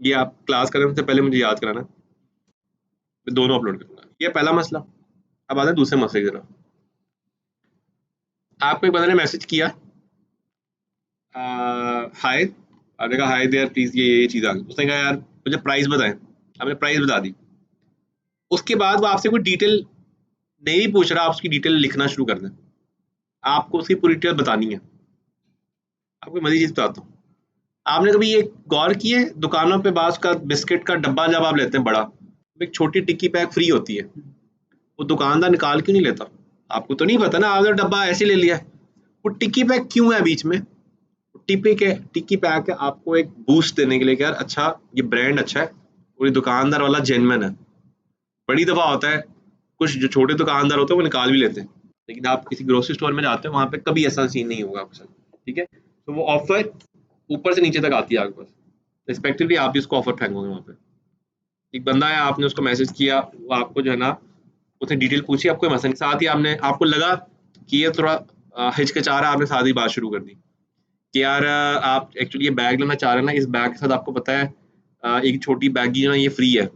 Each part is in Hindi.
ये आप क्लास करने से पहले मुझे याद कराना, मैं दोनों अपलोड करूंगा। ये पहला मसला। अब आता है दूसरे मसले की तरफ। आपको एक बंदे ने मैसेज किया, हाय, आपने कहा हाय देयर प्लीज, ये चीज़ आ गई। उसने कहा यार मुझे प्राइस बताएं, आपने प्राइस बता दी। उसके बाद वो आपसे कोई डिटेल नहीं भी पूछ रहा, आप उसकी डिटेल लिखना शुरू कर दें। आपको उसकी पूरी डिटेल बतानी है। आपको मज़े चीज़ बताता हूँ। आपने कभी ये गौर किया है, दुकानों पे बास का बिस्किट का डब्बा जब आप लेते हैं बड़ा, तो एक छोटी टिक्की पैक फ्री होती है, वो दुकानदार निकाल क्यों नहीं लेता? आपको तो नहीं पता ना, आपने डब्बा ऐसे ले लिया है। वो टिक्की पैक क्यों है बीच में? टिक्की पैक है आपको एक बूस्ट देने के लिए कि यार अच्छा, ये ब्रांड अच्छा है और ये दुकानदार वाला जेन्युइन है। बड़ी दफा होता है कुछ जो छोटे दुकानदार होते हैं वो निकाल भी लेते हैं, लेकिन आप किसी ग्रोसरी स्टोर में जाते हैं वहां पे कभी ऐसा सीन नहीं होगा आपके साथ। ठीक है, तो वो ऑफर ऊपर से नीचे तक आती है आपके पास, रिस्पेक्टिवली आप भी उसको ऑफर फेंकोगे वहां पे। एक बंदा है, आपने उसको मैसेज किया, वो आपको जो है ना उसने डिटेल पूछी, आपको मसला नहीं, साथ ही आपने आपको लगा कि ये थोड़ा हिचकिचा रहा है, आपने साथ ही बात शुरू कर दी कि यार आप एक्चुअली ये बैग लेना चाह रहे हैं ना, इस बैग के साथ आपको पता है एक छोटी बैगी जो ना ये फ्री है,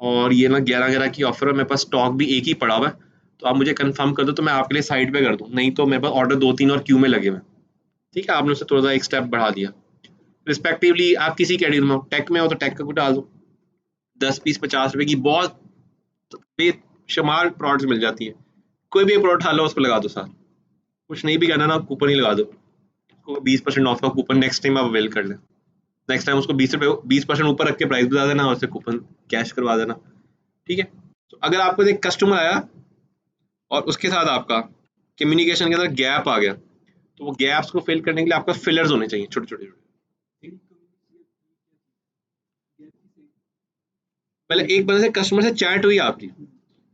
और ये ना 11-11 की ऑफर है, मेरे पास स्टॉक भी एक ही पड़ा हुआ है, तो आप मुझे कंफर्म कर दो तो मैं आपके लिए साइड पे कर दूं, नहीं तो मेरे पास ऑर्डर 2-3 और क्यू में लगे हुए हैं। ठीक है, आपने उससे थोड़ा सा एक स्टेप बढ़ा दिया। रिस्पेक्टिवली आप किसी कैटेगरी में हो, टेक में हो तो टेक का कुछ डाल दो, 10-20-50 रुपए की बहुत बेशुमार प्रोडक्ट्स मिल जाती है, कोई भी एक प्रोडक्ट उठा लो उसको लगा दो साथ। कुछ नहीं भी करना ना, कूपन ही लगा दो, उसको 20% ऑफ का कूपन नेक्स्ट टाइम आप अवेल कर लें। नेक्स्ट टाइम उसको 20% ऊपर रख के प्राइस बता देना और उससे कूपन कैश करवा देना। ठीक है, तो अगर आपको एक कस्टमर आया और उसके साथ आपका कम्युनिकेशन के अंदर गैप आ गया, तो वो गैप्स को फिल करने के लिए आपका फिलर्स होने चाहिए छोटे छोटे छोटे। पहले एक बंदे से कस्टमर से चैट हुई आपकी,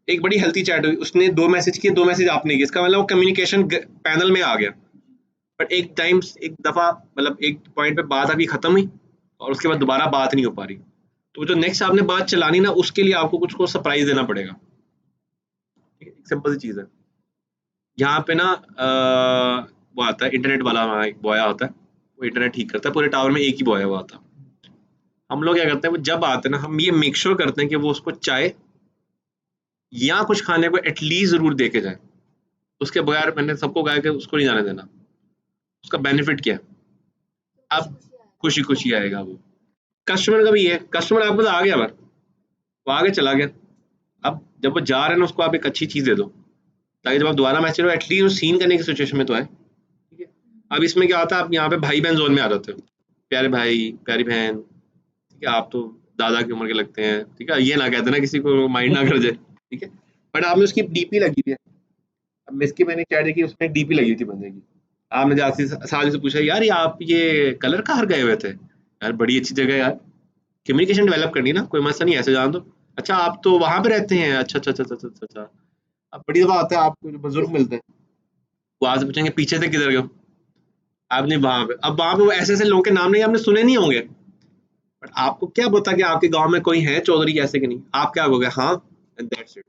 एक बड़ी हेल्थी चैट हुई, उसने 2 मैसेज किए, 2 मैसेज आपने किए, इसका मतलब वो कम्युनिकेशन पैनल में आ गया। बट एक दफा मतलब एक पॉइंट पे बात आपकी खत्म हुई और उसके बाद दोबारा बात नहीं हो पा रही, तो जो नेक्स्ट आपने बात चलानी ना उसके लिए आपको कुछ को सरप्राइज देना पड़ेगा। ठीक है, एक सिंपल सी चीज है। यहाँ पे ना वो आता है इंटरनेट वाला, हमारा एक बॉय आता है, वो इंटरनेट ठीक करता है, पूरे टावर में एक ही बॉय है वो आता है। हम लोग क्या करते हैं, वो जब आते हैं ना हम ये मेक श्योर करते हैं कि वो उसको चाय या कुछ खाने को एटलीस्ट जरूर दे के जाए। उसके बगैर मैंने सबको कहा कि उसको नहीं जाने देना। उसका बेनिफिट क्या है? अब खुशी खुशी आएगा वो। कस्टमर का भी ये है, कस्टमर आपके पास आ गया बार, वो आगे चला गया, अब जब वो जा रहे हैं ना उसको आप एक अच्छी चीज दे दो, ताकि जब आप दोबारा मैसेज हो एटलीस्ट वो सीन करने की सिचुएशन में तो है। ठीक है, अब इसमें क्या होता है, आप यहाँ पे भाई बहन जोन में आ जाते हो, प्यारे भाई प्यारी बहन। ठीक है, आप तो दादा की उम्र के लगते हैं, ठीक है, ये ना कहते ना किसी को माइंड ना कर जाए। ठीक है, बट आपने उसकी डीपी लगी हुई है। अब मिसकी मैंने क्या देखी, उसमें डीपी लगी हुई थी बंदे की। आपने जाती साली से पूछा, यार ये आप ये कलर कहाँ गए हुए थे? यार बड़ी अच्छी जगह है यार, कम्युनिकेशन डेवलप करनी है ना, कोई मसला नहीं है, ऐसे जान दो। अच्छा आप तो वहां पे रहते हैं, अच्छा अच्छा अच्छा अच्छा अच्छा अच्छा। अब बड़ी दफा आता है आपको जो बुजुर्ग मिलते हैं, वो आपसे पूछेंगे पीछे से किधर गए। आपने वहां पे, अब वहां पे वो ऐसे ऐसे लोगों के नाम नहीं आपने सुने नहीं होंगे, बट आपको क्या पता कि आपके गांव में कोई है चौधरी कैसे कि नहीं, आप क्या कहोगे, हाँ एंड दैट्स इट।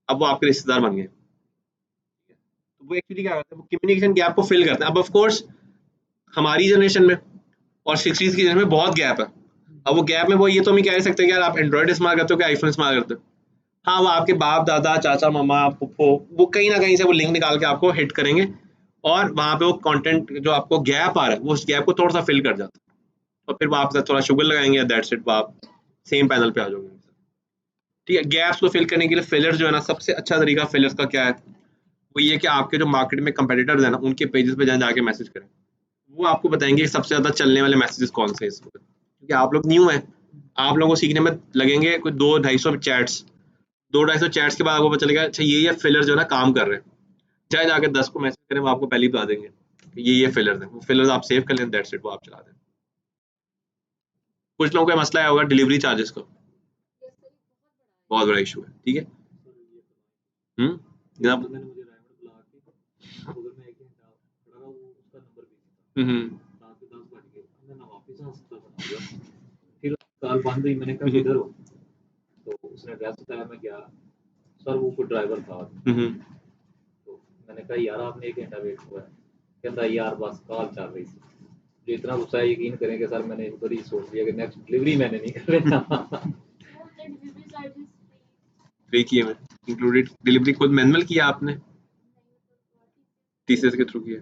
अब वो आपके रिश्तेदार बन गए। तो वो एक्चुअली क्या करते हैं, वो कम्युनिकेशन गैप को फिल करते हैं। अब ऑफ कोर्स हमारी जनरेशन में और 60s की जनरेशन में बहुत गैप है। अब वो गैप में वो ये तो नहीं कह सकते कि यार आप एंड्रॉइड इस्तेमाल करते हो कि आईफोन इस्तेमाल करते हो। हाँ, वो आपके बाप दादा चाचा मामा फुप्पो, वो कहीं ना कहीं से वो लिंक निकाल के आपको हिट करेंगे, और वहां पे वो कंटेंट जो आपको गैप आ रहा है वो उस गैप को थोड़ा सा फिल कर जाता है, और फिर वो आपके साथ थोड़ा शुगर लगाएंगे, दैट्स इट, वो आप सेम पैनल पे आ जाओगे। ठीक है, गैप्स को फिल करने के लिए फिलर्स जो है ना, सबसे अच्छा तरीका फिलर्स का क्या है, वो ये कि आपके जो मार्केट में कंपेटिटर्स हैं ना उनके पेजेस पे जाके मैसेज करें। वो आपको बताएंगे कि सबसे ज्यादा चलने वाले मैसेजेस कौन से हैं इस वक्त, क्योंकि आप लोग न्यू हैं, आप लोगों को सीखने में लगेंगे कुछ 200-250 चैट्स। 200-250 चैट्स के बाद आपको पता चलेगा अच्छा ये फिलर जो है ना काम कर रहे हैं। चाहे जाके 10 को मैसेज करें, वो आपको पहले ही बता देंगे कि ये फिलर्स हैं, वो फिलर्स आप सेव कर लें, दैट्स इट, वो आप चला दें। कुछ लोगों का मसला है होगा डिलीवरी चार्जेस का, बहुत बड़ा इशू है। ठीक है, जनाब। कॉल बंद हुई, मैंने कहा किधर हो, तो उसने एड्रेस बताया, मैं गया, सर वो कोई ड्राइवर था, तो मैंने कहा यार आपने 1 घंटा वेट हुआ है, कहता यार बस कॉल चल रही थी। जितना गुस्सा है यकीन करें कि सर मैंने उधर ही सोच लिया कि नेक्स्ट डिलीवरी मैंने नहीं करना। फ्री किए में इंक्लूडेड डिलीवरी खुद मैनुअल किया आपने, टीसीएस के थ्रू किया,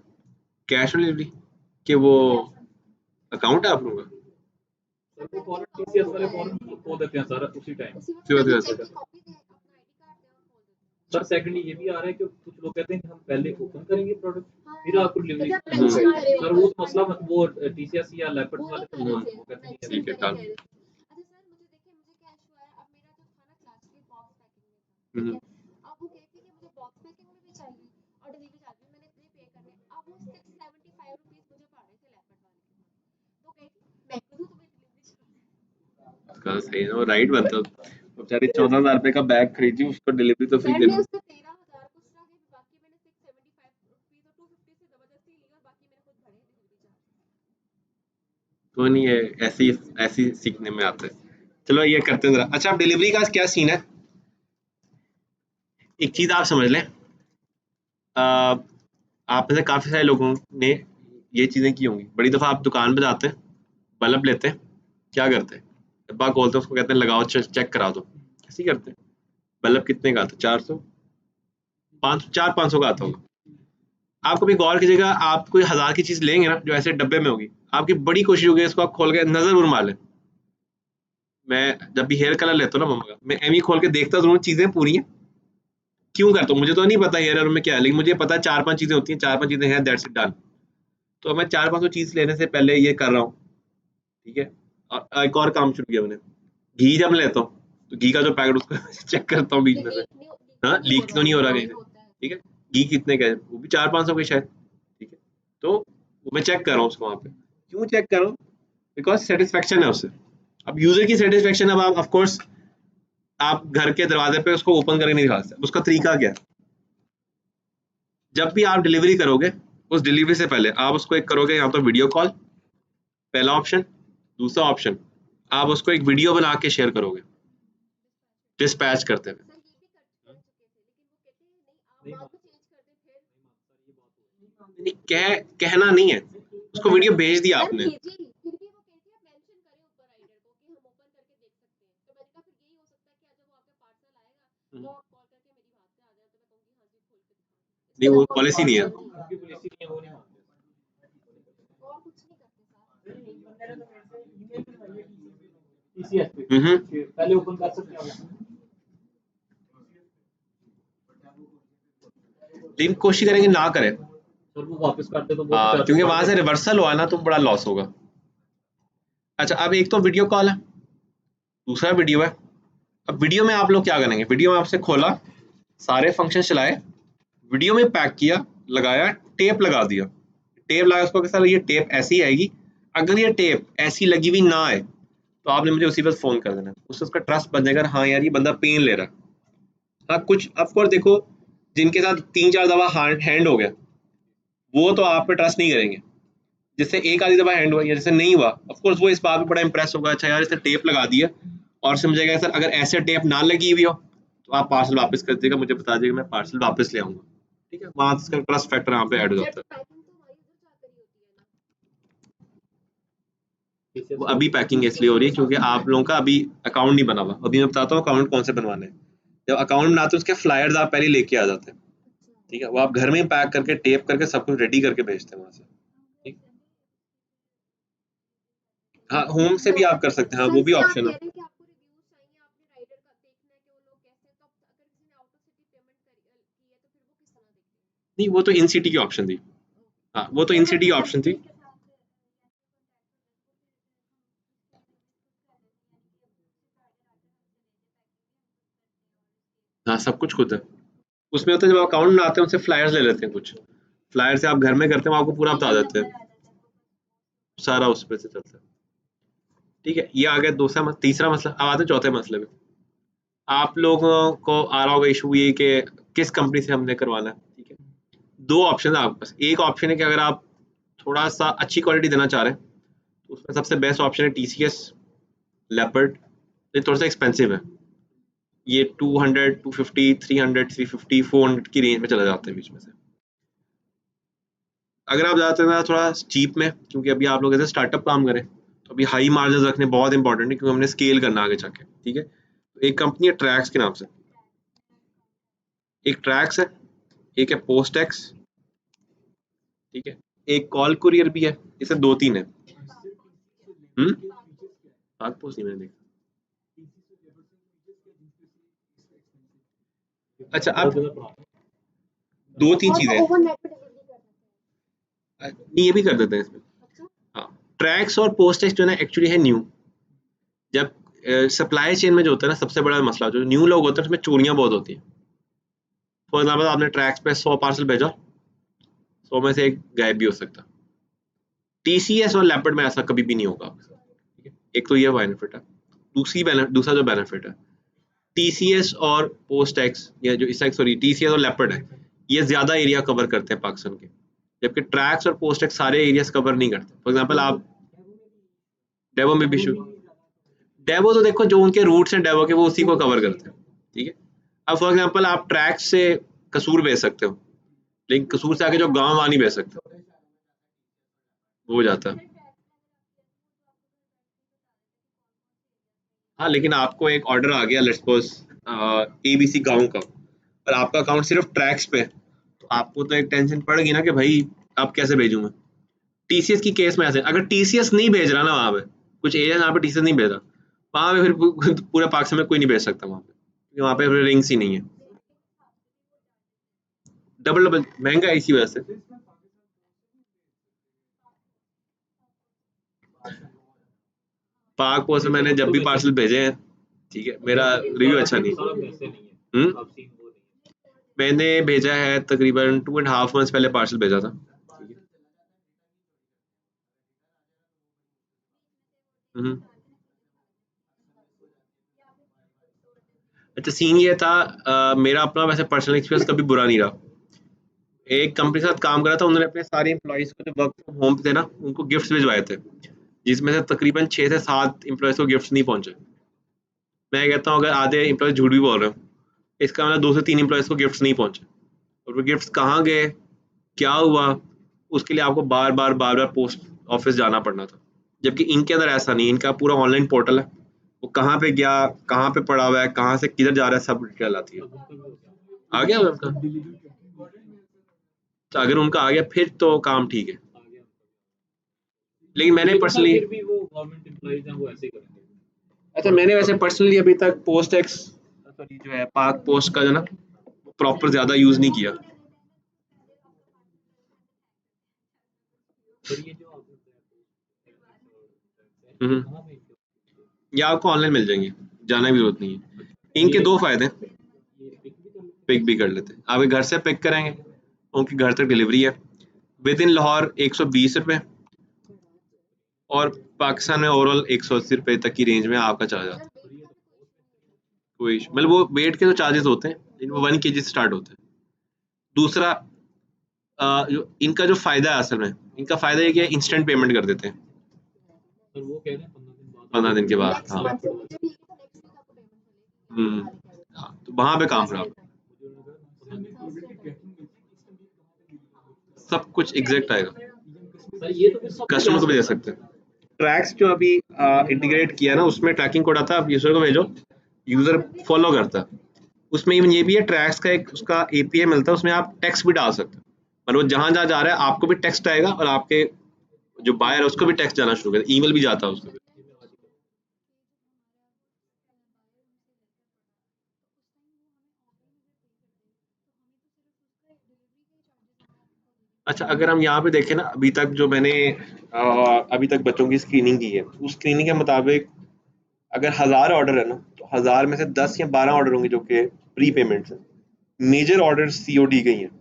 कैश ऑन डिलीवरी कि वो अकाउंट है आप लोगों का? सर वो फॉरन टीसीएस वाले फॉरन खो देते हैं सर उसी टाइम। सर सेकंड ये भी आ रहा है कि कुछ लोग कहते हैं कि हम पहले ओपन करेंगे प्रोडक्ट फिर आपको डिलीवरी सर वो मसला वो टीसीएस या लेपर्ड वाले तो वो कहते हैं ठीक है डन। हम्म, उसका सही है वो राइट बनता है। बेचारी 14,000 रुपए का बैग खरीदी उसको डिलीवरी तो फ्री देनी। तो नहीं है ऐसी ऐसी सीखने में आता है। चलो ये करते हैं जरा। अच्छा अब डिलीवरी का क्या सीन है, एक चीज आप समझ लें, आप में से काफी सारे लोगों ने ये चीजें की होंगी। बड़ी दफा आप दुकान पे जाते हैं, बल्ब लेते हैं, क्या करते हैं, डब्बा खोलते हैं, उसको कहते हैं लगाओ चेक करा दो, ऐसे ही करते हैं। बल्ब कितने का आता है, 400 500 400-500 का आता होगा। आप कभी गौर कीजिएगा, आप कोई 1000 की चीज लेंगे ना जो ऐसे डब्बे में होगी, आपकी बड़ी कोशिश होगी इसको आप खोल के नजर जरूर मार लें। मैं जब भी हेयर कलर लेता हूँ ना मम्मा का, मैं एम खोल के देखता जरूर चीजें पूरी हैं, क्यों करता हूँ मुझे तो नहीं पता हेयर कलर में क्या है, लेकिन मुझे पता है 4-5 चीजें होती हैं, 4-5 चीजें हैं, दैट्स इट डन। तो मैं 400-500 चीज लेने से पहले ये कर रहा हूँ, ठीक है। और एक और काम शुरू किया मैंने, घी जब लेता हूँ तो घी का जो पैकेट उसको चेक करता हूँ बीच में से, हाँ लीक तो नहीं हो रहा कहीं से, ठीक है। घी कितने का है, वो भी 400-500 का शायद, ठीक है। तो वो मैं चेक कर रहा हूँ उसको वहाँ पे, क्यों चेक कर रहा हूँ, बिकॉज सेटिस्फेक्शन है उससे। अब यूजर की सेटिस्फेक्शन, अब आप ऑफकोर्स आप घर के दरवाजे पे उसको ओपन करके नहीं दिखा सकते, उसका तरीका क्या है, जब भी आप डिलीवरी करोगे उस डिलीवरी से पहले आप उसको एक करोगे यहाँ तो वीडियो कॉल, पहला ऑप्शन। दूसरा ऑप्शन, आप उसको एक वीडियो बना के शेयर करोगे डिस्पैच करते हुए। नहीं, कहना नहीं है, उसको वीडियो भेज दिया आपने, नहीं वो पॉलिसी नहीं है। उनकी पॉलिसी नहीं है वो नहीं मानते। टीसीएस पे पहले ओपन कर सकते हैं लेकिन कोशिश करेंगे ना करें, सर वो वापस कर दे तो वो हाँ, क्योंकि वहां से रिवर्सल हुआ ना तो बड़ा लॉस होगा। अच्छा अब एक तो वीडियो कॉल है, दूसरा वीडियो है। अब वीडियो में आप लोग क्या करेंगे, वीडियो में आपसे खोला, सारे फंक्शन चलाए, वीडियो में पैक किया, लगाया, टेप लगा दिया, टेप लगा उसको सर ये टेप ऐसी आएगी, अगर ये टेप ऐसी लगी हुई ना आए तो आपने मुझे उसी वक्त फोन कर देना, उससे उसका ट्रस्ट बन जाएगा, हाँ यार ये बंदा पेन ले रहा है। हाँ कुछ ऑफकोर्स देखो जिनके साथ 3-4 दफा हैंड हो गया वो तो आप पे ट्रस्ट नहीं करेंगे, जिससे एक आधी दफा हैंड हुआ या जैसे नहीं हुआ, ऑफकोर्स वो इस बात पे बड़ा इंप्रेस होगा, अच्छा यार इसने टेप लगा दिया, और समझेगा सर अगर ऐसे टेप ना लगी हुई हो तो आप पार्सल वापस कर दीजिएगा, मुझे बता दीजिएगा, मैं पार्सल वापस ले आऊंगा, ठीक है। वहां से ट्रस्ट फैक्टर यहाँ पे ऐड हो जाता है। वो अभी पैकिंग इसलिए हो रही है क्योंकि आप लोगों का अभी अकाउंट नहीं बना हुआ, अभी मैं बताता हूँ अकाउंट कौन से बनवाने हैं। जब अकाउंट बनाते हैं उसके फ्लायर्स आप पहले लेके आ जाते हैं, ठीक है, वो आप घर में ही पैक करके टेप करके सब कुछ रेडी करके भेजते हैं वहां से, ठीक। हाँ होम से भी आप कर सकते हैं, हाँ वो भी ऑप्शन है। नहीं वो तो इन सिटी की ऑप्शन थी, हाँ वो तो इन सिटी की ऑप्शन थी। हाँ सब कुछ खुद है उसमें, होता है जब अकाउंट बनाते हैं उनसे फ्लायर्स ले लेते हैं, कुछ फ्लायर से आप घर में करते हैं, वो आपको पूरा बता देते हैं, सारा उस पे से चलता है, ठीक है। ये आ गया दूसरा तीसरा मसला। अब आते हैं चौथे मसले में। आप लोगों को आ रहा होगा इशू ये कि किस कंपनी से हमने करवाना है, ठीक है। दो ऑप्शन है आपके पास, एक ऑप्शन है कि अगर आप थोड़ा सा अच्छी क्वालिटी देना चाह रहे हैं तो उसमें सबसे बेस्ट ऑप्शन है टीसीएस, लेपर्ड। ये थोड़ा सा एक्सपेंसिव है, ये 200, 250, 300, 350, 400 की रेंज में चला जाता है बीच में से। अगर आप ज़्यादा चाहते हैं थोड़ा चीप में, क्योंकि अभी आप लोग ऐसे स्टार्टअप काम करें तो अभी हाई मार्जिन रखने बहुत इंपॉर्टेंट है, क्योंकि हमने स्केल करना आगे जाके, ठीक है। तो एक कंपनी है ट्रैक्स के नाम से, एक ट्रैक्स है, एक है पोस्टैक्स, ठीक है, एक कॉल कुरियर भी है, इसे दो तीन है। पाक पोस्ट नहीं मैंने देखा। अच्छा आप बहुत ज्यादा दो तीन चीजें नहीं, ये भी कर देते हैं इसमें। हाँ, ट्रैक्स और पोस्टैक्स जो है ना एक्चुअली है न्यू। जब सप्लाई चेन में जो होता है ना, सबसे बड़ा मसला जो न्यू लोग होते हैं उसमें चोरियां बहुत होती हैं। फॉर एग्जाम्पल आपने ट्रैक्स पे 100 पार्सल भेजा, 100 में से एक गायब भी हो सकता। टीसीएस और लेपर्ड में ऐसा कभी भी नहीं होगा आपके साथ, ठीक है। एक तो ये बेनिफिट है। दूसरा जो बेनिफिट है, टीसीएस और पोस्टैक्स या जो इस सॉरी टीसीएस और लेपर्ड है, ये ज्यादा एरिया कवर करते हैं पाकिस्तान के, जबकि ट्रैक्स और पोस्टैक्स सारे एरियाज कवर नहीं करते। फॉर एग्जाम्पल आप डेवो में भी शुरू, डेवो तो देखो जो उनके रूट्स हैं डेवो के वो उसी को कवर करते हैं, ठीक है। अब फॉर एग्जांपल आप ट्रैक से कसूर भेज सकते हो, लेकिन कसूर से आगे जो गांव वहाँ नहीं भेज सकते, वो हो जाता है। हाँ, लेकिन आपको एक ऑर्डर आ गया लेट्स सपोज एबीसी गांव का, और आपका अकाउंट सिर्फ ट्रैक्स पे है, तो आपको तो एक टेंशन पड़ेगी ना कि भाई अब कैसे भेजूं मैं। टीसीएस की केस में ऐसे, अगर टीसीएस नहीं भेज रहा ना वहाँ पे, कुछ एरिया जहाँ पे टीसीएस नहीं भेज रहा, वहाँ पे फिर पूरा पाकिस्तान में कोई नहीं भेज सकता वहाँ पे, क्योंकि वहाँ पे फिर रिंग्स ही नहीं है। डबल डबल महंगा है इसी वजह से। पाक पोस्ट में मैंने जब भी पार्सल भेजे हैं, ठीक है, मेरा रिव्यू अच्छा नहीं। सारा वैसे नहीं है, हम्म, आप सीन वो नहीं है। मैंने भेजा है तकरीबन 2.5 मंथ्स पहले पार्सल भेजा था, ठीक है। हम्म। अच्छा सीन ये था, मेरा अपना वैसे पर्सनल एक्सपीरियंस कभी बुरा नहीं रहा। एक कंपनी के साथ काम करा था, उन्होंने अपने सारे एम्प्लॉयज को जो वर्क फ्रॉम होम पे थे ना, उनको गिफ्ट्स भिजवाए थे, जिसमें से तकरीबन 6 से 7 एम्प्लॉयज को गिफ्ट्स नहीं पहुंचे। मैं कहता हूँ अगर आधे एम्प्लॉयज झूठ भी बोल रहे हो, इसका मतलब 2 से 3 एम्प्लॉयज को गिफ्ट्स नहीं पहुंचे। और वो गिफ्ट्स कहाँ गए, क्या हुआ, उसके लिए आपको बार बार बार बार पोस्ट ऑफिस जाना पड़ना था। जबकि इनके अंदर ऐसा नहीं, इनका पूरा ऑनलाइन पोर्टल है, वो कहाँ पे गया, कहाँ पे पड़ा हुआ है, कहाँ से किधर जा रहा है, सब डिटेल आती है। अब उनका भी हो गया, आ गया उनका, तो अगर उनका आ गया फिर तो काम ठीक है। आ गया। लेकिन मैंने मुझे पता है पर्सनली, फिर भी वो गवर्नमेंट एम्प्लॉइज हैं वो ऐसे ही करेंगे। अच्छा मैंने वैसे पर्सनली अभी तक पोस्ट एक्स सॉरी जो है पाक पोस्ट का जो ना प्रॉपर ज्यादा यूज नहीं किया। पर ये जो आपने हम्म, कहाँ पे इनके- या आपको ऑनलाइन मिल जाएंगे, जाना की जरूरत नहीं है। इनके ये दो फायदे हैं, ये पिक भी कर लेते पिक भी कर लेते हैं, आपके घर से पिक करेंगे, उनके घर तक डिलीवरी है, विद इन लाहौर 120 रुपये, और पाकिस्तान में ओवरऑल 180 रुपये तक की रेंज में आपका चार्ज आता है। हैं। और ये तो बहुत कोई मतलब वो वेट के तो चार्जेस होते हैं, लेकिन वो 1 kg से स्टार्ट होते हैं। दूसरा जो इनका जो फायदा है असल में, इनका फायदा ये कि इंस्टेंट पेमेंट कर देते हैं सर वो कह रहे हैं 15 दिन बाद 15 दिन के बाद। आपको हाँ, लेपर्ड हम्म, हाँ तो वहां पे काम खराब, मुझे उन्होंने कहा 15 दिन सब कुछ एग्जैक्ट आएगा, सर ये तो फिर सब कुछ कस्टमर को भी दे सकता है। सकते हैं। ट्रैक्स जो अभी इंटीग्रेट किया ना, उसमें ट्रैकिंग कोड आता है, आप यूजर को भेजो, यूजर फॉलो करता है। उसमें इवन ये भी है, ट्रैक्स का एक उसका एपीआई मिलता है, उसमें आप टेक्स्ट भी डाल सकते हो, मतलब जहां जहां जा रहा है आपको भी टेक्स्ट आएगा, और आपके जो बायर है उसको भी टेक्स्ट जाना शुरू कर, ईमेल भी जाता है उसको। अच्छा अगर हम यहाँ पे देखें ना, अभी तक जो मैंने अभी तक बच्चों की स्क्रीनिंग की है, उस स्क्रीनिंग के मुताबिक अगर 1000 ऑर्डर है ना, तो 1000 में से 10 या 12 ऑर्डर होंगे जो कि प्री पेमेंट है। मेजर ऑर्डर सीओडी के ही हैं,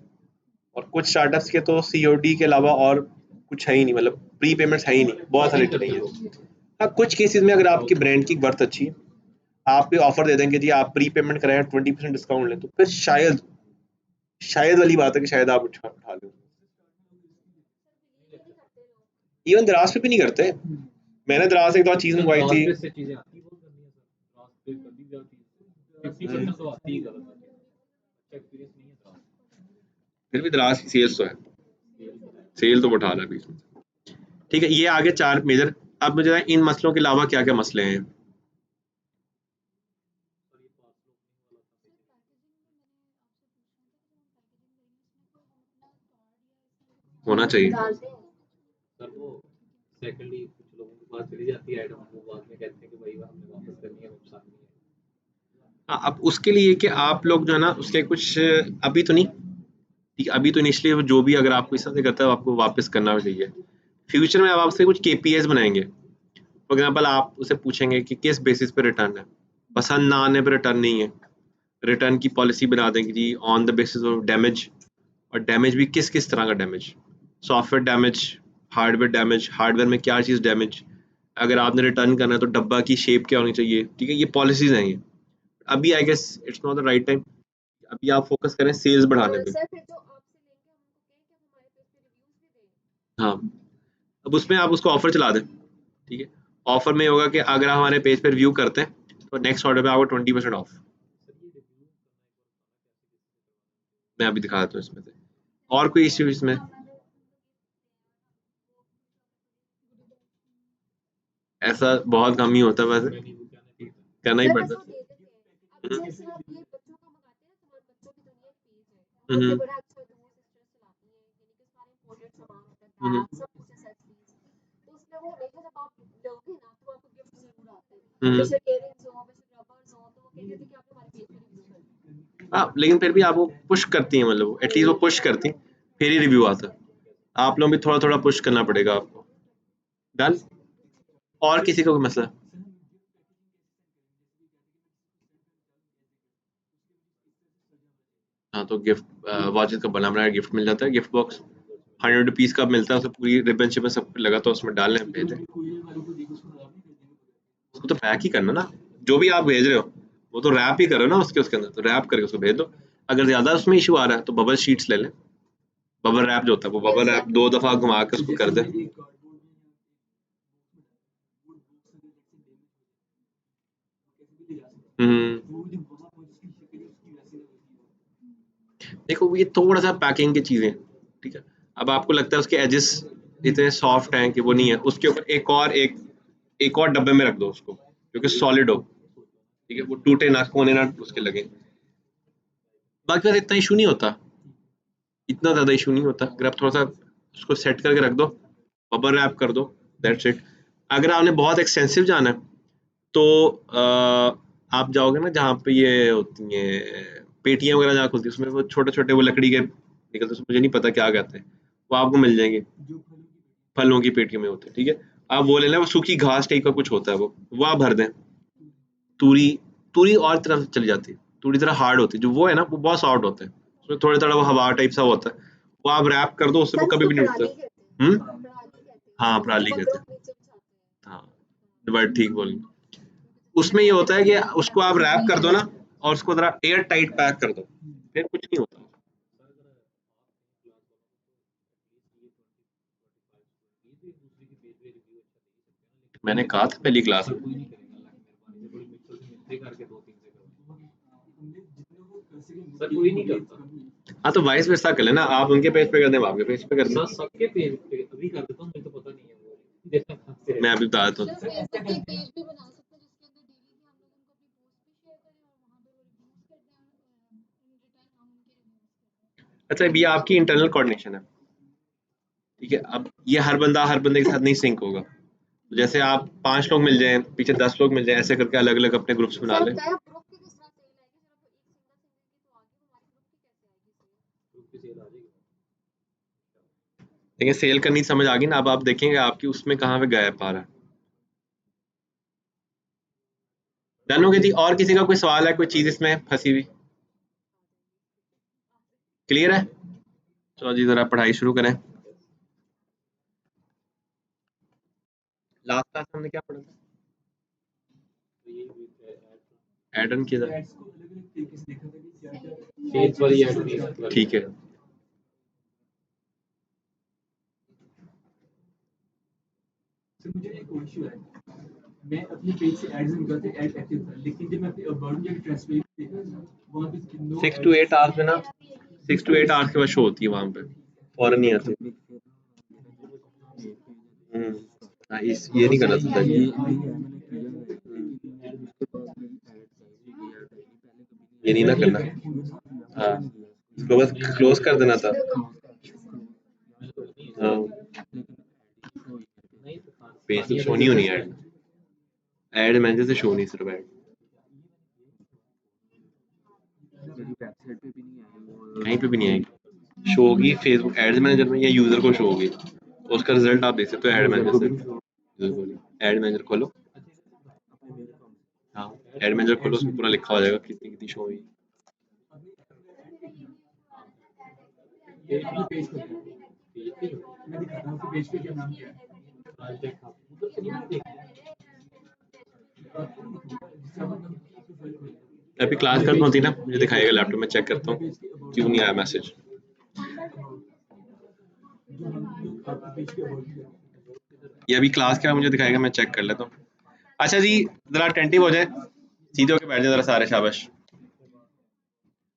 और कुछ स्टार्टअप्स के तो सीओडी के अलावा और कुछ है ही नहीं, मतलब प्री पेमेंट्स है ही नहीं, बहुत सारे नहीं नहीं करते वो। है। हाँ, कुछ केसेस में अगर आपकी ब्रांड की वर्थ अच्छी है, आप भी ऑफर दे देंगे जी आप प्री पेमेंट कराएं 20% डिस्काउंट लें, तो फिर शायद, शायद वाली बात है कि शायद आप उठा लें। इवन दराज पे भी नहीं करते। मैंने दराज से एक दो चीज सर मंगवाई थी। रास्ते से चीजें आती बहुत करनी है सर, रास्ते कभी भी आती है 50% तो आती ही गलत है। अच्छा एक्सपीरियंस नहीं है रास्ते फिर भी दराज की सेल्स तो है, सेल तो उठा रहा है बीच में। ठीक है, ये आगे 4 मेजर। अब मुझे बताएं, इन मसलों के अलावा क्या क्या मसले हैं? होना चाहिए। सर वो सेकंडली कुछ लोगों के पास चली जाती है आइटम, वो बाद में कहते हैं कि भाई हमने वापस करनी है, नुकसान नहीं है। अब उसके लिए कि आप लोग जो है ना उसके कुछ, अभी तो नहीं, ठीक है, अभी तो इनिशियली जो भी अगर आपको इस तरह से करता है आपको वापस करना चाहिए। फ्यूचर में अब आपसे कुछ केपीएस बनाएंगे। फॉर एग्जाम्पल आप उसे पूछेंगे कि किस बेसिस पे रिटर्न है, पसंद ना आने पर रिटर्न नहीं है। रिटर्न की पॉलिसी बना देंगे जी on the basis of damage, और डैमेज भी किस किस तरह का damage, software damage, hardware damage, hardware में क्या चीज़ डैमेज, अगर आपने रिटर्न करना है तो डब्बा की शेप क्या होनी चाहिए। ठीक है, ये पॉलिसीज हैं ये। अभी I guess it's not the right time, अभी आप फोकस करें सेल्स बढ़ाने पे। हाँ, अब उसमें आप उसको ऑफर चला दें। ठीक है, ऑफर में होगा कि अगर आप हमारे पेज पर रिव्यू करते हैं तो नेक्स्ट ऑर्डर पे आपको 20% ऑफ। मैं अभी दिखा देता हूँ इसमें से और कोई इश्यू इसमें। ऐसा बहुत कम ही होता है वैसे, करना ही पड़ता है। हम्म, हम्म, हम्म। हाँ, लेकिन फिर भी आप वो पुश करती हैं, मतलब एटलीस्ट वो पुश करती हैं, फिर ही रिव्यू आता है। आप लोग भी थोड़ा थोड़ा पुश करना पड़ेगा आपको। डन। और किसी का कोई मसला? हाँ, तो गिफ्ट वॉचेस का बना बनाया गिफ्ट मिल जाता है, गिफ्ट बॉक्स 100 रुपीज़ का मिलता है, उसमें पूरी रिबन शिबन सब लगा, तो उसमें डाल लें भेजें। उसको तो पैक ही करना ना, जो भी आप भेज रहे हो वो तो रैप ही करो ना, उसके अंदर तो रैप करके उसको भेज दो। अगर ज़्यादा उसमें इशू आ रहा है तो बबल शीट्स ले लें, बबल रैप जो होता है वो बबल रैप 2 दफ़ा घुमा के उसको कर दें। हम्म, देखो ये थोड़ा सा पैकिंग की चीज़ें। ठीक है, अब आपको लगता है उसके एजेस इतने सॉफ्ट हैं कि वो नहीं है, उसके ऊपर एक और डब्बे में रख दो उसको जो कि सॉलिड हो। ठीक है, वो टूटे ना, कोने ना उसके लगे। बाकी बस इतना इशू नहीं होता, इतना ज़्यादा इशू नहीं होता। अगर आप थोड़ा सा उसको सेट करके रख दो, बबल रैप कर दो, दैट्स इट। अगर आपने बहुत एक्सटेंसिव जाना है तो आप जाओगे ना जहाँ पे ये होती हैं पेटियां वगैरह जहाँ खुलती है, उसमें वो छोटे छोटे वो लकड़ी के निकलते हैं, मुझे नहीं पता क्या कहते हैं, वो आपको मिल जाएंगे, फलों की पेटियों में होते हैं। ठीक है, आप वो ले लें, वो सूखी घास टाइप का कुछ होता है, वो आप भर दें। तूरी, तूरी और तरफ चली जाती है, तूरी तरह हार्ड होती है, जो वो है ना वो बहुत सॉफ्ट होता है, उसमें थोड़ा थोड़ा वो हवा टाइप सा होता है, वो आप रैप कर दो उससे, वो कभी भी नहीं उठता। हाँ, पराली कहते हैं। हाँ, बट ठीक बोली। उसमें ये होता है कि उसको आप रैप कर दो ना, और उसको जरा एयर टाइट पैक कर दो, फिर कुछ नहीं होता। मैंने कहा था पहली क्लास में। कोई नहीं करेगा, अल्लाह की मेहरबानी से बड़ी मुश्किल से मिस्त्री करके 2-3 से करो। सर कोई नहीं करता। हाँ, तो वाइस वर्सा कर लेना, आप उनके पेज पे कर दें, आपके पेज पे कर सर दें। सबके पेज पे अभी कर देता हूँ, मुझे तो पता नहीं है वो देखना कहाँ से मैं है। अभी बता देता हूँ। अच्छा, अब ये आपकी इंटरनल कोऑर्डिनेशन है। ठीक है, अब ये हर बंदा हर बंदे के साथ नहीं सिंक होगा, तो जैसे आप 5 लोग मिल जाएं, पीछे 10 लोग मिल जाएं, ऐसे करके अलग अलग अपने ग्रुप्स बना लें। ग्रुप की सेल आ जाएगी। देखिए, सेल करनी समझ आ गई ना, अब आप देखेंगे आपकी उसमें कहाँ पे गैप आ रहा है। डन हो गई थी? और किसी का कोई सवाल है, कोई चीज इसमें फंसी हुई? क्लियर है? चलो जी, जरा पढ़ाई शुरू करें। लास्ट क्लास हमने क्या पढ़ा था? तो ये भी एड ऑन किया था। सेल्स वाली ऐड होनी है। ठीक है, सर मुझे एक और इशू है, मैं अपनी पेज से एड्स निकालते ऐड एक्टिव था, लेकिन जब मैं अपने अबाउट में ट्रांसफर देखा वहां पे नो 6 to 8 आवर्स में ना, 6 to 8 आवर्स के बाद शो होती है वहां पे, फौरन नहीं आती। हाँ, इस ये नहीं करना था। ये नहीं ना करना। हाँ, इसको बस क्लोज कर देना था। हाँ, पेज तो शो नहीं होनी ऐड। ऐड मैनेजर से शो नहीं सिर्फ ऐड। कहीं पे भी नहीं आएगी। शो होगी फेसबुक एड्स मैनेजर में या यूजर को शो होगी। तो उसका रिजल्ट आप देख सकते हो ऐड मैनेजर से। ऐड मैनेजर खोलो। हाँ, ऐड मैनेजर खोलो, उसमें पूरा लिखा हो जाएगा कितनी कितनी शो हुई। अपने पेज को मैं दिखाता हूँ पेज पे क्या नाम क्या है। आज देखा उधर से नहीं देखा। अभी क्लास खत्म होती है ना, मुझे दिखाएगा लैपटॉप में, चेक करता हूँ क्यों नहीं आया मैसेज। ये अभी क्लास क्या मुझे दिखाएगा, मैं चेक कर लेता हूँ। अच्छा जी, जरा अटेंटिव हो जाए, सीधे होकर बैठ जाए जरा सारे, शाबाश।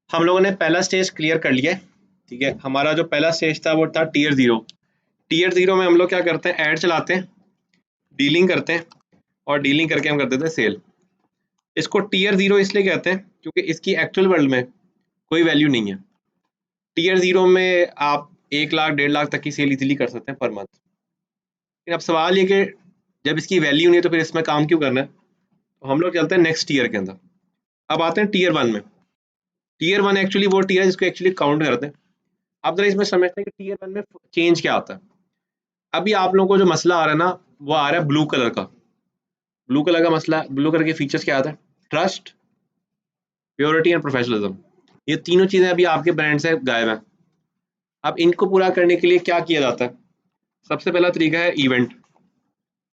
हम लोगों ने पहला स्टेज क्लियर कर लिया है, ठीक है। हमारा जो पहला स्टेज था वो था टीयर 0। टीयर 0 में हम लोग क्या करते हैं, ऐड चलाते हैं, डीलिंग करते हैं, और डीलिंग करके हम कर देते हैं सेल। इसको टीयर 0 इसलिए कहते हैं क्योंकि इसकी एक्चुअल वर्ल्ड में कोई वैल्यू नहीं है। टीयर 0 में आप 1 लाख 1.5 लाख तक की सेल इजीली कर सकते हैं पर मंथ। लेकिन अब सवाल ये कि जब इसकी वैल्यू नहीं है तो फिर इसमें काम क्यों करना है। तो हम लोग चलते हैं नेक्स्ट टीयर के अंदर। अब आते हैं टीयर 1 में। टीयर 1 एक्चुअली वो टीयर है जिसको एक्चुअली काउंट करते हैं। अब जरा इसमें समझते हैं कि टीयर 1 में चेंज क्या आता है। अभी आप लोगों को जो मसला आ रहा है ना, वो आ रहा है ब्लू कलर का। ब्लू कलर का मसला, ब्लू कलर के फीचर्स क्या आता है, ट्रस्ट, प्योरिटी एंड प्रोफेशनलिज्म। ये तीनों चीजें अभी आपके ब्रांड से गायब हैं। अब इनको पूरा करने के लिए क्या किया जाता है, सबसे पहला तरीका है इवेंट।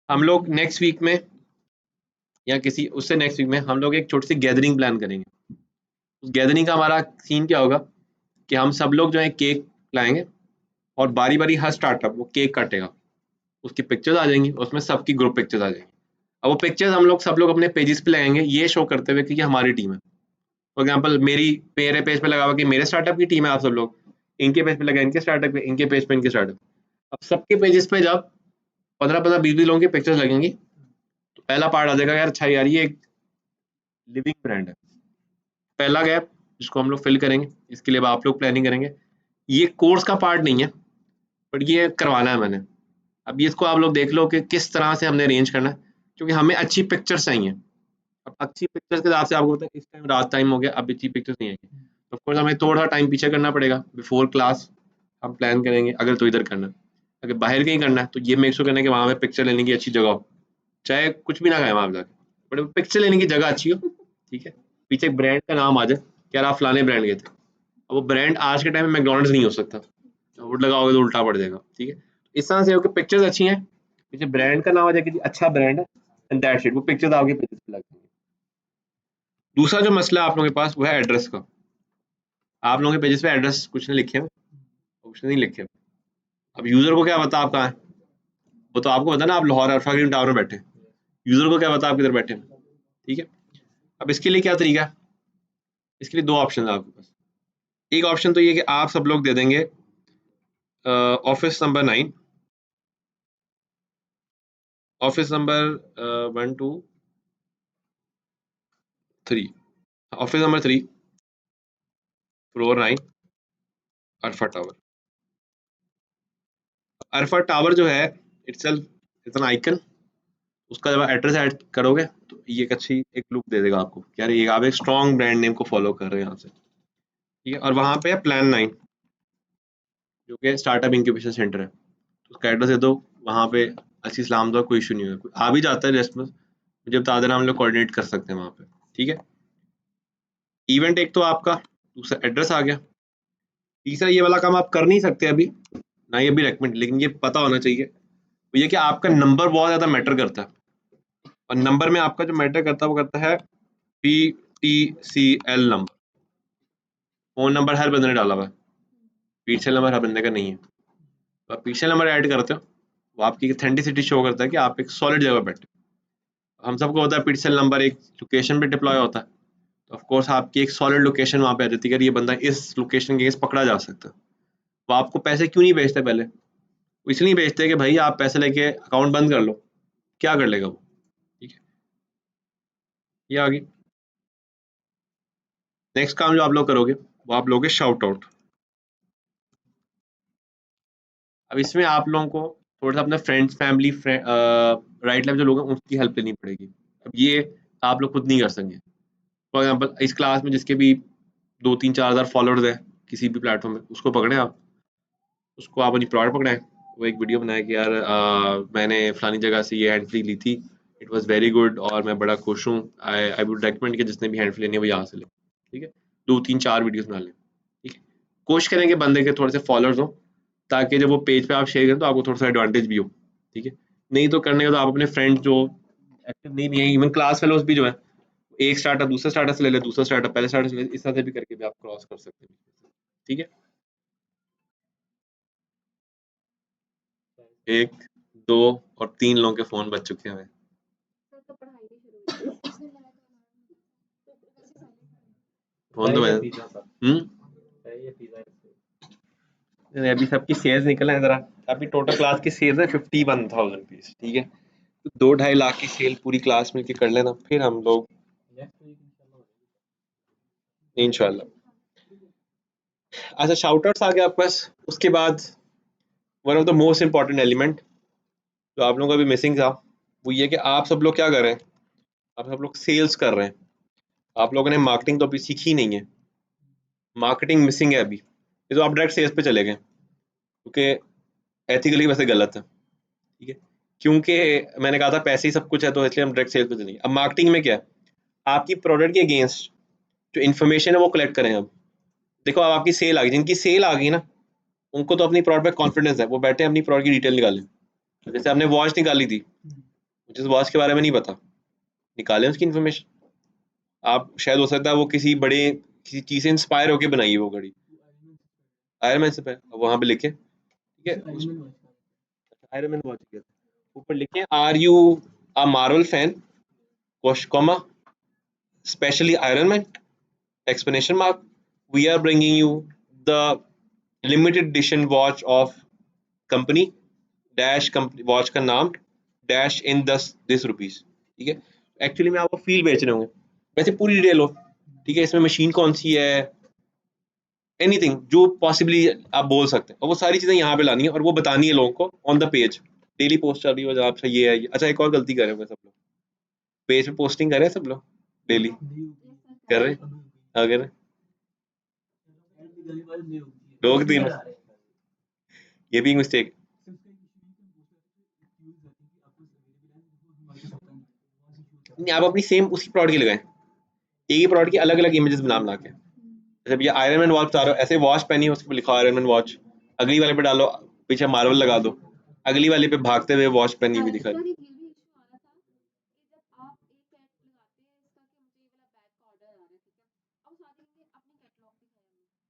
हम लोग नेक्स्ट वीक में या किसी उससे नेक्स्ट वीक में हम लोग एक छोटी सी गैदरिंग प्लान करेंगे। उस गैदरिंग का हमारा सीन क्या होगा कि हम सब लोग जो है केक लाएंगे और बारी बारी हर स्टार्टअप वो केक काटेगा, उसकी पिक्चर्स आ जाएंगी, उसमें सबकी ग्रुप पिक्चर्स आ जाएंगी। अब वो पिक्चर्स हम लोग सब लोग अपने पेजेस पे लगाएंगे, ये शो करते हुए कि ये हमारी टीम है। फॉर एग्जाम्पल मेरे पेज पे लगा हुआ कि मेरे स्टार्टअप की टीम है, आप सब लोग इनके पेज पे लगा इनके स्टार्टअप पे, इनके पेज पे इनके स्टार्टअप। अब सबके पेजेस पे जब 15-15 20-20 लोगों की पिक्चर्स लगेंगी तो पहला पार्ट आ जाएगा, यार अच्छा यार ये एक लिविंग ब्रांड है। पहला गैप जिसको हम लोग फिल करेंगे, इसके लिए आप लोग प्लानिंग करेंगे। ये कोर्स का पार्ट नहीं है बट ये करवाना है मैंने। अब ये इसको आप लोग देख लो कि किस तरह से हमने अरेंज करना है, क्योंकि हमें अच्छी पिक्चर्स चाहिए। अब अच्छी पिक्चर्स के हिसाब से आपको पता है इस टाइम रात टाइम हो गया, अब अच्छी पिक्चर्स नहीं आएगी, तो ऑफ कोर्स हमें थोड़ा टाइम पीछे करना पड़ेगा। बिफोर क्लास हम प्लान करेंगे, अगर तो इधर करना है, अगर बाहर कहीं करना है तो ये मेक श्योर करना है कि वहाँ पे पिक्चर लेने की अच्छी जगह हो, चाहे कुछ भी ना खाए वहाँ पे जाके, बट पिक्चर लेने की जगह अच्छी हो, ठीक है। पीछे एक ब्रांड का नाम आ जाए कि यार आप फलाने ब्रांड के थे। अब वो ब्रांड आज के टाइम में मैकडोनल्ड्स नहीं हो सकता, वुड लगाओगे तो उल्टा पड़ जाएगा, ठीक है। इस तरह से हो कि पिक्चर्स अच्छी हैं, पीछे ब्रांड का नाम आ जाए कि जी अच्छा ब्रांड है, एंड दैट्स इट, वो पिक्चर्स आपके पेजेस पे लग जाएंगे। दूसरा जो मसला है आप लोगों के पास वो है एड्रेस का। आप लोगों के पेजेस पे एड्रेस कुछ नहीं लिखे हैं, कुछ नहीं लिखे। अब यूजर को क्या पता आप कहाँ हैं, वो तो आपको पता ना, आप लाहौर अल्फा ग्रीन टावर में बैठे, यूजर को क्या पता आप किधर बैठे हैं, ठीक है। अब इसके लिए क्या तरीका है, इसके लिए दो ऑप्शन है आपके पास। एक ऑप्शन तो ये कि आप सब लोग दे देंगे office number 9, office number 1 2 3, office number 3 floor 9 alpha tower. Alpha tower जो है इटसेल्फ इज एन आइकन, उसका जब एड्रेस ऐड करोगे तो ये एक अच्छी एक लुक दे देगा आपको, यार ये आप एक स्ट्रॉन्ग ब्रांड नेम को फॉलो कर रहे हैं यहाँ से, ठीक है। और वहाँ पे है प्लान 9 जो कि स्टार्टअप इंक्यूबेशन सेंटर है, तो उसका एड्रेस दे दो। वहाँ पे अच्छी सलाम दो, कोई इशू नहीं होगा, आ भी जाता है रेस्पॉन्स, मुझे बता देना, हम लोग कोऑर्डिनेट कर सकते हैं वहाँ पे, ठीक है। इवेंट एक तो आपका, दूसरा एड्रेस आ गया, तीसरा ये वाला काम आप कर नहीं सकते अभी ना, ये भी रेकमेंड, लेकिन ये पता होना चाहिए, वो ये कि आपका नंबर बहुत ज़्यादा मैटर करता है। और नंबर में आपका जो मैटर करता है वो करता है PTCL नंबर। फ़ोन नंबर हर बंदे ने डाला हुआ है, PTCL नंबर हर बंदे का नहीं है। तो आप PTCL नंबर ऐड करते हो, वो आपकी ऑथेंटिसिटी शो करता है कि आप एक सॉलिड जगह बैठे हो। हम सबको होता है PTCL नंबर एक लोकेशन पे डिप्लॉय होता है, तो ऑफ कोर्स आपकी एक सॉलिड लोकेशन वहाँ पे आ जाती है कि ये बंदा इस लोकेशन के अगेंस्ट पकड़ा जा सकता है। वो आपको पैसे क्यों नहीं भेजते, पहले वो इसलिए भेजते हैं कि भाई आप पैसे लेके अकाउंट बंद कर लो, क्या कर लेगा वो, ठीक है। ये आ गई। नेक्स्ट काम जो आप लोग करोगे वो आप लोगे शाउट आउट। अब इसमें आप लोगों को थोड़ा सा अपने फ्रेंड्स फैमिली राइट लेवल जो लोग हैं उनकी हेल्प लेनी पड़ेगी। अब ये आप लोग खुद नहीं कर सकेंगे। फॉर एग्जाम्पल इस क्लास में जिसके भी 2-3-4 हज़ार फॉलोअर्स है किसी भी प्लेटफॉर्म में, उसको पकड़े आप, उसको आप अपनी प्रोडक्ट पकड़ाएं, वो एक वीडियो बनाए कि यार मैंने फलानी जगह से ये हैंड फ्री ली थी, इट वाज वेरी गुड और मैं बड़ा खुश हूँ, आई आई वुड रेकमेंड कि जिसने भी हैंड फ्री लेनी है वो यहाँ से ले, ठीक है। 2-3-4 वीडियोस बना लें, ठीक है। कोशिश करेंगे बंदे के थोड़े से फॉलोअर्स हो ताकि जब वो पेज पे आप शेयर करें तो आपको थोड़ा सा एडवांटेज भी हो, ठीक है। नहीं तो करने का तो आप अपने फ्रेंड जो एक्टिव नहीं भी हैं, इवन क्लास फेलोज भी जो है, एक स्टार्टअप दूसरे स्टार्टअप से ले ले, दूसरा स्टार्टअप पहले स्टार्टअप से ले ले, इस तरह से भी करके भी आप क्रॉस कर सकते हैं, ठीक है। 1, 2 और 3 लोगों के फोन बज चुके हैं। फोन तो मैं अभी सबकी सेल्स निकल है जरा। अभी टोटल क्लास की सेल्स है 51,000 पीस, ठीक है। तो 2-2.5 लाख की सेल पूरी क्लास मिलके कर लेना, फिर हम लोग इंशाल्लाह। अच्छा, शाउट आउट्स आ गए आपके पास। उसके बाद one of the most important element जो आप लोगों का भी मिसिंग था वो ये कि आप सब लोग क्या कर रहे हैं, आप सब लोग सेल्स कर रहे हैं। आप लोगों ने मार्केटिंग तो अभी सीखी नहीं है, मार्केटिंग मिसिंग है अभी। ये तो आप डायरेक्ट सेल्स पे चले गए क्योंकि एथिकली वैसे गलत है, ठीक है। क्योंकि मैंने कहा था पैसे ही सब कुछ है तो इसलिए हम डायरेक्ट सेल्स पे चलेंगे। अब मार्केटिंग में क्या है, आपकी प्रोडक्ट के अगेंस्ट जो इन्फॉर्मेशन है वो कलेक्ट करें। अब देखो, अब आपकी सेल आ गई, जिनकी सेल आ गई ना उनको तो अपनी प्रोडक्ट पे कॉन्फिडेंस है, वो बैठे अपनी प्रोडक्ट की डिटेल निकालें। जैसे आपने वॉच निकाली थी, मुझे उस वॉच के बारे में नहीं पता, निकालें उसकी इन्फॉर्मेशन। आप शायद हो सकता है वो किसी चीज से इंस्पायर होकर बनाई है वो घड़ी, आयरन मैन से पे वहां पे लिखे, ठीक है। आयरन मैन वॉच के ऊपर लिखे are you a Marvel fan comma specially Iron Man explanation mark, we are bringing you the limited edition watch of company dash, company watch का नाम डैश इन दिस रुपीज, ठीक है। एक्चुअली में आपको फील बेच रहे होंगे, वैसे पूरी डिटेल हो, ठीक है। इसमें मशीन कौन सी है, एनीथिंग जो पॉसिबली आप बोल सकते हैं, और वो सारी चीजें यहाँ पे लानी है और वो बतानी है लोगों को on the page. Daily post चल रही हो जब अच्छा ये है अच्छा, एक और गलती कर रहे हैं सब लोग, पेज पे पोस्टिंग कर रहे हैं सब लोग डेली कर रहे हैं, अगर रोक दी ना, ये भी मिस्टेक। नहीं, आप अपनी सेम उसी प्रोडक्ट की लगाएं, एक ही प्रोडक्ट की अलग अलग इमेजेस बना के। जैसे ये आयरन मैन वॉच बता रहा हो, ऐसे वॉच पहनी है उसके लिखा आयरन मैन वॉच, अगली वाले पे डालो पीछे मार्वल लगा दो, अगली वाले पे भागते हुए वॉच पहनी हुई दिखा रही।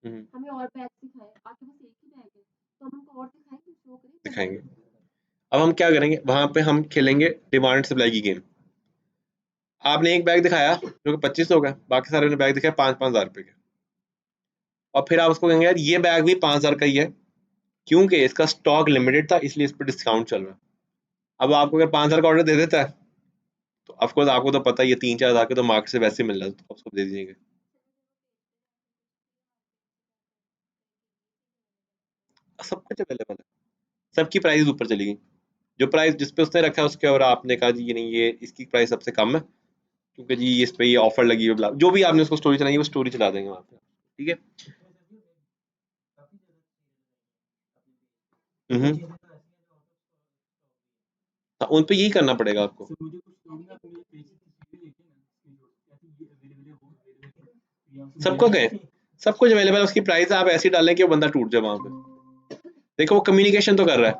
हमें और बैग दिखाए, आके बस एक ही बैग है तो हम उनको और दिखाएंगे, शो करेंगे, दिखाएंगे। अब हम क्या करेंगे, वहां पे हम खेलेंगे डिमांड सप्लाई की गेम। आपने एक बैग दिखाया जो कि 2500 का, बाकी सारे ने बैग दिखाया 5-5 हज़ार रुपए के, और फिर आप उसको कहेंगे यार ये बैग भी 5 हज़ार का ही है क्योंकि इसका स्टॉक लिमिटेड था इसलिए इस पर डिस्काउंट चल रहा है। अब आपको अगर 5 हज़ार का ऑर्डर दे देता है तो ऑफकोर्स आपको तो पता ही है 3-4 हज़ार के तो मार्केट से वैसे मिल रहा है, तो आप उसको दे दीजिएगा। सब कुछ अवेलेबल है, सबकी प्राइस ऊपर चली गई। जो प्राइस जिस पे उसने रखा है उसके और आपने कहा जी ये नहीं, ये इसकी प्राइस सबसे कम है क्योंकि जी इस पे ये ऑफर लगी है, जो भी आपने उसको स्टोरी चलाई है वो स्टोरी चला देंगे वहां पे, ठीक है। हाँ, उन पे यही करना पड़ेगा आपको। सबको कहें सब कुछ अवेलेबल है, उसकी प्राइस आप ऐसी डालें कि वो बंदा टूट जाए वहां पे। देखो वो कम्युनिकेशन तो कर रहा है,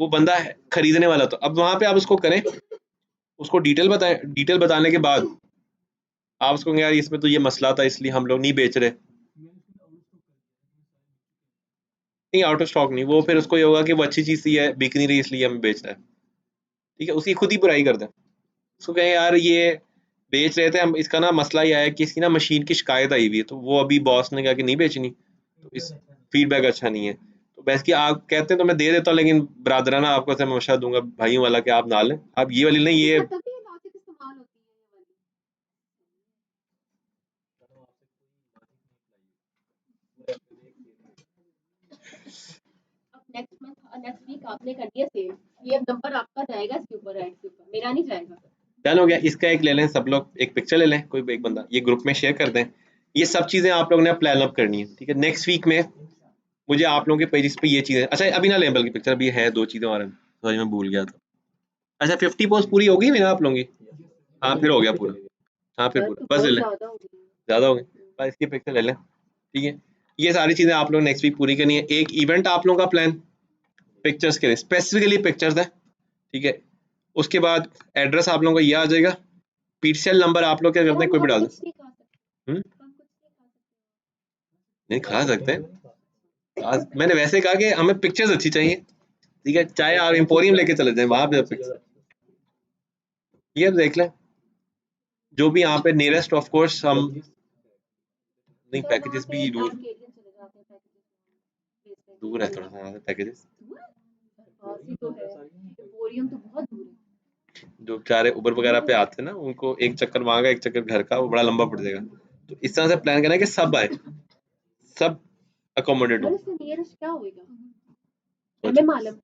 वो बंदा है खरीदने वाला, तो अब वहां पे आप उसको करें, उसको डिटेल बताएं, डिटेल बताने के बाद आप उसको कहें यार इसमें तो ये मसला था इसलिए हम लोग नहीं बेच रहे। नहीं, आउट ऑफ स्टॉक नहीं, वो फिर उसको ये होगा कि वो अच्छी चीज सी है बिक नहीं रही इसलिए हम बेच रहे हैं, ठीक है। उसकी खुद ही बुराई कर दें, उसको कहें यार ये बेच रहे थे हम, इसका ना मसला ये है कि इसकी ना मशीन की शिकायत आई हुई है तो वो अभी बॉस ने कहा कि नहीं बेचनी, तो इस फीडबैक अच्छा नहीं है, तो बस कि आप कहते हैं तो मैं दे देता हूँ, लेकिन ब्रादराना आपको से मशवरा दूंगा भाइयों वाला कि आप ना लें, आप ये वाली नहीं, ये तभी ये लॉजिक इस्तेमाल होती है ये वाली। अब नेक्स्ट वीक आपने कर दिया सेल, ये नंबर आपका जाएगा इसके ऊपर, ऐड के ऊपर, मेरा नहीं जाएगा। डन हो गया। इसका एक ले लें सब लोग, एक पिक्चर ले लें, कोई एक बंदा ये ग्रुप में शेयर कर दें। ये सब चीज़ें आप लोगों ने प्लान अप करनी है, ठीक है। नेक्स्ट वीक में मुझे आप लोगों के पेजेस पे ये चीज़ें, अच्छा अभी ना लें बल्कि पिक्चर, अभी है 2 चीज़ें और हैं, सॉरी मैं भूल गया था। अच्छा 50 पोस्ट पूरी हो गई मेरा आप लोगों की? हाँ फिर हो गया पूरा, हाँ फिर पूरा, बस ले लें, ज्यादा हो गई। ज़्यादा हो गए, बस इसकी पिक्चर ले लें, ठीक है। ये सारी चीज़ें आप लोग नेक्स्ट वीक पूरी करनी है। एक इवेंट आप लोगों का प्लान पिक्चर्स के लिए, स्पेसिफिकली पिक्चर्स है, ठीक है। उसके बाद एड्रेस आप लोगों का ये आ जाएगा, पीसीएल नंबर आप लोग क्या करते हैं, कोई भी डाल दें। नहीं खा सकते हैं, मैंने वैसे कहा कि हमें पिक्चर्स अच्छी चाहिए, ठीक है। चाहे आप एम्पोरियम लेके चले जाएं, वहां पे पिक्चर ये देख लें, जो भी यहाँ पे नियरेस्ट ऑफ कोर्स हम नहीं, पैकेजेस भी दूर है थोड़ा सा पैकेजेस, एम्पोरियम तो बहुत दूर है। जो बेचारे उबर वगैरह पे आते हैं ना, उनको एक चक्कर वहां का एक चक्कर घर का, वो बड़ा लंबा पड़ जाएगा। तो इस तरह से प्लान करना है कि सब आए, सब अकोमोडेट हो। नियरेस्ट क्या होएगा? एमए मालम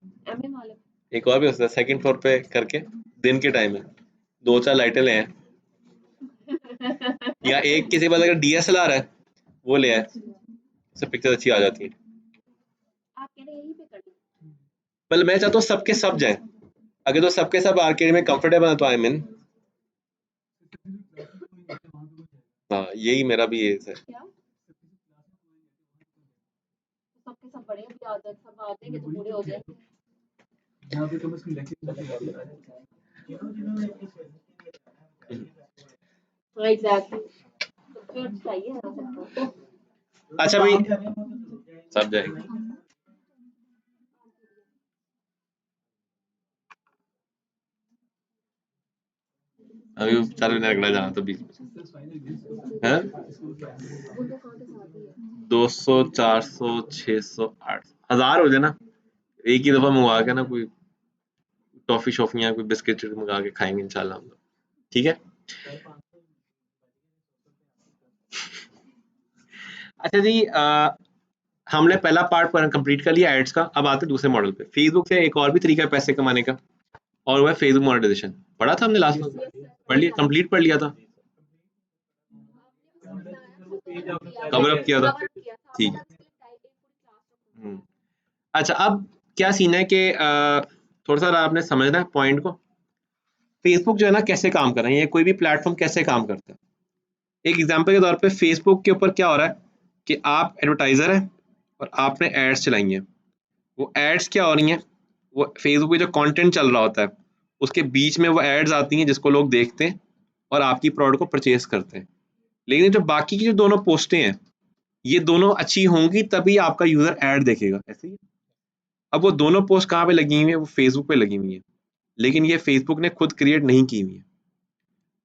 एक और भी हो सकता है, सेकंड फ्लोर पे करके, दिन के टाइम में 2-4 लाइटें ले आए, या एक किसी पास अगर डीएसएलआर है वो ले आए, इससे पिक्चर अच्छी आ जाती है। आप कह रहे हैं यहीं पे करना? पर मैं चाहता हूँ सबके सब जाएं, अगर तो सबके सब आर्केड में कंफर्टेबल है तो आई मीन, हाँ यही मेरा भी ये है। क्या सबके सब बड़े भी आ जाए, सब आ जाएंगे तो पूरे हो जाएंगे। यहाँ पे कम से कम लेक्चर हाँ एग्जैक्टली, सबको चाहिए ना सबको। अच्छा भाई सब जाएंगे, अभी चालू नहीं रखना जाना तो बीच में है। 200 400 600 800 1000 हो जाए ना, एक ही दफा मंगवा के ना, कोई टॉफी शॉफियाँ कोई बिस्किट मंगा के खाएंगे इंशाल्लाह हम लोग, ठीक है। अच्छा जी हमने पहला पार्ट कंप्लीट कर लिया एड्स का, अब आते हैं दूसरे मॉडल पे। फेसबुक से एक और भी तरीका है पैसे कमाने का, और वो है फेसबुक मोनेटाइजेशन। पढ़ा था हमने लास्ट में, पढ़ लिया, कंप्लीट पढ़ लिया था, कवर अप किया था, ठीक है। अच्छा अब क्या सीन है कि थोड़ा सा आपने समझना है पॉइंट को। फेसबुक जो है ना कैसे काम कर रहा है, ये कोई भी प्लेटफॉर्म कैसे काम करता है। एक एग्जांपल के तौर पे फेसबुक के ऊपर क्या हो रहा है कि आप एडवर्टाइजर हैं और आपने एड्स चलाई हैं, वो एड्स क्या हो रही हैं, वो फेसबुक पे जो कंटेंट चल रहा होता है उसके बीच में वो एड्स आती हैं जिसको लोग देखते हैं और आपकी प्रोडक्ट को परचेज करते हैं। लेकिन जो बाकी की जो दोनों पोस्टें हैं ये दोनों अच्छी होंगी तभी आपका यूजर ऐड देखेगा, ऐसे ही। अब वो दोनों पोस्ट कहाँ पे लगी हुई है, वो फेसबुक पे लगी हुई है, लेकिन ये फेसबुक ने खुद क्रिएट नहीं की हुई है,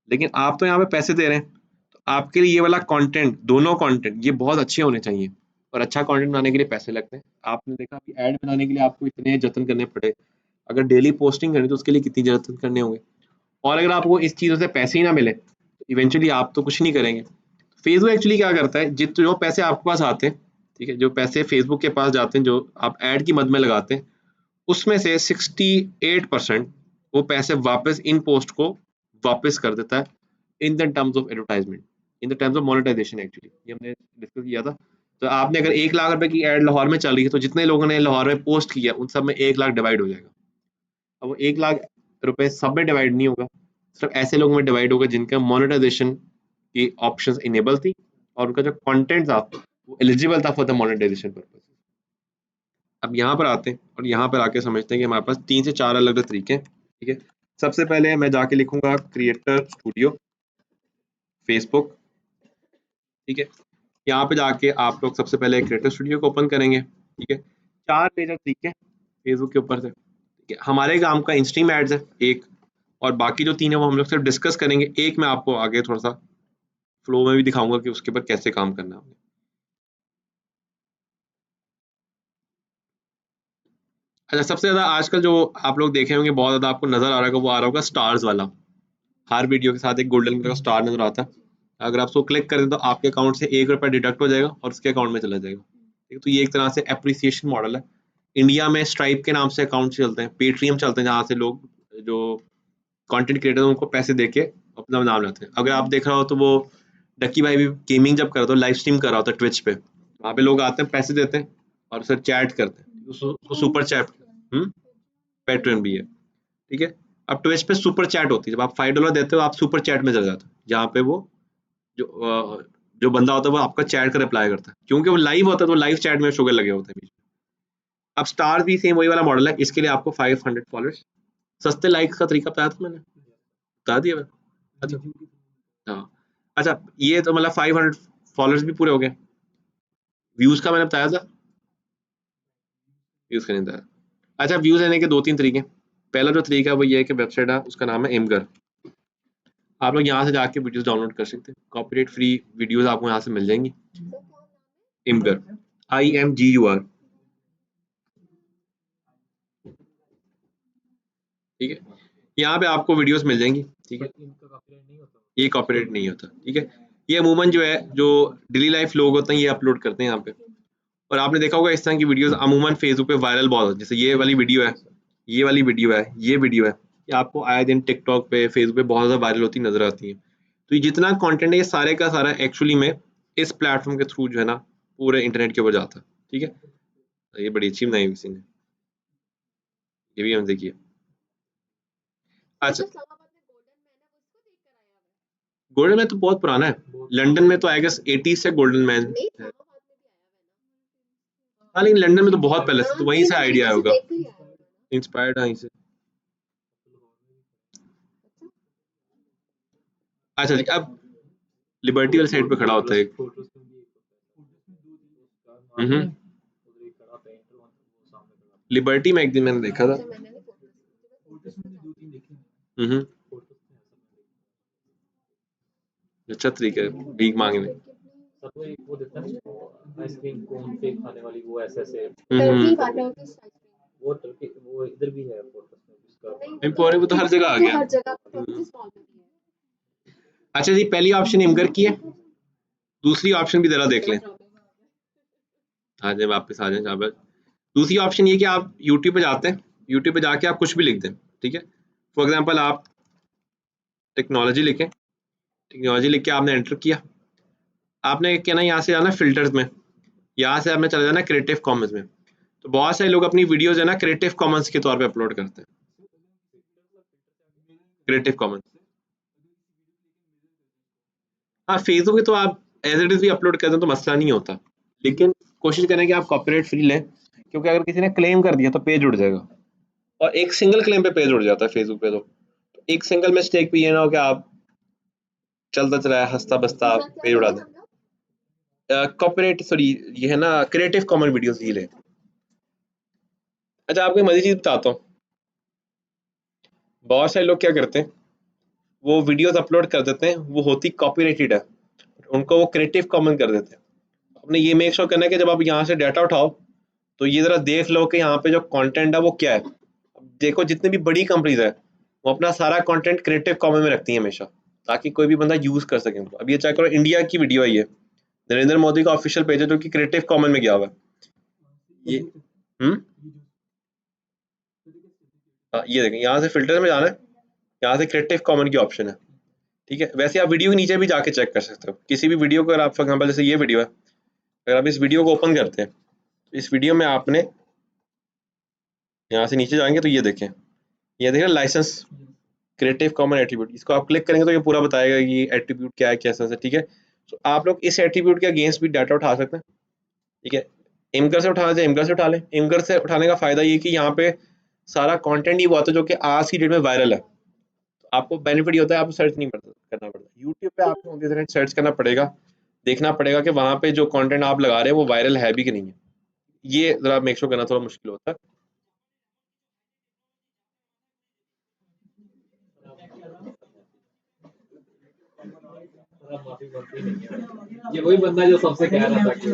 लेकिन आप तो यहाँ पे पैसे दे रहे हैं, तो आपके लिए ये वाला कंटेंट, दोनों कंटेंट ये बहुत अच्छे होने चाहिए, और अच्छा कंटेंट बनाने के लिए पैसे लगते हैं। आपने देखा कि ऐड बनाने के लिए आपको इतने जतन करने पड़े, अगर डेली पोस्टिंग करनी तो उसके लिए कितनी जतन करने होंगे, और अगर आपको इस चीज़ों से पैसे ही ना मिले तो इवेंचुअली आप तो कुछ नहीं करेंगे। फेसबुक एक्चुअली क्या करता है, जो पैसे आपके पास आते हैं, ठीक है, जो पैसे फेसबुक के पास जाते हैं जो आप ऐड की मद में लगाते हैं, उसमें से 68% वो पैसे वापस इन पोस्ट को वापस कर देता है in the terms of advertisement, in the terms of monetisation. Actually ये हमने डिस्कस किया था। तो आपने अगर 1 लाख रुपए की ऐड लाहौर में चल रही है तो जितने लोगों ने लाहौर में पोस्ट किया उन सब में 1 लाख डिवाइड हो जाएगा। अब वो 1 लाख रुपए सब में डिवाइड नहीं होगा, सिर्फ ऐसे लोगों में डिवाइड होगा जिनका मोनेटाइजेशन की ऑप्शंस इनेबल थी और उनका जो कंटेंट था वो एलिजिबल था फॉर द मोनेटाइजेशन पर्पस। अब यहाँ पर आते हैं और यहाँ पर आके समझते हैं कि हमारे पास 3 से 4 अलग अलग तरीके हैं, ठीक है। सबसे पहले मैं जाके लिखूंगा क्रिएटर स्टूडियो फेसबुक, ठीक है। यहाँ पे जाके आप लोग सबसे पहले क्रिएटर स्टूडियो को ओपन करेंगे, ठीक है। 4 मेजर तरीके फेसबुक के ऊपर से, ठीक है। हमारे काम का इंस्ट्रीम एड्स है एक, और बाकी जो 3 है वो हम लोग सिर्फ डिस्कस करेंगे। एक मैं आपको आगे थोड़ा सा फ्लो में भी दिखाऊंगा कि उसके ऊपर कैसे काम करना है। अच्छा, सबसे ज्यादा आजकल जो आप लोग देखे होंगे बहुत ज्यादा आपको नजर आ रहा होगा, वो आ रहा होगा स्टार्स वाला। हर वीडियो के साथ एक गोल्डन कलर का स्टार नजर आता है। अगर आप उसको क्लिक करें तो आपके अकाउंट से 1 रुपया डिडक्ट हो जाएगा और उसके अकाउंट में चला जाएगा। ठीक है, तो ये एक तरह से एप्रिसिएशन मॉडल है। इंडिया में स्ट्राइप के नाम से अकाउंट चलते हैं, पेट्रियम चलते हैं, जहाँ से लोग जो कंटेंट क्रिएटर उनको पैसे देके अपना नाम लेते हैं। अगर आप देख रहा हो तो वो डक्की भाई भी गेमिंग जब कर रहा था, लाइव स्ट्रीम कर रहा होता है ट्विच पे, वहाँ पे लोग आते हैं, पैसे देते हैं और फिर चैट करते हैं, उसको सुपर चैट, पैट्रियन भी है। ठीक है, अब ट्विच पे सुपर चैट होती है, जब आप $5 देते हो आप सुपर चैट में चले जाते हो, जहाँ पे वो जो बंदा होता है वो आपका चैट का रिप्लाई करता है, क्योंकि वो लाइव होता है तो लाइव चैट में शुगर लगे होते हैं बीच में। अब स्टार भी सेम वही वाला मॉडल है, इसके लिए आपको 500 फॉलोअर्स, सस्ते लाइक्स का तरीका बताया था मैंने, बता दिया मैं। अच्छा, हाँ, अच्छा, ये तो मतलब 500 फॉलोअर्स भी पूरे हो गए। व्यूज का मैंने बताया था, व्यूज का नहीं बताया। अच्छा, व्यूज लेने के 2-3 तरीके। पहला जो तरीका है वो ये है कि वेबसाइट है, उसका नाम है एमगर। आप लोग यहाँ से जाके वीडियोस डाउनलोड कर सकते हैं, कॉपीराइट फ्री वीडियोस आपको यहाँ से मिल जाएंगी। इमगर, IMGUR। ठीक है, यहाँ पे आपको वीडियोस मिल जाएंगी। ठीक है, इनका कॉपीराइट नहीं होता। ये कॉपीराइट नहीं होता। ठीक है, ये अमूमन जो है, जो डेली लाइफ लोग होते हैं ये अपलोड करते हैं यहाँ पे। और आपने देखा होगा इस तरह की वीडियोस अमूमन फेसबुक पे वायरल बहुत होती है, जैसे ये वाली वीडियो है, ये वाली वीडियो है, ये वीडियो है, ये आपको आए दिन टिकटॉक पे, फेसबुक पे बहुत ज़्यादा वायरल होती नजर आती है। तो ये जितना कंटेंट है ये सारे का सारा एक्चुअली में इस प्लेटफॉर्म के थ्रू जो है ना पूरे इंटरनेट के ऊपर जाता है। ठीक है, तो ये बड़ी अच्छी बनाई हुई किसी ने, ये भी हम देखिए। अच्छा, गोल्डन मैन तो बहुत पुराना है, लंदन में तो आई गेस 80s से गोल्डन मैन है। हाँ, लेकिन लंदन में तो बहुत पहले से, तो वहीं से आइडिया होगा, इंस्पायर्ड है से। अच्छा जी, अब लिबर्टी वाली साइड पे खड़ा होता है एक, फोटोज में भी हम्म, उधर एक खड़ा पेंटर वो सामने खड़ा। लिबर्टी में एक दिन मैंने देखा था। फोटोज में 2-3 देखे हैं। हम्म, फोटोज में ऐसा मैंने अच्छा तरीका है भीख मांगने। सब वो एक वो देता है आइसक्रीम कोन पे खाने वाली वो ऐसे वो टर्की वो इधर भी है फोटोज में जिसका एम्पोरियम वो तो हर जगह आ गया। अच्छा जी, पहली ऑप्शन इमगर की है, दूसरी ऑप्शन भी जरा देख लें। आ जाए वापस, आ जाए यहाँ पर। दूसरी ऑप्शन ये कि आप यूट्यूब पे जाते हैं, यूट्यूब पे जाके आप कुछ भी लिख दें। ठीक है, फॉर एग्जांपल आप टेक्नोलॉजी लिखें, टेक्नोलॉजी लिख के आपने एंटर किया, आपने क्या ना यहाँ से जाना फिल्टर्स में, यहाँ से आपने चला जाना क्रिएटिव कॉमन्स में। तो बहुत सारे लोग अपनी वीडियोज है ना क्रिएटिव कॉमन्स के तौर पे अपलोड करते हैं, क्रिएटिव कॉमन्स। हाँ, फेसबुक पे तो आप एज इट इज भी अपलोड कर दें तो मसला नहीं होता, लेकिन कोशिश करें कि आप कॉपीराइट फ्री लें, क्योंकि अगर किसी ने क्लेम कर दिया तो पेज उड़ जाएगा, और एक सिंगल क्लेम पे पेज उड़ जाता है फेसबुक पे। तो एक सिंगल मिस्टेक पे ये ना हो कि आप चलता चला हंसता बसता पेज उड़ा दें। कॉपीराइट सॉरी, ये है ना क्रिएटिव कॉमन वीडियोस ही ले। अच्छा, आपको एक मज़े चीज बताता हूँ, बहुत सारे लोग क्या करते हैं, वो वीडियोस अपलोड कर देते हैं, वो होती कॉपीराइटेड है, उनको वो क्रिएटिव कॉमन कर देते हैं। आपने ये मेक श्योर करना है कि जब आप यहाँ से डाटा उठाओ तो ये जरा देख लो कि यहाँ पे जो कंटेंट है वो क्या है। अब देखो, जितनी भी बड़ी कंपनीज है वो अपना सारा कंटेंट क्रिएटिव कॉमन में रखती है हमेशा, ताकि कोई भी बंदा यूज कर सके उनको। अब ये चेक करो, इंडिया की वीडियो है, ये नरेंद्र मोदी का ऑफिशियल पेज है जो कि क्रिएटिव कॉमन में गया हुआ है। ये ये देखें, यहाँ से फिल्टर में जाना है, यहाँ से क्रिएटिव कॉमन की ऑप्शन है। ठीक है, वैसे आप वीडियो के नीचे भी जाके चेक कर सकते हो, किसी भी वीडियो को अगर आप फॉर एग्जाम्पल जैसे ये वीडियो है, अगर आप इस वीडियो को ओपन करते हैं, इस वीडियो में आपने यहाँ से नीचे जाएंगे तो ये देखें लाइसेंस क्रिएटिव कॉमन एट्रीब्यूट, इसको आप क्लिक करेंगे तो ये पूरा बताएगा कि एट्रीब्यूट क्या है, कैसा है। ठीक है, तो आप लोग इस एट्रीब्यूट के अगेंस्ट भी डाटा उठा सकते हैं। ठीक है, एमगर से उठाना चाहिए, एमगर से उठा लें। एमगर से उठाने का फायदा ये कि यहाँ पे सारा कंटेंट ही वो आता है जो कि आज की डेट में वायरल है, तो आपको बेनिफिट ये होता है, आपको सर्च नहीं करना पड़ता। यूट्यूब पे आपको on the other hand search करना पड़ेगा, देखना पड़ेगा कि वहाँ पे जो कंटेंट आप लगा रहे हैं वो वायरल है भी कि नहीं है, ये जरा मेक श्योर करना थोड़ा मुश्किल होता है। माफी बनती नहीं है। ये वही बंदा जो सबसे कह रहा था कि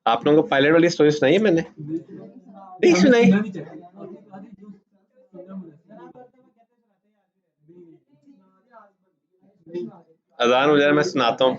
आप लोगों को पायलट वाली स्टोरी सुनाई है मैंने? नहीं हमें सुनाई? सुनना नहीं चाहते आधी जो सुनना अजान हो जाए मैं सुनाता हूँ।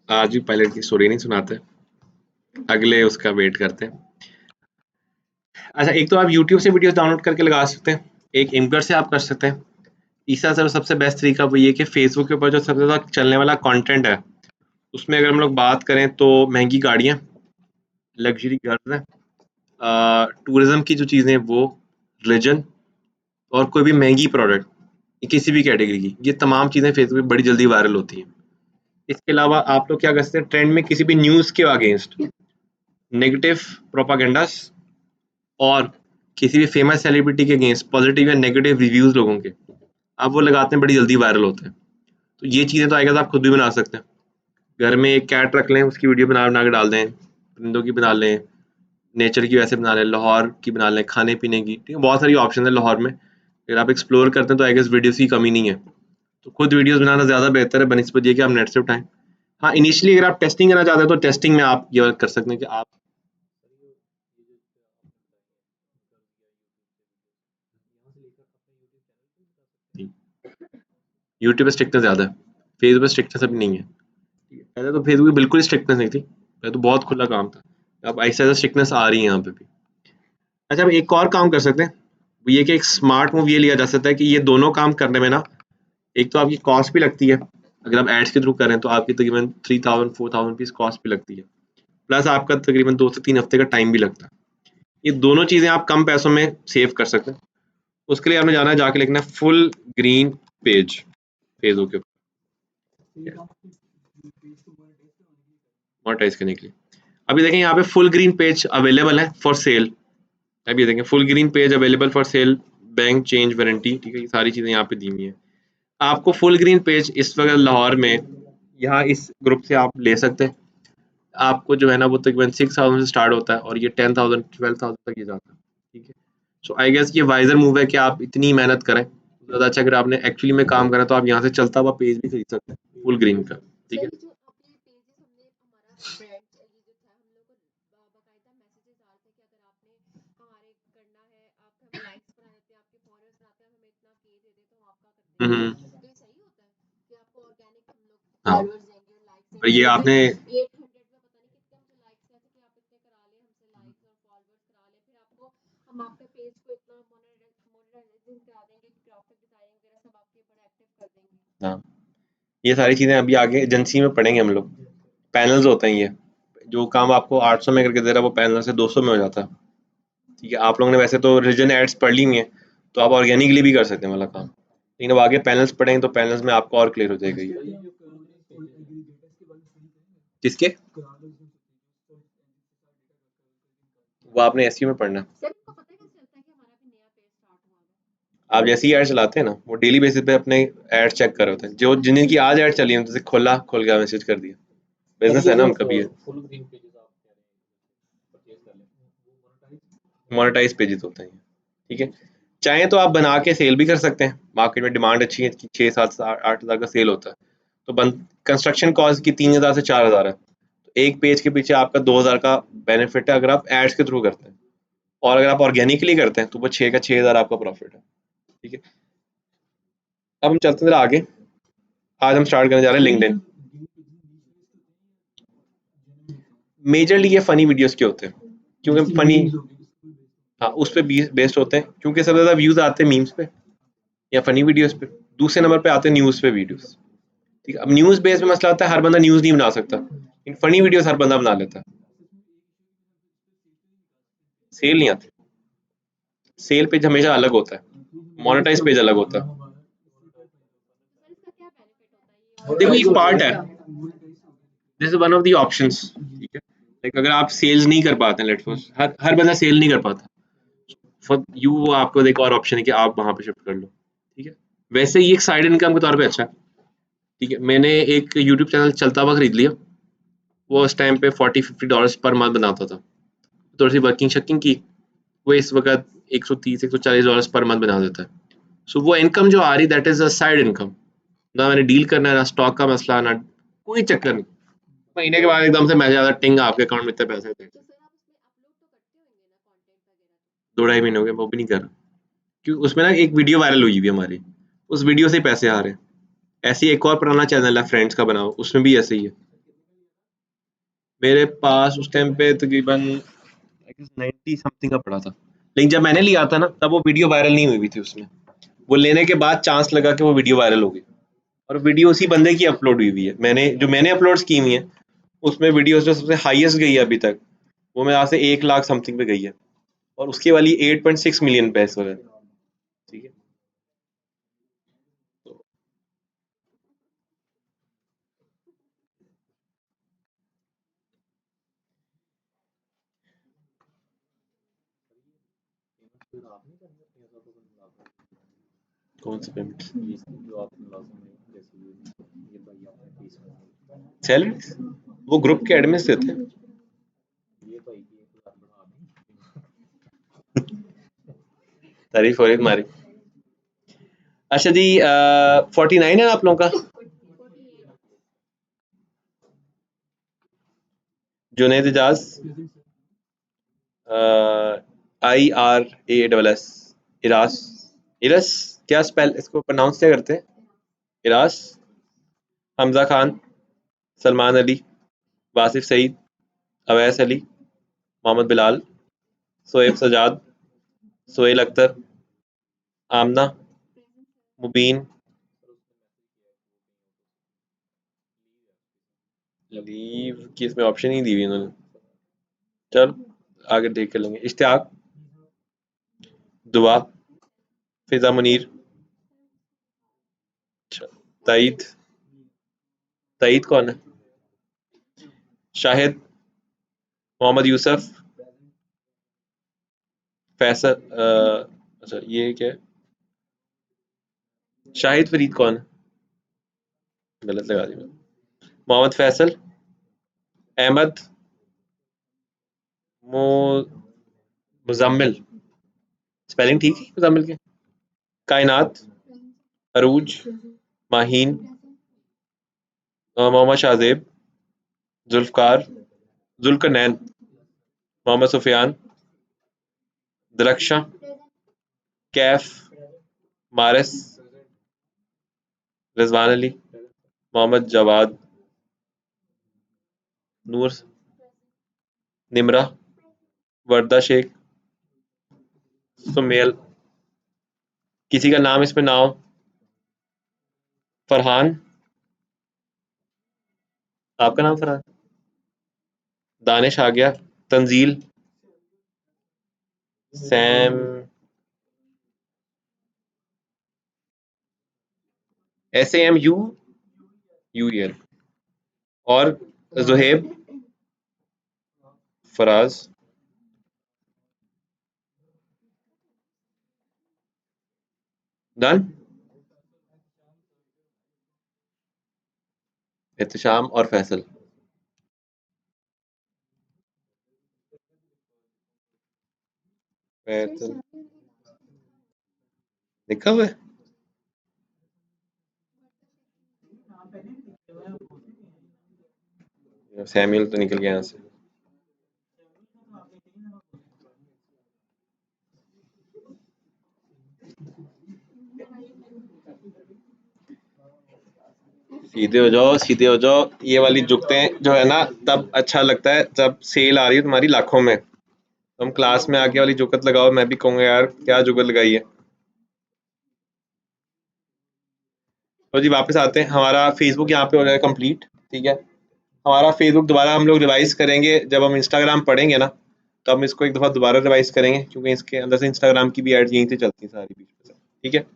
आज भी पायलट की स्टोरी नहीं सुनाते, अगले उसका वेट करते हैं। अच्छा, एक तो आप YouTube से वीडियोस डाउनलोड करके लगा सकते हैं, एक एंकर से आप कर सकते हैं। तीसरा सर सबसे बेस्ट तरीका वो ये कि फेसबुक के ऊपर जो सबसे ज़्यादा चलने वाला कंटेंट है, उसमें अगर हम लोग बात करें तो महंगी गाड़ियाँ, लग्जरी घर्स हैं, टूरिज्म की जो चीज़ें वो, रिलीजन और कोई भी महंगी प्रोडक्ट किसी भी कैटेगरी की, ये तमाम चीज़ें फेसबुक पे बड़ी जल्दी वायरल होती हैं। इसके अलावा आप लोग क्या कर सकते हैं, ट्रेंड में किसी भी न्यूज़ के अगेंस्ट नेगेटिव प्रोपागेंडास और किसी भी फेमस सेलिब्रिटी के अगेंस्ट पॉजिटिव या नेगेटिव रिव्यूज लोगों के, आप वो लगाते हैं, बड़ी जल्दी वायरल होते हैं। तो ये चीज़ें तो आएगा आप खुद भी बना सकते हैं। घर में एक कैट रख लें, उसकी वीडियो बना बना के डाल दें, परिंदों की बना लें, नेचर की वैसे बना लें, लाहौर की बना लें, खाने पीने की, ठीक है, बहुत सारी ऑप्शन है लाहौर में। अगर आप एक्सप्लोर करते हैं तो आई गेस वीडियोज़ की कमी नहीं है। तो खुद वीडियोज़ बनाना ज़्यादा बेहतर है बनिस्बत ये कि आप नेट से उठाएँ। हाँ, इनिशियली अगर आप टेस्टिंग करना चाहते हैं तो टेस्टिंग में आप ये कर सकते हैं कि आप यूट्यूब पे स्ट्रिक्टनेस ज़्यादा है, फेसबुक पे स्ट्रिक्टनेस अभी नहीं है। ठीक है, पहले तो फेसबुक पे बिल्कुल स्ट्रिक्टनेस नहीं थी, पहले तो बहुत खुला काम था। अब ऐसे स्ट्रिक्टनेस आ रही है यहाँ पे भी। अच्छा, अब एक और काम कर सकते हैं, वो ये कि एक स्मार्ट मूव ये लिया जा सकता है कि ये दोनों काम करने में ना, एक तो आपकी कॉस्ट भी लगती है, अगर आप एड्स के थ्रू करें तो आपकी तकरीबन 3000 4000 रुपीज़ कॉस्ट भी लगती है। प्लस आपका तकरीबन 2 से 3 हफ्ते का टाइम भी लगता है। ये दोनों चीज़ें आप कम पैसों में सेव कर सकते हैं। उसके लिए आपने जाना है, जाके लिखना है फुल ग्रीन पेज फेसबुक के मोनेटाइज करने के लिए। अभी देखें यहाँ पे फुल ग्रीन पेज अवेलेबल है फॉर सेल। अभी देखें full green page available for sale, bank change warranty, ठीक है, ये सारी चीज़ें यहाँ पे दी हुई हैं। आपको फुल ग्रीन पेज इस वक्त लाहौर में यहाँ इस ग्रुप से आप ले सकते हैं। आपको जो है ना वो तकरीबन 6,000 से स्टार्ट होता है और ये 10,000 12,000 तक ये जाता है, ठीक है। सो आई गेस ये वाइजर मूव है कि आप इतनी मेहनत करें। ज़्यादा अच्छा अगर आपने एक्चुअली में काम करा तो आप यहाँ से चलता हुआ पेज भी खरीद सकते हैं फुल ग्रीन का, ठीक है। जो अपने पेजेस हमने हमारा ब्रांड ये जो था हम लोग को बाकायदा मैसेजेस आ रहे थे कि अगर आपने हमारे करना है, आप हमें लाइक्स बना देते हैं, आपके फॉलोअर्स बनाते हैं, हमें इतना के दे दे तो हम आपका कर देंगे। तो ये सही होता है कि आपको ऑर्गेनिक हम लोग हाँ, फॉलोअर्स देंगे और लाइक्स और ये आपने 800 में पता नहीं कितने हमसे लाइक्स आए थे कि आप इतने करा ले हमसे लाइक्स और फॉलोअर्स करा ले, फिर आपको हम आपके पेज को इतना मोनेटाइजेशन करा देंगे कि ग्राफिक डिजाइनिंग वगैरह सब आपके ऊपर एक्टिव कर देंगे। हाँ, ये सारी चीज़ें अभी आगे एजेंसी में पढ़ेंगे हम लोग। पैनल्स होते हैं, ये जो काम आपको 800 में करके दे रहा है वो पैनल से 200 में हो जाता है, ठीक है। आप लोगों ने वैसे तो रीजन एड्स पढ़ ली हुई हैं तो आप ऑर्गेनिकली भी कर सकते हैं वाला काम, लेकिन अब आगे पैनल्स पढ़ेंगे तो पैनल्स में आपको और क्लियर हो जाएगा ये। सर, ये जो फुल एग्रीगेटर्स के बारे में स्टडी करेंगे, किसके? करालों से वो आपने एसईओ में पढ़ना है। सर आपको पता है कैसे चलता है कि हमारा भी नया पेज स्टार्ट हुआ है? आप जैसे ही ऐड चलाते हैं ना वो डेली बेसिस पे अपने ऐड चेक कर रहे होते हैं। जो जिन की आज ऐड चली है जैसे खोला खोल गया मैसेज कर दिया, बिजनेस है ना उनका भी है। फुल ग्रीन पेजेस आप कह रहे हैं परचेज कर लें, वो मोनेटाइज मोनेटाइज पेजेस होते हैं, ठीक है। चाहें तो आप बना के सेल भी कर सकते हैं, मार्केट में डिमांड अच्छी है, 6, 7, 8 हज़ार का सेल होता है। तो बंद कंस्ट्रक्शन कॉस्ट की 3,000 से 4,000 है, तो एक पेज के पीछे आपका 2,000 का बेनिफिट है अगर आप एड्स के थ्रू करते हैं, और अगर आप ऑर्गेनिकली करते हैं तो वो 6 का 6,000 आपका प्रॉफिट है, ठीक है। अब हम चलते हैं जरा आगे। आज हम स्टार्ट करने जा रहे हैं लिंक्डइन। मेजरली ये फनी वीडियोस के होते हैं, क्योंकि फनी, हाँ, उस पर बेस्ड होते हैं, क्योंकि सबसे ज़्यादा व्यूज़ आते हैं मीम्स पे या फनी वीडियोस पे। दूसरे नंबर पे आते हैं न्यूज़ पे वीडियोस, ठीक है। अब न्यूज़ बेस में मसला आता है, हर बंदा न्यूज़ नहीं बना सकता, इन फनी वीडियोस हर बंदा बना लेता है। सेल नहीं आती, सेल पेज हमेशा अलग होता है, मोनेटाइज पेज अलग होता है। सर इसका क्या बेनिफिट होता है ये? देखो ये पार्ट है, this is one of the options, ठीक है। लाइक अगर आप सेल्स नहीं कर पाते हैं, लेट्स सपोज हर बंदा सेल नहीं कर पाता, फॉर यू वो आपको एक और ऑप्शन है कि आप वहां पे शिफ्ट कर लो, ठीक है। वैसे ये एक साइड इनकम के तौर पे अच्छा है, ठीक है। मैंने एक यूट्यूब चैनल चलता हुआ खरीद लिया, वो उस टाइम पे $40-50 पर मंथ बनाता था। थोड़ी सी वर्किंग शकिंग की, वो इस वक्त $130-140 पर मंथ बना देता है। सो वो इनकम जो आ रही that is a side income, ना मैंने डील करना है, ना स्टॉक का मसला, ना कोई चक्कर नहीं। महीने के बाद एकदम से मैसेज आता है, टिंग आपके अकाउंट में इतने पैसे थे। तो सर आप उसमें अपलोड तो करते होंगे ना कंटेंट वगैरह? 2 ढाई महीने हो गए वो भी नहीं कर रहा, क्योंकि उसमें ना एक वीडियो वायरल हुई हुई है हमारी, उस वीडियो से ही पैसे आ रहे हैं। ऐसे ही एक और पुराना चैनल है फ्रेंड्स का बनाओ, उसमें भी ऐसे ही है। मेरे पास उस टाइम पे तकरीबन 90 समथिंग का पड़ा था, लेकिन जब मैंने लिया था ना तब वो वीडियो वायरल नहीं हुई हुई थी उसमें। वो लेने के बाद चांस लगा कि वो वीडियो वायरल हो गई, और वीडियो उसी बंदे की अपलोड हुई हुई है। मैंने अपलोड की हुई है, उसमें वीडियोस जो सबसे हाईएस्ट गई है अभी तक वो मेरे यहाँ से 1 लाख समथिंग पे गई है, और उसकी वाली 8.6 मिलियन पे इस वक्त, ठीक है। तो फिर आप नहीं करेंगे अपने हिसाब से बना रहे कौन सा पेमेंट? ये जो आपने लाजम है जैसे ये भाई आपने फीस सैलरीज वो ग्रुप के एडमिन्स देते हैं। ये भाई की 1,000 बढ़ा दें तारीफ हो रही तुम्हारी। अच्छा जी, 49 है आप लोगों का? 48 जुनेद एजाज, IRASS, इरास, इरस, क्या स्पेल इसको प्रोनाउंस क्या करते हैं? इरास। हमजा खान, सलमान अली, वासिफ सईद, अवैस अली, मोहम्मद बिलाल, सोएब सजाद, सोहेल अख्तर, आमना, मुबीन। लीव की इसमें ऑप्शन ही दी हुई इन्होंने। चल आगे देख के लेंगे। इश्तियाक, दुआ, फिजा मुनीर, अच्छा, तईद, तईद कौन है? शाहिद, मोहम्मद यूसुफ, फैसल, अच्छा ये क्या है? शाहिद फरीद कौन है? गलत लगा दी मैंने। मोहम्मद फैसल, अहमद, मुजम्मिल, स्पेलिंग ठीक है मुजम्मिल के? कायनात, अरूज, माहीन, मोहम्मद शाहजेब, जुल्फकार, जुल्करनैन, मोहम्मद सुफियान, दरख्शां, कैफ, मारिस, रिजवान अली, मोहम्मद जवाद, नूर, निमरा, वर्दा शेख, सुमेल, किसी का नाम इसमें ना हो, फरहान, आपका नाम फरहान, दानिश आ गया, तंजील, सैम, SAMU, UEL, और जुहेब, फराज, डन, एहतशाम और फैसल। फैसल लिखा हुआ है? सैमुअल तो निकल गया यहाँ से। सीधे हो जाओ, सीधे हो जाओ। ये वाली जुगतें जो है ना तब अच्छा लगता है जब सेल आ रही है तुम्हारी लाखों में। तुम क्लास में आके वाली जुगत लगाओ, मैं भी कहूँगा यार क्या जुगत लगाई है। तो जी वापस आते हैं, हमारा फेसबुक यहाँ पे हो जाएगा कंप्लीट, ठीक है। हमारा फेसबुक दोबारा हम लोग रिवाइज करेंगे जब हम इंस्टाग्राम पढ़ेंगे ना, तो हम इसको एक दफ़ा दोबारा रिवाइज करेंगे, क्योंकि इसके अंदर से इंस्टाग्राम की भी एड्स यहीं से चलती हैं सारी बीच में से, ठीक है।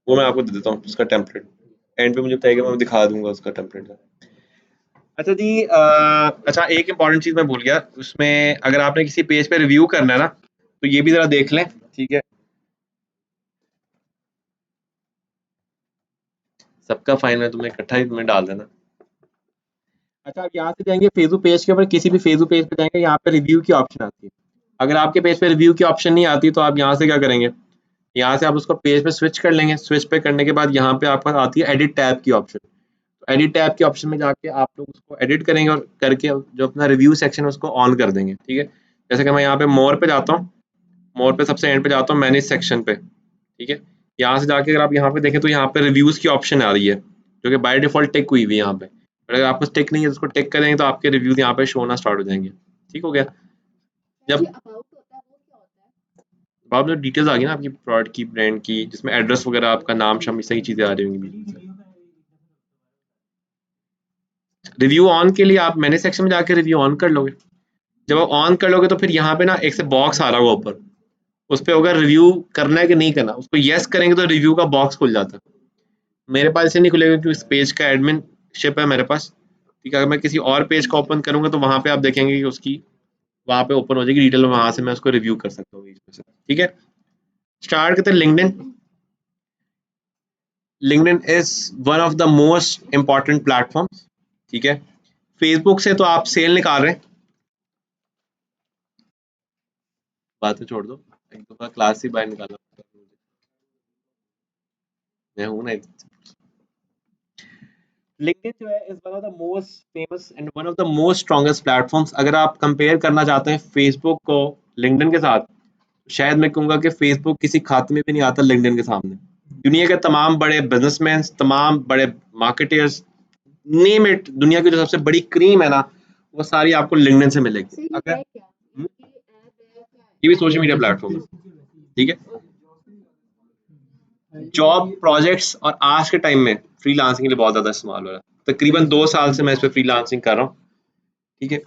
वो मैं आपको दे देता हूँ उसका टेम्पलेट, एंड पे मुझे बताइएगा, मैं दिखा दूंगा उसका टेम्पलेट। अच्छा जी, अच्छा एक इम्पॉर्टेंट चीज़ मैं भूल गया उसमें, अगर आपने किसी पेज पे रिव्यू करना है ना तो ये भी ज़रा देख लें, ठीक है। सबका फाइन है, तुमने इकट्ठा ही तुम्हें डाल देना। अच्छा आप यहाँ से जाएंगे फेसबुक पेज के ऊपर, किसी भी फेसबुक पेज पे जाएंगे, यहाँ पे रिव्यू की ऑप्शन आती है। अगर आपके पेज पे रिव्यू की ऑप्शन नहीं आती तो आप यहाँ से क्या करेंगे, यहाँ से आप उसको पेज पे स्विच कर लेंगे। स्विच पे करने के बाद यहाँ पे आपके पास आती है एडिट टैब की ऑप्शन। तो एडिट टैब के ऑप्शन में जाके आप लोग उसको एडिट करेंगे और करके जो अपना रिव्यू सेक्शन है उसको ऑन कर देंगे, ठीक है। जैसे कि मैं यहाँ पे मोर पे जाता हूँ, मोर पे सबसे एंड पे जाता हूँ, मैनेज सेक्शन पे, ठीक है। यहाँ से जाके अगर आप यहाँ पे देखें तो यहाँ पे रिव्यूज़ की ऑप्शन आ रही है, जो कि बाय डिफ़ॉल्ट टिक हुई हुई है यहाँ पे। अगर आपको टिक नहीं है तो उसको टिक करेंगे तो आपके रिव्यूज़ यहाँ पे शो होना स्टार्ट हो जाएंगे, ठीक हो गया। जब अबाउट होता है वो क्या होता है? बाद में डिटेल्स आ गई ना आपकी प्रोडक्ट की, ब्रांड की, जिसमें एड्रेस वगैरह, आपका नाम शाम, सही चीज़ें आ रही होंगी बीच में। रिव्यू ऑन के लिए आप मैनेज सेक्शन में जाके रिव्यू ऑन कर लोगे। जब आप ऑन कर लोगे तो फिर यहाँ पे ना एक से बॉक्स आ रहा होगा ऊपर, उस पे होगा रिव्यू करना है कि नहीं करना। उसको येस करेंगे तो रिव्यू का बॉक्स खुल जाता है। मेरे पास इसे नहीं खुलेगा क्योंकि इस पेज का एडमिनशिप है मेरे पास, ठीक है। अगर मैं किसी और पेज का ओपन करूंगा तो वहां पे आप देखेंगे कि उसकी वहां पे ओपन हो जाएगी डिटेल, वहां से मैं उसको रिव्यू कर सकता हूँ बीच में से, ठीक है। स्टार्ट करते हैं LinkedIn. LinkedIn is one of the most important platform, ठीक है। फेसबुक से तो आप सेल निकाल रहे हैं, बातें छोड़ दो, एक दफा क्लास ही बाहर निकाला, मैं हूं ना। लिंक्डइन जो है is one of the most famous and one of the most strongest platforms. अगर आप कंपेयर करना चाहते हैं फेसबुक को लिंक्डइन के साथ, शायद मैं कहूँगा कि फेसबुक किसी खाते में भी नहीं आता लिंक्डइन के सामने। दुनिया के तमाम बड़े बिजनेसमैन, तमाम बड़े मार्केटर्स, नेम इट, दुनिया की जो सबसे बड़ी क्रीम है ना, वो सारी आपको लिंक्डइन से मिलेगी। अगर ये भी सोशल मीडिया प्लेटफॉर्म है, ठीक है। जॉब प्रोजेक्ट्स और आज के टाइम में फ्रीलांसिंग के लिए बहुत ज़्यादा इस्तेमाल हो रहा है। तकरीबन 2 साल से मैं इस पे फ्रीलांसिंग कर रहा हूँ, ठीक है।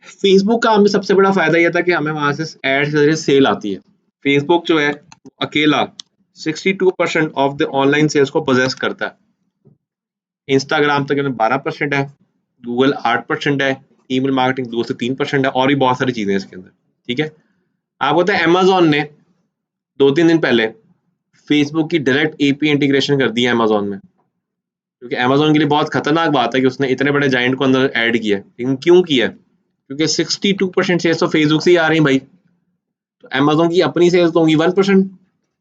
फेसबुक का हमें सबसे बड़ा फ़ायदा ये था कि हमें वहाँ से एड्स के ज़रिए सेल आती है। फेसबुक जो है अकेला 62% ऑफ द ऑनलाइन सेल्स को पोजेस करता है। इंस्टाग्राम तक 12% है, गूगल 8% है, ईमेल मार्केटिंग 2 से 3% है, और भी बहुत सारी चीज़ें हैं इसके अंदर, ठीक है। आपको पता है अमेजोन ने 2-3 दिन पहले फेसबुक की डायरेक्ट एपीआई इंटीग्रेशन कर दी है अमेजोन में, क्योंकि अमेजोन के लिए बहुत खतरनाक बात है कि उसने इतने बड़े जाइंट को अंदर ऐड किया है। लेकिन क्यों किया है? क्योंकि 62% सेल्स तो फेसबुक से ही आ रही हैं भाई, तो अमेजोन की अपनी सेल्स तो होंगी 1%,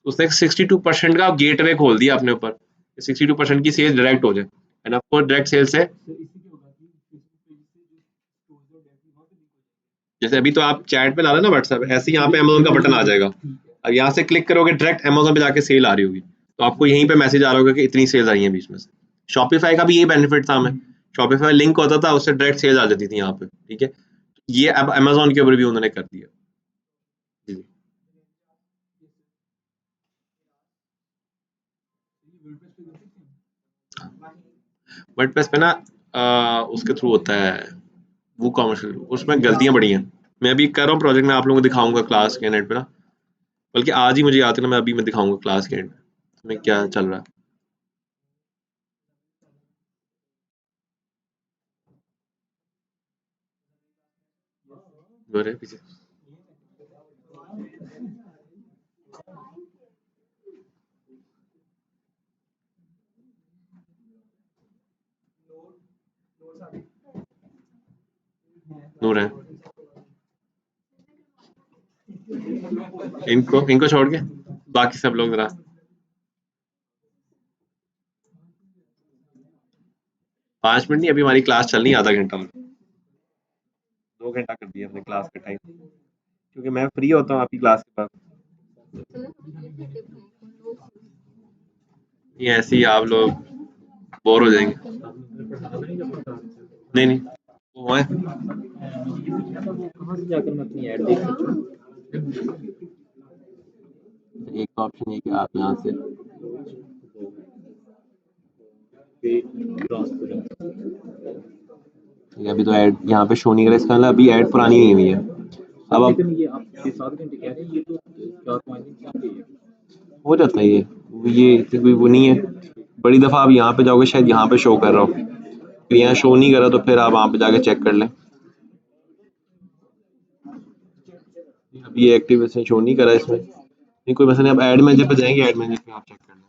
उसने 62% का गेटवे खोल दिया अपने ऊपर, 62% की सेल्स डायरेक्ट हो जाए, एंड ऑफकोर्स डायरेक्ट सेल्स है। तो इससे क्या होगा कि फेसबुक पेज से जो स्टोर्स और डायरेक्टली वहाँ पे लिंक हो जाएंगे। जैसे अभी तो आप चैट पे ला रहे ना व्हाट्सएप, ऐसे ही यहाँ पे अमेजोन का बटन आ जाएगा, ठीक है। अब यहाँ से क्लिक करोगे डायरेक्ट अमेजोन पे जाके सेल आ रही होगी, तो आपको यहीं पे मैसेज आ रहा होगा कि इतनी सेल्स आई हैं बीच में से। शॉपिफाई का भी यही बेनिफिट था हमें, शॉपिफाई लिंक होता था, उससे डायरेक्ट सेल्स आ जाती थी यहाँ पे, ठीक है। ये अब अमेजोन के ऊपर भी उन्होंने कर दिया। जी ये वर्डप्रेस पे कर सकते हैं। वर्डप्रेस पे ना उसके थ्रू होता है वो कॉमर्शियल, उसमें गलतियां बड़ी हैं। मैं अभी कर रहा हूँ प्रोजेक्ट, मैं आप लोगों को दिखाऊंगा क्लास के एंड पे ना, बल्कि आज ही मुझे याद है ना, मैं दिखाऊंगा क्लास के एंड में क्या चल रहा है। वो रहे पीछे। नूर है, इनको छोड़ के बाकी सब लोग जरा 5 मिनट नहीं, अभी हमारी क्लास चलनी है आधा घंटा में, 2 घंटा कर दिया हमने क्लास का टाइम, क्योंकि मैं फ्री होता हूँ आपकी क्लास के बाद। ये ऐसे ही आप लोग बोर हो जाएंगे। नहीं नहीं वो है, कहाँ से जाकर मैं अपनी ऐड देख सकता हूँ? एक ऑप्शन है कि आप यहाँ से अभी तो ऐड यहाँ पे शो नहीं कर रहा, इसका मतलब अभी ऐड पुरानी नहीं हुई है। अब आप लेकिन ये आप 6-7 घंटे कह रहे हैं, ये तो 4-5 दिन की है। हो जाता है ये कोई वो नहीं है। बड़ी दफ़ा आप यहाँ पे जाओगे शायद यहाँ पे शो कर रहा हो, फिर यहाँ शो नहीं कर रहा तो फिर आप वहाँ पे जाके चेक कर लें। अभी ये एक्टिव इसमें शो नहीं करा इसमें, नहीं कोई मसला नहीं। आप ऐड मैनेजर पे जाएंगे, ऐड मैनेजर पे आप चेक कर लें।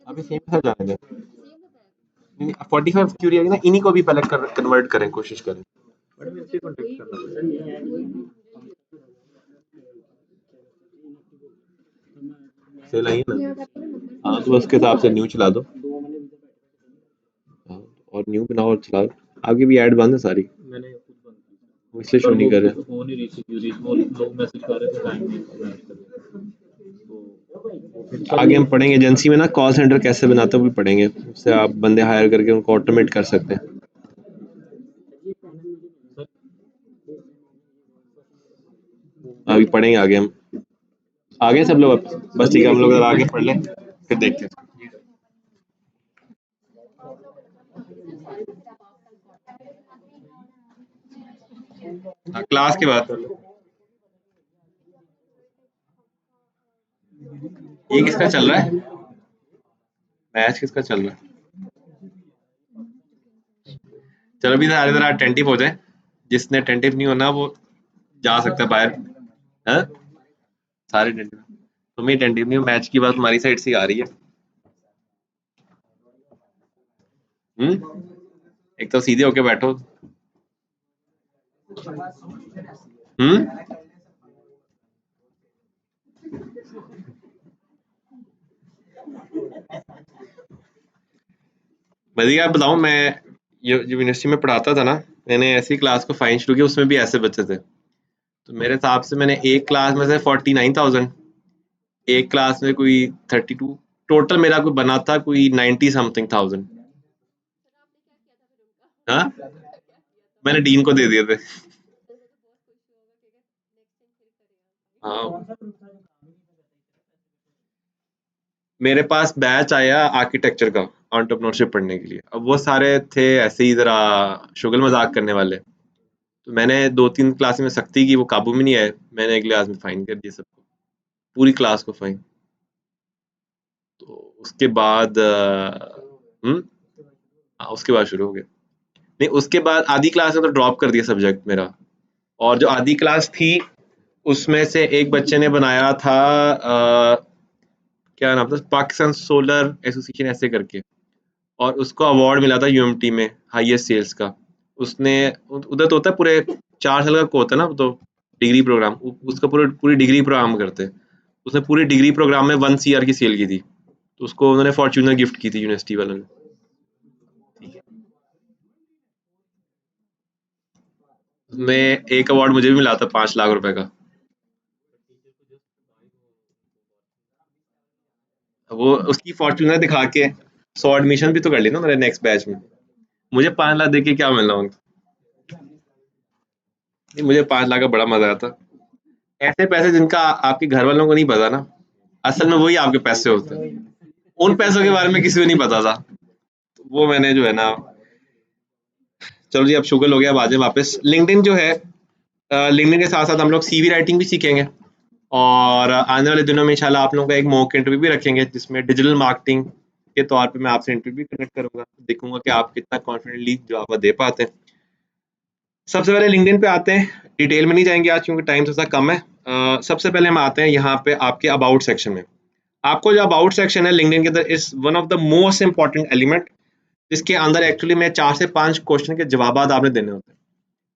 अभी सेम के साथ जाने दें, नहीं 45 क्यों रही है ना, इन्हीं को भी पहले कन्वर्ट करें, कोशिश करें। मैडम इससे कॉन्टेक्ट करना पड़ेगा। सेल आई है ना, हाँ तो उसके हिसाब से न्यू चला दो, हाँ, और न्यू बनाओ और चलाओ। आपकी भी ऐड बंद है सारी, मैंने खुद बंद की। वो इसलिए शो नहीं कर रहे। हो नहीं रही थी, वो लोग मैसेज कर रहे थे टाइम नहीं था मैच करने, तो आगे हम पढ़ेंगे एजेंसी में ना कॉल सेंटर कैसे बनाते हैं, वो भी पढ़ेंगे, उससे आप बंदे हायर करके उनको ऑटोमेट कर सकते हैं। अभी पढ़ेंगे आगे हम, आगे सब लोग बस ठीक है, हम लोग जरा आगे पढ़ लें फिर देखते हैं। हाँ क्लास के बाद ये किसका चल रहा है, मैच किसका चल रहा है? चलो अभी सारे जरा अटेंटिव हो जाए, जिसने अटेंटिव नहीं होना वो जा सकता है बाहर। हाँ सारे अटेंटिव, तुम ही अटेंटिव नहीं हो, मैच की बात हमारी साइड से ही आ रही है। एक तो सीधे होके बैठो। बढ़िया, बताऊं मैं यूनिवर्सिटी में पढ़ाता था ना, मैंने ऐसी क्लास को फाइन शुरू किया, उसमें भी ऐसे बच्चे थे, तो मेरे हिसाब से मैंने एक क्लास में से 49,000, एक क्लास में कोई 32, टोटल मेरा कोई बना था कोई 90 समथिंग थाउजेंड। हाँ, मैंने डीन को दे दिए थे। तो वो तो बहुत खुश होगा कि नेक्स्ट टाइम फिर करेगा। हाँ, मेरे पास बैच आया आर्किटेक्चर का एंटरप्रेन्योरशिप पढ़ने के लिए। अब वो सारे थे ऐसे ही ज़रा शुगल मजाक करने वाले, तो मैंने 2-3 क्लास में सख्ती की, वो काबू में नहीं आए। मैंने अगले क्लास में फाइन कर दिया सबको, पूरी क्लास को फाइन। तो उसके बाद उसके बाद शुरू हो गया। नहीं, उसके बाद आधी क्लास में तो ड्रॉप कर दिया सब्जेक्ट मेरा। और जो आधी क्लास थी उसमें से एक बच्चे ने बनाया था क्या नाम था, पाकिस्तान सोलर एसोसिएशन ऐसे करके, और उसको अवार्ड मिला था यूएमटी में हाईएस्ट सेल्स का। उसने उधर तो होता है पूरे 4 साल का कोर्स है ना, वो तो डिग्री प्रोग्राम, उसका पूरी डिग्री प्रोग्राम करते हैं। उसने पूरी डिग्री प्रोग्राम में 1 CR की सेल की थी, तो उसको उन्होंने फॉर्च्यूनर गिफ्ट की थी यूनिवर्सिटी वालों ने। उसमें एक अवार्ड मुझे भी मिला था 5 लाख रुपए का। वो उसकी फॉर्च्यूनर दिखा के 100 एडमिशन भी तो कर ली ना मेरे नेक्स्ट बैच में। मुझे 5 लाख दे के क्या मिलना उनको? नहीं, मुझे 5 लाख का बड़ा मजा आता। ऐसे पैसे जिनका आपके घर वालों को नहीं पता ना, असल में वही आपके पैसे होते हैं। उन पैसों के बारे में किसी को नहीं पता था। तो वो मैंने जो है ना, चलो जी अब शुगर हो गया, अब आ जाए वापस। लिंक्डइन जो है, लिंक्डइन के साथ साथ हम लोग सीवी राइटिंग भी सीखेंगे, और आने वाले दिनों में इंशाल्लाह आप लोगों का एक मॉक इंटरव्यू भी रखेंगे, जिसमें डिजिटल मार्केटिंग के तौर पे मैं आपसे इंटरव्यू कनेक्ट करूंगा, देखूंगा कि आप कितना कॉन्फिडेंटली जवाब दे पाते हैं। सबसे पहले लिंक्डइन पे आते हैं, डिटेल में नहीं जाएंगे आज क्योंकि टाइम थोड़ा कम है। सबसे पहले हम आते हैं यहाँ पे आपके अबाउट सेक्शन में। आपको जो अबाउट सेक्शन है लिंक्डइन के अंदर is one of the most important element, जिसके अंदर एक्चुअली में 4 से 5 क्वेश्चन के जवाब आपने देने होते हैं।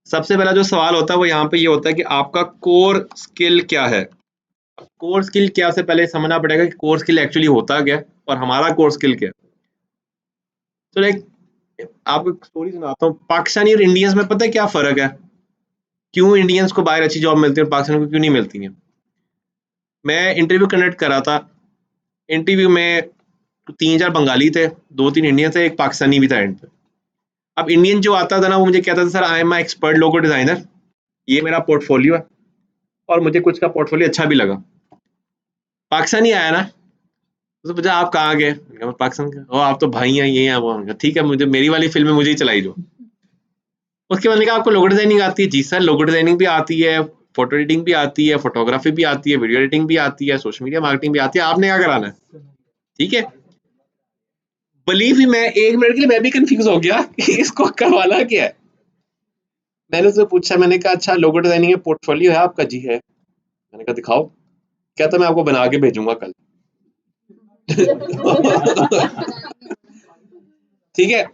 सबसे पहला जो सवाल होता है वो यहाँ पे ये होता है कि आपका कोर स्किल क्या है। कोर स्किल क्या, से पहले समझना पड़ेगा कि कोर स्किल एक्चुअली होता क्या है और हमारा कोर स्किल क्या है। तो लाइक आपको एक स्टोरी सुनाता हूँ। पाकिस्तानी और इंडियंस में पता है क्या फर्क है, क्यों इंडियंस को बाहर अच्छी जॉब मिलती है और पाकिस्तान को क्यों नहीं मिलती है? मैं इंटरव्यू कंडक्ट कर रहा था, इंटरव्यू में 3-4 बंगाली थे, 2-3 इंडियन थे, एक पाकिस्तानी भी था एंड पे। अब इंडियन जो आता था ना वो मुझे कहता था sir I am expert logo designer, ये मेरा पोर्टफोलियो है, और मुझे कुछ का पोर्टफोलियो अच्छा भी लगा। पाकिस्तानी आया ना, तो पूछा आप कहाँ गए, मैंने कहा, पाकिस्तान के। ओ आप तो भाई हैं, ये हैं वो हैं। ठीक है, मुझे मेरी वाली फिल्म में मुझे ही चलाई दो। उसके बाद मैंने कहा आपको लोगो डिजाइनिंग आती है? जी सर, लोगो डिजाइनिंग भी आती है, फोटो एडिटिंग भी आती है, फोटोग्राफी भी आती है, वीडियो एडिटिंग भी आती है, सोशल मीडिया मार्केटिंग भी आती है, आपने क्या कराना है? ठीक है, बिलीव ही मैं 1 मिनट के लिए मैं भी कंफ्यूज हो गया कि इसको करवाना क्या है। मैंने उससे पूछा, मैंने कहा अच्छा लोगो डिजाइनिंग में पोर्टफोलियो है आपका? जी है। मैंने कहा दिखाओ। कहता मैं आपको बना के भेजूंगा कल। ठीक है,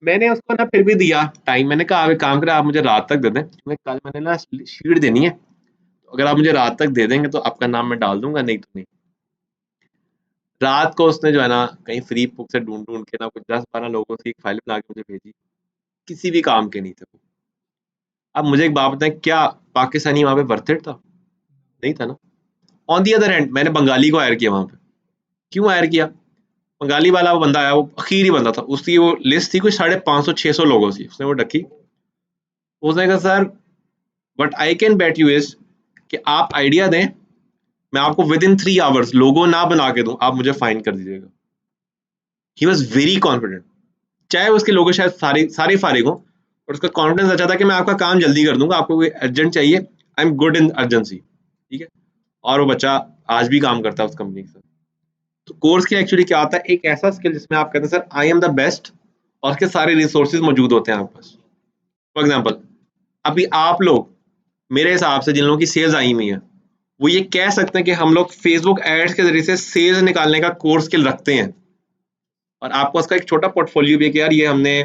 मैंने उसको ना फिर भी दिया टाइम। मैंने कहा आप एक काम करें, आप मुझे रात तक दे दें, मैं कल मैंने ना शीट देनी है, तो अगर आप मुझे रात तक दे देंगे तो आपका नाम मैं डाल दूंगा, नहीं तो नहीं। रात को उसने जो है ना कहीं फ्री बुक से ढूंढ ढूंढ के ना कुछ 10-12 लोगों से एक फाइल बना के मुझे भेजी, किसी भी काम के नहीं थे वो। अब मुझे एक बात बताएं, क्या पाकिस्तानी वहां पे वर्थ इट था? नहीं था ना। ऑन दी अदर हैंड मैंने बंगाली को हायर किया वहां पे। क्यों हायर किया? बंगाली वाला वो बंदा आया, वो आखिरी बंदा था, उसकी वो लिस्ट थी कुछ 550-600 लोगों की, उसने वो रखी। उसने कहा sir but I can bet you is कि आप आइडिया दें, मैं आपको विद इन 3 आवर्स लोगो ना बना के दूं, आप मुझे फाइन कर दीजिएगा। ही वॉज वेरी कॉन्फिडेंट, चाहे उसके लोगों शायद सारे सारे फारिग हों, और उसका कॉन्फिडेंस अच्छा था कि मैं आपका काम जल्दी कर दूंगा, आपको कोई अर्जेंट चाहिए, I am good in urgency. ठीक है, और वो बच्चा आज भी काम करता है उस कंपनी के साथ। तो कोर्स के एक्चुअली क्या होता है, एक ऐसा स्किल जिसमें आप कहते हैं sir I am the best, और उसके सारे रिसोर्सेज मौजूद होते हैं आपके पास। फॉर एग्जाम्पल अभी आप लोग मेरे हिसाब से जिन लोगों की सेल्स आई हुई है, वो ये कह सकते हैं कि हम लोग फेसबुक एड्स के जरिए से सेल्स निकालने का कोर स्किल रखते हैं, और आपको उसका एक छोटा पोर्टफोलियो भी है कि यार ये हमने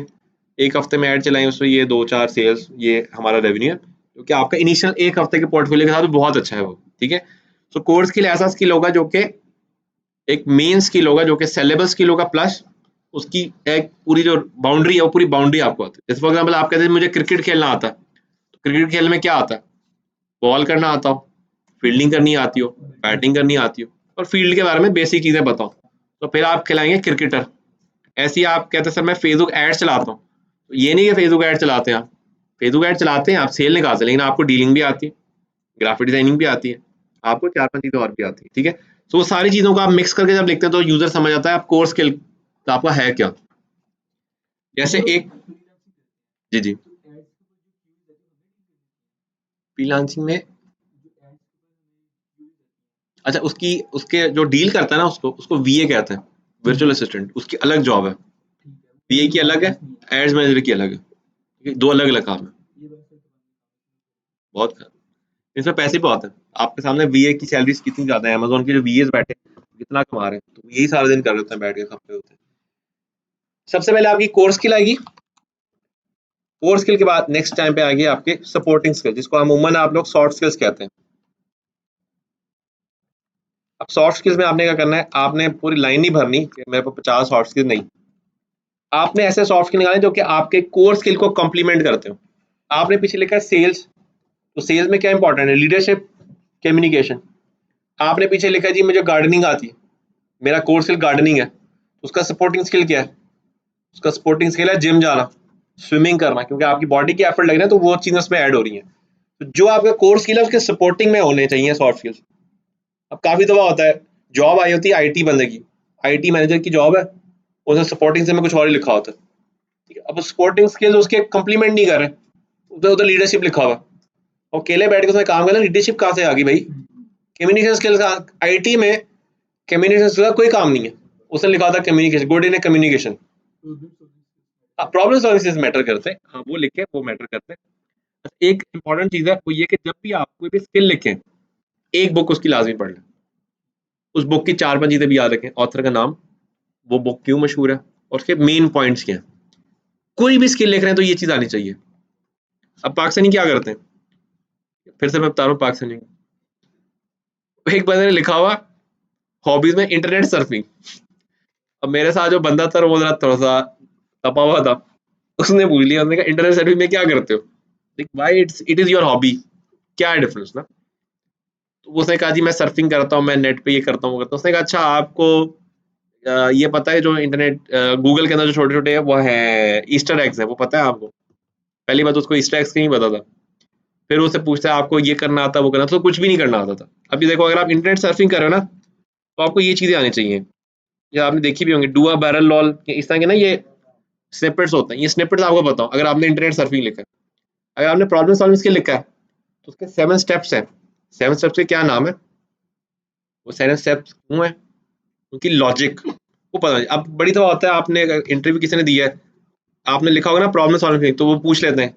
1 हफ्ते में ऐड चलाई, उसमें ये 2-4 सेल्स, ये हमारा रेवेन्यू है, क्योंकि आपका इनिशियल 1 हफ्ते के पोर्टफोलियो के साथ बहुत अच्छा है वो। ठीक है, सो कोर स्किल ऐसा स्किल होगा जो कि एक मेन स्किल होगा, जो कि सेलेबल स्किल होगा, प्लस उसकी एक पूरी जो बाउंड्री है वो पूरी बाउंड्री आपको आती है। जैसे फॉर एग्जाम्पल आप कहते हैं मुझे क्रिकेट खेलना आता है, तो क्रिकेट खेलने में क्या आता है? बॉल करना आता हो, फील्डिंग करनी आती हो, बैटिंग करनी आती हो, और फील्ड के बारे में बेसिक चीजें बताओ, तो फिर आप खिलाएंगे क्रिकेटर। ऐसे ही आप कहते हैं सर मैं फेसबुक एड्स चलाता हूँ, तो ये नहीं कि फेसबुक ऐड चलाते हैं आप, फेसबुक ऐड चलाते हैं आप, सेल निकालते हैं, लेकिन आपको डीलिंग भी आती है, ग्राफिक डिजाइनिंग भी आती है, आपको 4-5 चीजें और भी आती है, ठीक है। तो वो सारी चीजों को आप मिक्स करके जब लिखते हैं तो यूजर समझ आता है आप कोर स्किल तो आपका है क्या। जैसे एक जी जी फ्रीलांसिंग में, अच्छा उसकी उसके जो डील करता है ना उसको वीए कहते हैं, वर्चुअल असिस्टेंट, उसकी अलग जॉब है, वीए की अलग है, एड्स मैनेजर की अलग है, ठीक है, दो अलग अलग काम है। बहुत इसमें पैसे बहुत है, आपके सामने वीए की सैलरीज कितनी ज्यादा है, अमेजोन के जो वीएस बैठे कितना कमा रहे हैं, तो यही सारा दिन कर रहे होते हैं बैठ के खपे होते हैं। सबसे पहले आपकी कोर स्किल आएगी, कोर स्किल के बाद नेक्स्ट टाइम पे आएगी आपके सपोर्टिंग स्किल, जिसको अमूमन आप लोग सॉफ्ट स्किल्स कहते हैं। अब सॉफ्ट स्किल्स में आपने क्या करना है, आपने पूरी लाइन नहीं भरनी कि मेरे को 50 सॉफ्ट स्किल्स, नहीं, आपने ऐसे सॉफ्ट स्किल निकाले जो कि आपके कोर स्किल को कॉम्प्लीमेंट करते हो। आपने पीछे लिखा है सेल्स, तो सेल्स में क्या इंपॉर्टेंट है, लीडरशिप, कम्युनिकेशन। आपने पीछे लिखा है जी मुझे गार्डनिंग आती है, मेरा कोर स्किल गार्डनिंग है, उसका सपोर्टिंग स्किल क्या है, उसका सपोर्टिंग स्किल है जिम जाना, स्विमिंग करना, क्योंकि आपकी बॉडी की एफर्ट लग रहा है तो वो चीजें उसमें ऐड हो रही हैं। तो जो आपका कोर स्किल है उसके सपोर्टिंग में होने चाहिए सॉफ्ट स्किल्स। अब काफी दफा होता है जॉब आई होती है आईटी बंदे की, आईटी मैनेजर की जॉब है, उसने सपोर्टिंग से में कुछ और ही लिखा होता है, ठीक है। अब सपोर्टिंग स्किल्स उसके कम्प्लीमेंट नहीं कर रहे, उधर उधर लीडरशिप लिखा हुआ, और अकेले बैठ के उसने काम करना, लीडरशिप कहाँ से आ गई भाई, कम्युनिकेशन स्किल्स का, आईटी में कम्युनिकेशन स्किल्स का कोई काम नहीं है, उसने लिखा था communication, good in communication, problem solving skills matter करते हैं, हाँ वो लिखे वो मैटर करते हैं। एक इंपॉर्टेंट चीज है वो ये कि जब भी आप कोई भी स्किल लिखें, एक बुक उसकी लाजमी पढ़ लें, उस बुक की 4-5 चीजें भी याद रखें, ऑथर का नाम, वो बुक क्यों मशहूर है, और उसके मेन पॉइंट्स क्या हैं। कोई भी स्किल लिख रहे हैं तो ये चीज आनी चाहिए। अब पाकिस्तानी क्या करते हैं, फिर से मैं बता रहा हूँ, पाकिस्तानी एक बंदे ने लिखा हुआ हॉबीज में इंटरनेट सर्फिंग। अब मेरे साथ जो बंदा था वो जरा थोड़ा सा तपा हुआ था, उसने पूछ लिया, उसने कहा इंटरनेट सर्फिंग में क्या करते हो, भाई इट इज योर हॉबी, क्या है डिफरेंस ना। तो उसने कहा जी मैं सर्फिंग करता हूँ, मैं नेट पे ये करता हूँ वो करता हूँ। उसने कहा अच्छा आपको ये पता है जो इंटरनेट गूगल के अंदर जो छोटे छोटे है वो है ईस्टर एग्स है, वो पता है आपको। पहली बात उसको ईस्टर एग्स नहीं पता था, फिर उससे पूछता है आपको ये करना आता है वो करना, तो कुछ भी नहीं करना आता था। अभी देखो अगर आप इंटरनेट सर्फिंग कर रहे हो ना तो आपको ये चीजें आनी चाहिए, ये आपने देखी भी होंगी, डू अ बैरल लॉल, इस तरह के ना ये स्निपेट्स होते हैं, ये स्निपेट्स आपको बताओ अगर आपने इंटरनेट सर्फिंग लिखा है। अगर आपने प्रॉब्लम सॉल्विंग स्किल लिखा है तो उसके 7 स्टेप्स हैं, 7 स्टेप्स के क्या नाम है, वो 7 स्टेप्स क्यों है, उनकी लॉजिक वो पता नहीं। अब बड़ी दफा होता है आपने इंटरव्यू किसी ने दिया है, आपने लिखा होगा ना प्रॉब्लम सॉल्विंग, तो वो पूछ लेते हैं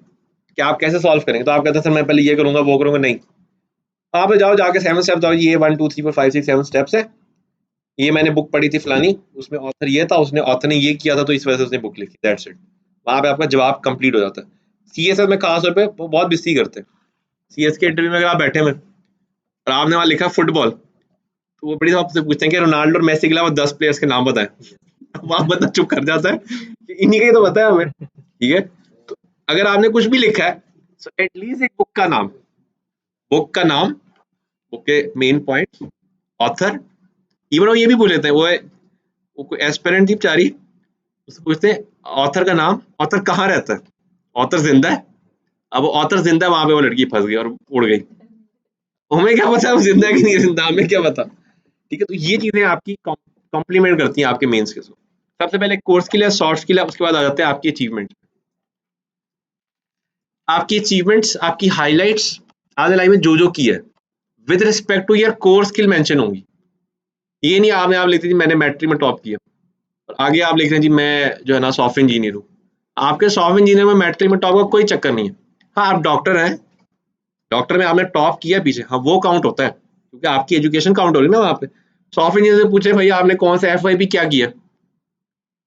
कि आप कैसे सॉल्व करेंगे, तो आप कहते हैं सर मैं पहले ये करूंगा वो करूंगा, नहीं, आप जाओ जाके 7 स्टेप्स जाओ, ये 1 2 3 4 5 6 7 स्टेप्स है, ये मैंने बुक पढ़ी थी फलानी, उसमें ऑथर ये था, उसने ऑथर ने ये किया था तो इस वजह से उसने बुक लिखी, दैट्स इट। वहां पे आपका जवाब कंप्लीट हो जाता है। सीएसएस में खासतौर पे वो बहुत बिस्ती करते हैं, सीएस के इंटरव्यू में अगर आप बैठे हुए और आपने वहां लिखा फुटबॉल, तो वो बड़ी आपसे पूछते हैं कि रोनाल्डो और मेसी के अलावा 10 प्लेयर्स के नाम बताएं। वहां बंदा चुप कर जाता है कि इन्हीं का ही तो बताया हमें, ठीक है। तो अगर आपने कुछ भी लिखा है तो एटलीस्ट एक बुक का नाम, बुक का नाम, बुक के मेन पॉइंट, ऑथर, इवन वो ये भी पूछ लेते हैं, वो कोई एस्पिरेंट थी बेचारी, उससे पूछते हैं ऑथर का नाम, ऑथर कहाँ रहता है, ऑथर जिंदा है, अब ऑथर जिंदा है वहां पे वो लड़की फंस गई और उड़ गई, हमें क्या पता वो जिंदा है कि नहीं जिंदा, हमें क्या पता, ठीक है। तो ये चीजें आपकी कॉम्प्लीमेंट करती हैं आपके मेन स्किल्स को। सबसे पहले कोर्स स्किल है, सॉफ्ट स्किल है, उसके बाद आ जाते हैं आपकी अचीवमेंट, आपकी अचीवमेंट्स, आपकी हाईलाइट्स आगे लाइन में जो जो की है with respect to your core skill mention होंगी। ये नहीं आपने आप लिखते जी मैंने मैट्रिक में टॉप किया और आगे आप लिख रहे हैं जी मैं जो है ना सॉफ्टवेयर इंजीनियर हूँ, आपके सॉफ्टवेयर इंजीनियर में मैट्रिक में टॉप का कोई चक्कर नहीं है। हाँ आप डॉक्टर हैं, डॉक्टर में आपने टॉप किया पीछे, हाँ वो काउंट होता है क्योंकि आपकी एजुकेशन काउंट हो रही है ना वहाँ पे। सॉफ्टवेयर इंजीनियर से पूछे भैया आपने कौन सा एफवाईपी क्या किया,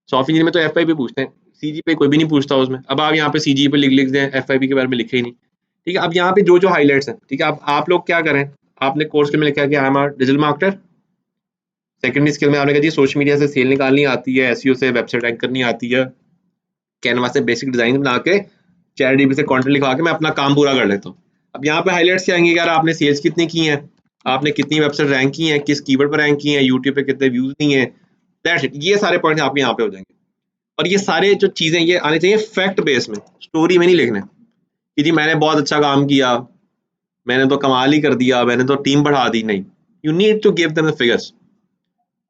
सॉफ्टवेयर इंजीनियर में तो एफवाईपी पूछते हैं, सीजी पे कोई भी नहीं पूछता उसमें। अब आप यहाँ पे सीजी पे लिख दें, एफवाईपी के बारे में लिखे ही नहीं, ठीक है। अब यहाँ पे जो जो हाईलाइट्स हैं, ठीक है, अब आप लोग क्या करें, आपने कोर्स के में लिखा है कि I am a digital marketer, secondary skill में आपने कहा जी सोशल मीडिया से सेल निकालनी आती है, एसईओ से वेबसाइट रैंक करनी आती है, कैनवा से बेसिक डिजाइन बना के चैटजीपीटी से कंटेंट लिखवा के मैं अपना काम पूरा कर लेता हूँ। अब यहाँ पे हाईलाइट्स क्या आएंगे, यार आपने सेल्स कितनी की हैं, आपने कितनी वेबसाइट रैंक की हैं, किस कीवर्ड पर रैंक की हैं, यूट्यूब पे कितने व्यूज नहीं है, दैट्स इट, ये सारे पॉइंट्स आपके यहाँ पे हो जाएंगे। और ये सारे जो चीजें ये आने चाहिए फैक्ट बेस में, स्टोरी में नहीं लिखने कि जी मैंने बहुत अच्छा काम किया, मैंने तो कमाल ही कर दिया, मैंने तो टीम बढ़ा दी। नहीं, you need to give them the figures.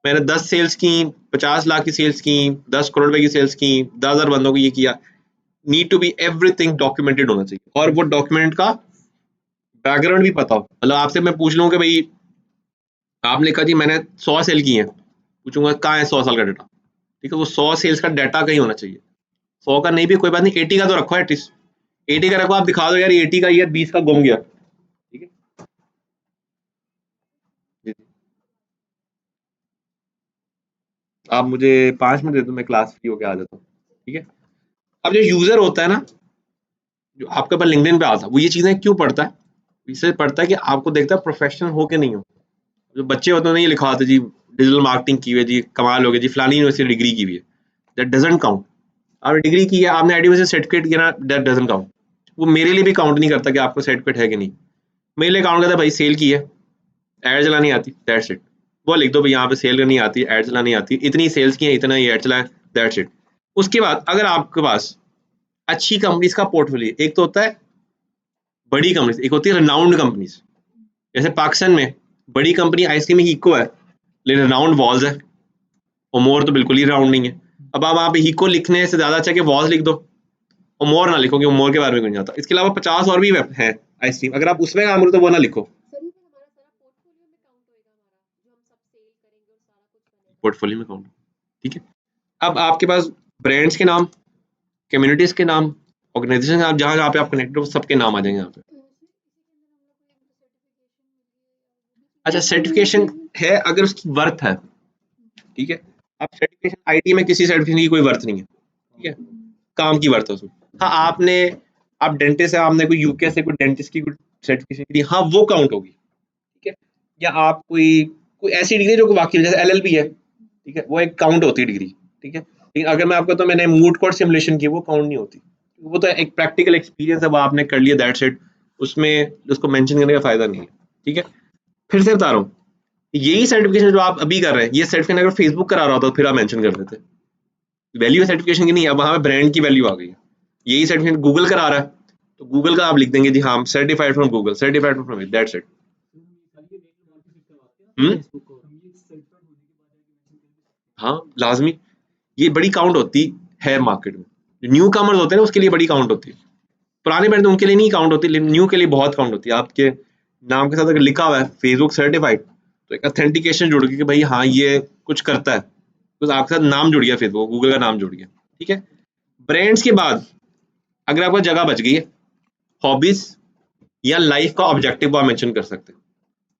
मैंने 10 सेल्स की, 50 लाख की सेल्स की, 10 करोड़ रुपए की सेल्स की, 10,000 बंदों को ये किया। Need to be everything documented होना चाहिए, और वो डॉक्यूमेंट का बैकग्राउंड भी पता हो। मतलब आपसे मैं पूछ लूँ कि भाई आपने कहा जी मैंने 100 सेल की है, पूछूंगा कहाँ है 100 साल का डाटा। ठीक है, वो 100 सेल्स का डाटा कहीं होना चाहिए। 100 का नहीं भी कोई बात नहीं, 80 का तो रखो एटलीस्ट। 80 का रखो, आप दिखा दो यार ये 80 का, ये 20 का गुम गया। ठीक है जी, जी। आप मुझे 5 मिनट दे दो, मैं क्लास फ्री होके आ जाता हूँ। ठीक है, अब जो यूजर होता है ना, जो आपके पास लिंक्डइन पे आता है, वो ये चीजें क्यों पढ़ता है? इससे पढ़ता है कि आपको देखता है प्रोफेशनल हो के नहीं हो। जो बच्चे होते हैं, ये लिखा होता है जी डिजिटल मार्केटिंग की हुई है जी, कमाल हो गया जी, फलानी यूनिवर्सिटी डिग्री की हुई है। That doesn't count. आपने डिग्री की है, आपने आईटी से सर्टिफिकेट किया ना, दैट डजंट काउंट। वो मेरे लिए भी काउंट नहीं करता कि आपको सर्टिफिकेट है कि नहीं। मेरे लिए काउंट करता है भाई सेल की है, ऐड चलानी आती, दैट्स इट। वो लिख दो भाई यहाँ पे सेल करनी आती है, ऐड चलानी आती है, इतनी सेल्स की है, इतना ही ऐड चलाया, दैट्स इट। उसके बाद अगर आपके पास अच्छी कंपनीज का पोर्टफोलियो, एक तो होता है बड़ी कंपनीज, एक होती है रिनाउंड कंपनीज। जैसे पाकिस्तान में बड़ी कंपनी आइसक्रीम की इको है, लेकिन रिनाउंड वॉल्स है, और मोर तो बिल्कुल ही राउंड नहीं है। अब आप वहाँ पे हिको लिखने से ज्यादा अच्छा कि वॉल्स लिख दो, और मोर ना लिखो, क्योंकि मोर के बारे में कुछ नहीं आता। इसके अलावा 50 और भी है आइसक्रीम, अगर आप उसमें काम करो तो वो ना लिखो। सर ये फिर हमारा सारा पोर्टफोलियो में काउंट होएगा, हमारा जो हम सब सेल करेंगे और सारा कुछ बनेगा। पोर्टफोलियो में काउंट, ठीक है। अब आपके पास ब्रांड्स के नाम, कम्युनिटीज के नाम, ऑर्गेनाइजेशन के नाम, जहाँ जहाँ पे आप कनेक्टेड हो सबके नाम आ जाएंगे यहाँ पे। अच्छा, सर्टिफिकेशन है अगर उसकी वर्थ है, ठीक है। अब सर्टिफिकेशन आईटी में किसी सर्टिफिकेशन की कोई वर्थ नहीं है, ठीक है, काम की वर्थ है उसमें। हाँ आपने, आप डेंटिस्ट है, आपने कोई यूके से कोई डेंटिस्ट की कोई सर्टिफिकेशन दी, हाँ वो काउंट होगी, ठीक है। या आप कोई कोई ऐसी डिग्री जो वाकई, जैसे एलएलबी है, ठीक है, वो एक काउंट होती है डिग्री, ठीक है। लेकिन अगर मैं आपको तो मैंने मूड कोर्ट सिमुलेशन की, वो काउंट नहीं होती। वो तो एक प्रैक्टिकल एक्सपीरियंस है, वो आपने कर लिया, दैट्स इट। उसमें उसको मेंशन करने का फायदा नहीं है, ठीक है। फिर से बता रहा हूँ, यही सर्टिफिकेशन जो आप अभी कर रहे हैं, ये सर्टिफिकेशन अगर फेसबुक करा रहा होता तो फिर आप मेंशन कर देते। वैल्यू सर्टिफिकेशन की नहीं, अब वहां पे ब्रांड की वैल्यू आ गई है। यही सर्टिफिकेशन गूगल करा रहा है, तो गूगल का आप लिख देंगे जी हाँ certified from Google, certified from it, that's it. हाँ लाजमी, ये बड़ी काउंट होती है मार्केट में। जो न्यू कमर्स होते हैं ना, उसके लिए बड़ी काउंट होती है। पुराने ब्रांड उनके लिए नहीं काउंट होती, लेकिन न्यू के लिए बहुत काउंट होती है। आपके नाम के साथ अगर लिखा हुआ है फेसबुक सर्टिफाइड, तो एक ऑथेंटिकेशन जुड़ गई कि भाई हाँ ये कुछ करता है, तो आपके साथ नाम जुड़ गया, फेसबुक गूगल का नाम जुड़ गया, ठीक है। ब्रांड्स के बाद अगर आपको जगह बच गई है, हॉबीज या लाइफ का ऑब्जेक्टिव आप मेंशन कर सकते हैं।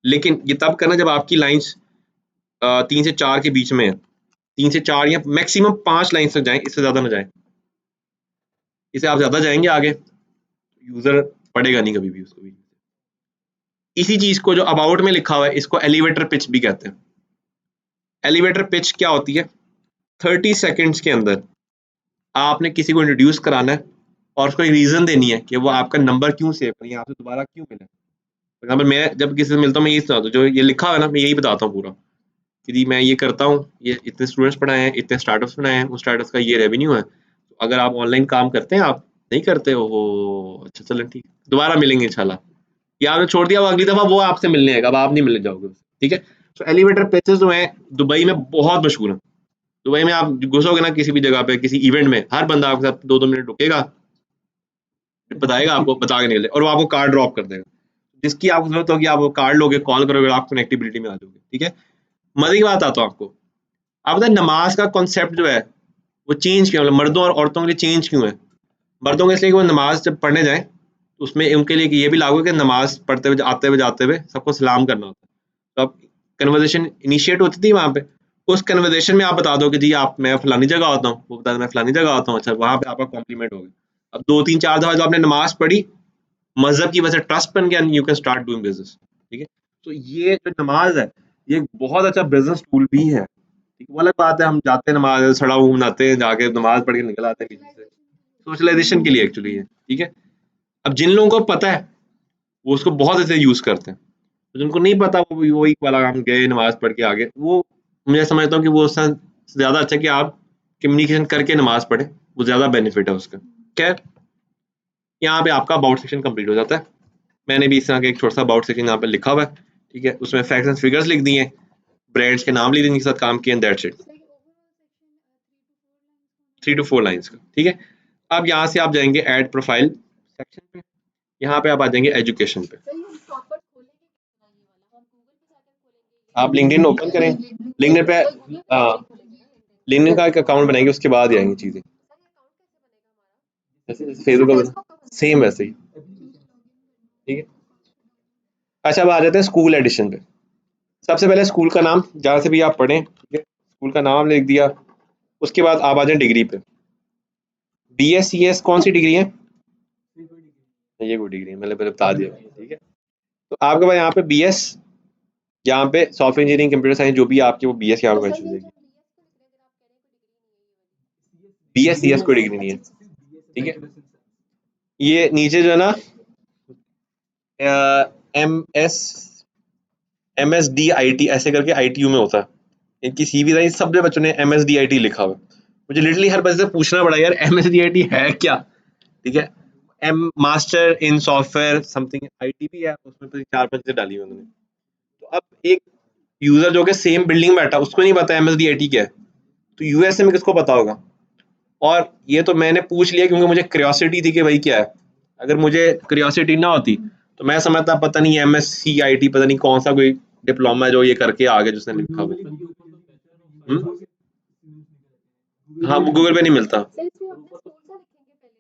लेकिन ये तब करना जब आपकी लाइंस 3 से 4 के बीच में है। 3 से 4 या मैक्सिमम 5 लाइन तक जाएं, इससे ज्यादा ना जाएं। इससे आप ज्यादा जाएंगे आगे, यूजर पढ़ेगा नहीं कभी भी उसको भी। इसी चीज को जो अबाउट में लिखा हुआ है, इसको एलिवेटर पिच भी कहते हैं। एलिवेटर पिच क्या होती है? 30 सेकेंड्स के अंदर आपने किसी को इंट्रोड्यूस कराना है, और उसको एक रीजन देनी है कि वो आपका नंबर क्यों सेव करें, आपसे दोबारा क्यों मिले। फॉर एग्जाम्पल मैं जब किसी से मिलता हूँ, मैं यही बताता हूँ, जो ये लिखा हुआ है ना, मैं यही बताता हूँ पूरा कि जी मैं ये करता हूँ, ये इतने स्टूडेंट्स पढ़ाए हैं, इतने स्टार्टअप्स बनाए हैं, उस स्टार्टअप्स का ये रेवेन्यू है। तो अगर आप ऑनलाइन काम करते हैं, आप नहीं करते हो, अच्छा चलें ठीक, दोबारा मिलेंगे इंशाल्लाह। या आपने छोड़ दिया, वो अगली दफा वो आपसे मिलने आएगा, अब आप नहीं मिलने जाओगे उससे, ठीक है। तो एलिवेटर पिचेस जो हैं दुबई में बहुत मशहूर हैं। दुबई में आप घुसोगे ना किसी भी जगह पे, किसी इवेंट में, हर बंदा आपके साथ 2-2 मिनट रुकेगा, बताएगा आपको, बता के निकले, और वो आपको कार्ड ड्रॉप कर देगा। जिसकी आपको जरूरत होगी आप वो कार्ड लोगे, कॉल करोगे, आप कनेक्टिविटी में आ जाओगे, ठीक है। मजे की बात आता हूँ आपको, आप बताए नमाज का कॉन्सेप्ट जो है वो चेंज क्यों, मतलब मर्दों और औरतों के लिए चेंज क्यों है? मर्दों के इसलिए कि वो नमाज जब पढ़ने जाए, तो उसमें उनके लिए ये भी लागू है कि नमाज पढ़ते हुए, आते हुए, जाते हुए सबको सलाम करना होता है। तो अब कन्वर्सेशन इनिशिएट होती थी वहाँ पे, उस कन्वर्सेशन में आप बता दो कि जी आप, मैं फलानी जगह आता हूँ, वो बता मैं फलानी जगह आता हूँ, अच्छा वहाँ पे आपका कॉम्प्लीमेंट हो गया। अब 2-3-4 दफा जो आपने नमाज पढ़ी, मजहब की वजह से ट्रस्ट बन गया, you can start doing business, ठीक है। तो ये जो नमाज है, ये एक बहुत अच्छा बिजनेस टूल भी है, ठीक है। वो अलग बात है, हम जाते हैं नमाज सड़ा मुंह बनाते हैं, जाके नमाज पढ़ के निकल आते हैं किसी से, सोशलाइजेशन के लिए एक्चुअली है, ठीक है। अब जिन लोगों को पता है वो उसको बहुत अच्छे यूज करते हैं, तो जिनको नहीं पता वो वही वाला काम, गए नमाज पढ़ के आगे, वो मैं समझता हूँ कि वो उससे ज्यादा अच्छा कि आप कम्युनिकेशन करके नमाज पढ़े, वो ज़्यादा बेनिफिट है उसका। खैर यहाँ पे आपका अबाउट सेक्शन कंप्लीट हो जाता है। मैंने भी इस तरह का एक छोटा सा अबाउट सेक्शन यहाँ पे लिखा हुआ है, ठीक है, उसमें फैक्ट्स एंड फिगर्स लिख दिए, ब्रांड्स के नाम लिख दिए, जिनके साथ काम किए, दैट्स इट, 3 to 4 लाइंस का, ठीक है। अब यहाँ से आप जाएंगे ऐड प्रोफाइल सेक्शन पे, यहाँ पे आप आ जाएंगे एजुकेशन पे। सर ये हम प्रॉपर खोलेंगे कितना ये वाला, हम गूगल पे जाकर खोलेंगे आप लिंक्डइन ओपन करें, लिंक्डइन पे गूगल पे हाँ, खोलेंगे ना LinkedIn। लिंक्डइन का एक अकाउंट बनाएंगे, उसके बाद ही आएंगी चीज़ें, सर ये अकाउंट कैसे बनेगा हमारा? जैसे फेसबुक का सेम वैसे ही, ठीक है। अच्छा अब आ जाते हैं स्कूल एडिशन पे। सबसे पहले स्कूल का नाम, जहाँ से भी आप पढ़ें, ठीक है, स्कूल का नाम लिख दिया। उसके बाद आप आ जाए डिग्री पे। BScs कौन सी डिग्री है? ये कोई डिग्री है, मैंने पहले बता दिया, ठीक है। तो आपके पास यहाँ पे BS, यहाँ पे सॉफ्टवेयर इंजीनियरिंग, कंप्यूटर साइंस, जो भी आपकी वो BS यहाँ पे तो सर मेंशन ये देगी। जो BS को लिख रहे हैं, अगर आप कह रहे हैं कोई डिग्री नहीं है ये वाली। BScs कोई डिग्री नहीं है, ठीक है। ये नीचे जो है ना MSDIT ऐसे करके ITU में होता है, इनकी CV था, सब बच्चों ने MSDIT लिखा हुआ है। मुझे लिटरली हर बच्चे से पूछना पड़ा यार MSDIT है क्या, ठीक है। Master in software something IT भी है, उसमें तो 4-5 चीजें डाली हुई उन्होंने। तो अब एक यूजर जो कि सेम बिल्डिंग में बैठा, उसको नहीं पता MSDIT क्या है, तो USA में किसको पता होगा। और ये तो मैंने पूछ लिया क्योंकि मुझे क्यूरियोसिटी थी कि भाई क्या है। अगर मुझे क्यूरियोसिटी ना होती तो मैं समझता पता नहीं MSCIT पता नहीं कौन सा कोई डिप्लोमा है जो ये करके आ गया जिसने लिखा हुआ। हाँ वो गूगल पे नहीं मिलता। सर इसमें हम अपना स्कूल का लिखेंगे पहले,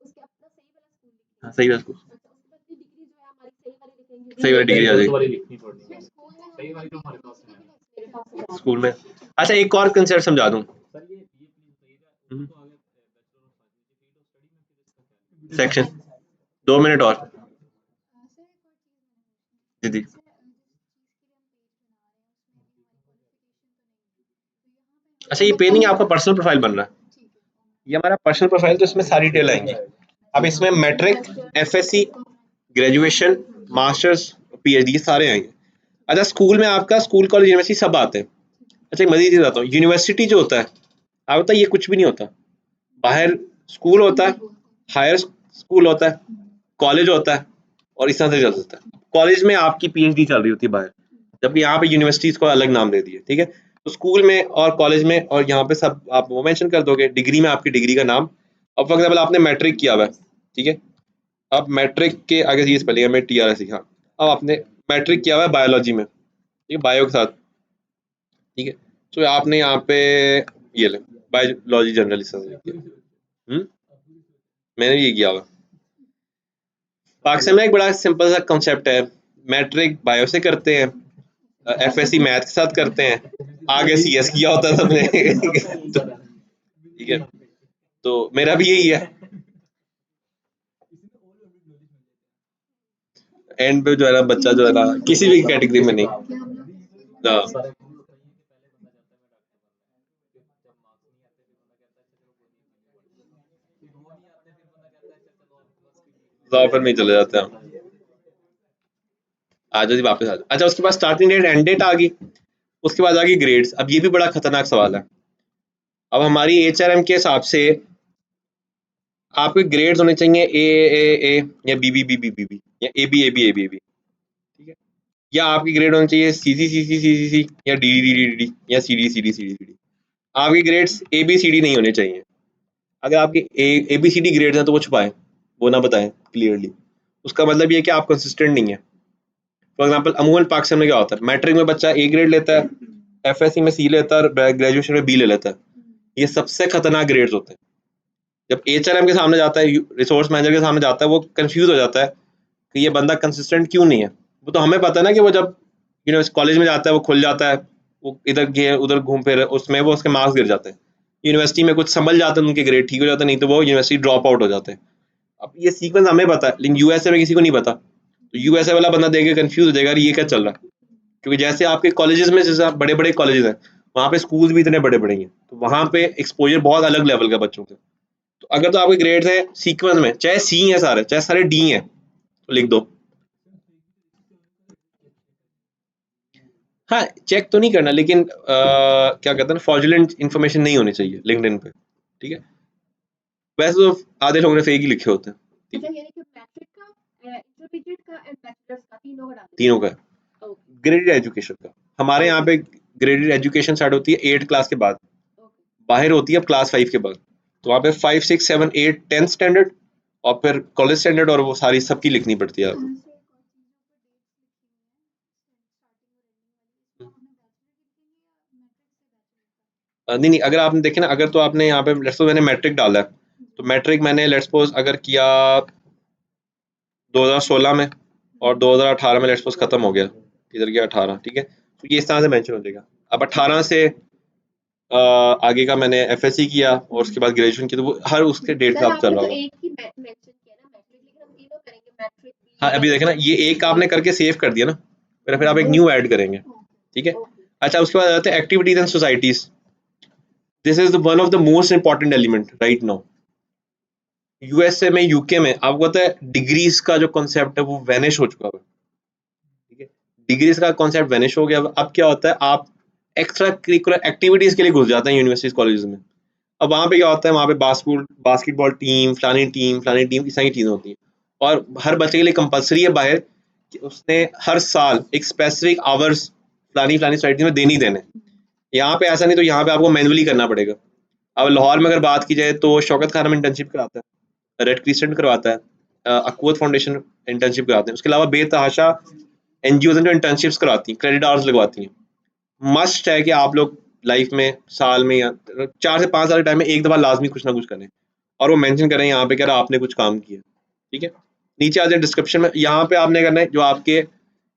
उसके अपना सही वाला स्कूल लिखेंगे। हाँ सही बात। अच्छा उसके बाद फिर डिग्री जो है हमारी सही वाली लिखेंगे। सही वाली डिग्री आ सही जाएगी वाली लिखनी पड़नी फिर है, स्कूल में सही हम वाली तो हमारे अपनी पास है। यूनिवर्सिटी भी लिख मेरे पास है। स्कूल में। अच्छा एक और कंसेप्ट समझा दूं, सर ये प्लीज बताइएगा, वो तो आ गया बैचलर ऑफ साइंस, ये फील्ड ऑफ स्टडी में फिर इसका क्या है? सेक्शन 2 मिनट और सर एक और चीज जी जी। जैसे जिस चीज के लिए हम पेज बना रहे हैं उसमें भी हमारी क्वालिफिकेशन तो नहीं है, तो यहाँ पे अच्छा ये पे नहीं आपका पर्सनल प्रोफाइल बन रहा है, ठीक है ये हमारा पर्सनल प्रोफाइल, तो इसमें सारी डिटेल आएंगी। अब इसमें matric, FSC, graduation, masters, PhD ये सारे आएंगे। अच्छा स्कूल में आपका स्कूल कॉलेज यूनिवर्सिटी सब आते हैं। अच्छा एक मज़ीद चीज़ बताता हूँ, यूनिवर्सिटी जो होता है आप बताइए, ये कुछ भी नहीं होता। बाहर स्कूल होता है, हायर स्कूल होता है, कॉलेज होता है, और इस तरह से चल सकता है। कॉलेज में आपकी PhD चल रही होती है बाहर, जबकि यहाँ पे यूनिवर्सिटीज को अलग नाम दे दिए, ठीक है। तो स्कूल में और कॉलेज में और यहाँ पे सब आप वो मेंशन कर दोगे, डिग्री में आपकी डिग्री का नाम। अब फॉर एग्जाम्पल आपने मैट्रिक किया हुआ है, ठीक है, अब मैट्रिक के आगे ये स्पेलिंग है TRS, हाँ। अब आपने मैट्रिक किया हुआ है बायोलॉजी में, ठीक है, बायो के साथ, ठीक है। तो आपने यहाँ पे ये ले बायोलॉजी जर्नल इस तरह से किया। मैंने भी ये किया हुआ। पाकिस्तान में एक बड़ा सिंपल सा कॉन्सेप्ट है, मैट्रिक बायो से करते हैं, FSC मैथ के साथ करते हैं, आगे CS किया होता है सबने ठीक है, तो मेरा भी यही है। एंड पे जो है ना बच्चा जो है ना किसी भी कैटेगरी में नहीं। हाँ। सारे गुण बताइए कि पहले बंदा जाता है मैं डॉक्टर बनना है, फिर जब मार्क्स नहीं आते फिर बंदा कहता है अच्छा चलो कोई नहीं फिर वो नहीं आते फिर बंदा कहता है अच्छा चलो आप बस ऑफर में ही चले जाते हैं हम। आ जाओ जी वापस आ जाओ। अच्छा उसके बाद स्टार्टिंग डेट एंड डेट आ गई, उसके बाद आ गई ग्रेड्स। अब ये भी बड़ा खतरनाक सवाल है। अब हमारी HRM के हिसाब से आपके ग्रेड्स होने चाहिए A या BB या AB, ठीक है, या आपकी ग्रेड होने चाहिए CC या DD या CD। आपके ग्रेड्स ABCD नहीं होने चाहिए। अगर आपके ABCD ग्रेड्स हैं तो वो छुपाएं, वो ना बताएं क्लियरली। उसका मतलब ये कि आप कंसिस्टेंट नहीं है। फॉर एग्जांपल अमूमन पाकिस्तान में क्या होता है, मैट्रिक में बच्चा A ग्रेड लेता है, FSC में C लेता है, ग्रेजुएशन में B ले लेता है। ये सबसे खतरनाक ग्रेड्स होते हैं। जब HRM के सामने जाता है, रिसोर्स मैनेजर के सामने जाता है, वो कंफ्यूज हो जाता है कि ये बंदा कंसिस्टेंट क्यों नहीं है। वो तो हमें पता है ना कि वो जब कॉलेज में जाता है वो खुल जाता है, वो इधर गए उधर घूम फिर, उसमें वो उसके मार्क्स गिर जाते हैं। यूनिवर्सिटी में कुछ संभल जाते हैं, उनके ग्रेड ठीक हो जाते हैं, नहीं तो वो यूनिवर्सिटी ड्रॉप आउट हो जाते हैं। अब ये सीक्वेंस हमें पता है, लेकिन USA में किसी को नहीं पता। तो USA वाला बंदा देख के कंफ्यूज हो जाएगा ये क्या चल रहा है, क्योंकि जैसे आपके कॉलेजेस में जैसे बड़े बड़े कॉलेजेस हैं, वहाँ पे स्कूल भी इतने बड़े बड़े हैं, तो वहाँ पे एक्सपोजर बहुत अलग लेवल का बच्चों का। तो अगर तो आपके ग्रेड्स हैं सीक्वेंस में, चाहे C है सारे, चाहे सारे D हैं, तो लिख दो। हाँ, चेक तो नहीं करना, लेकिन क्या कहते हैं ना, फ्रॉडुलेंट इन्फॉर्मेशन नहीं होनी चाहिए लिंक्डइन पे, ठीक है। वैसे तो आधे लोगों ने फेक ही लिखे होते हैं, ठीक अच्छा है, यानी कि मैट्रिक का, इंटरमीडिएट का एंड बैचलर्स का तीनों का डालना तीनों का। है। ओके ग्रेडेड एजुकेशन का हमारे यहाँ पे ग्रेडेड एजुकेशन स्टार्ट होती है 8 क्लास के बाद, ओके बाहर होती है क्लास 5 के बाद। तो वहाँ पे 5 6 7 8 10th स्टैंडर्ड और फिर कॉलेज स्टैंडर्ड, और वो सारी सबकी लिखनी पड़ती है आपको। नहीं नहीं, अगर आपने देखे ना, अगर तो आपने यहाँ पे लेट्स सपोज मैंने मैट्रिक डाला है, तो मैट्रिक मैंने लेट्स सपोज अगर किया 2016 में और 2018 में लेट्स सपोज खत्म हो गया, इधर गया 18, ठीक है, तो ये इस तरह से मेंशन हो जाएगा। अब 18 से आगे का मैंने एफएससी किया और उसके बाद ग्रेजुएशन किया, तो वो हर उसके डेट पे सर आप चल आपने रहा तो होगा। एक ही मेंशन किया ना मैट्रिक, लेकिन हम तीनों करेंगे मैट्रिक भी हाँ, अभी देखे ना, ये एक आपने करके सेव कर दिया ना, फिर आप एक न्यू ऐड करेंगे, ठीक है। ओके अच्छा, उसके बाद आते हैं activities and societies. This is one of the most important element right now. USA में, यूके में आपको पता है डिग्रीज का जो कॉन्सेप्ट है वो वैनिश हो चुका है, ठीक है। डिग्रीज का कॉन्सेप्ट वैनिश हो गया। अब क्या होता है, आप एक्स्ट्रा करिकुलर एक्टिविटीज के लिए घुस जाते हैं यूनिवर्सिटीज कॉलेज में। अब वहाँ पे क्या होता है, वहाँ पे बास्केटबॉल टीम फलानी टीम, इस तरह की चीजें होती हैं, और हर बच्चे के लिए कंपलसरी है बाहर कि उसने हर साल एक स्पेसिफिक आवर्स फलानी फलानी सोसाइटी में देनी देने। यहाँ पे ऐसा नहीं, तो यहाँ पे आपको मैनुअली करना पड़ेगा। अब लाहौर में अगर बात की जाए तो शौकत खान में इंटर्नशिप कराता है, रेड क्रिसेंट करवाता है, अकूत फाउंडेशन इंटर्नशिप कराते हैं, उसके अलावा बेतहाशा एनजीओ जो इंटर्नशिप्स करवाती हैं, क्रेडिट आवर्स लगवाती हैं। मस्ट है कि आप लोग लाइफ में साल में या 4 से 5 साल के टाइम में एक दफा लाजमी कुछ ना कुछ करें, और वो मेंशन करें यहाँ पे कि आपने कुछ काम किया, ठीक है। नीचे आ जाए डिस्क्रिप्शन में, यहाँ पे आपने करना है जो आपके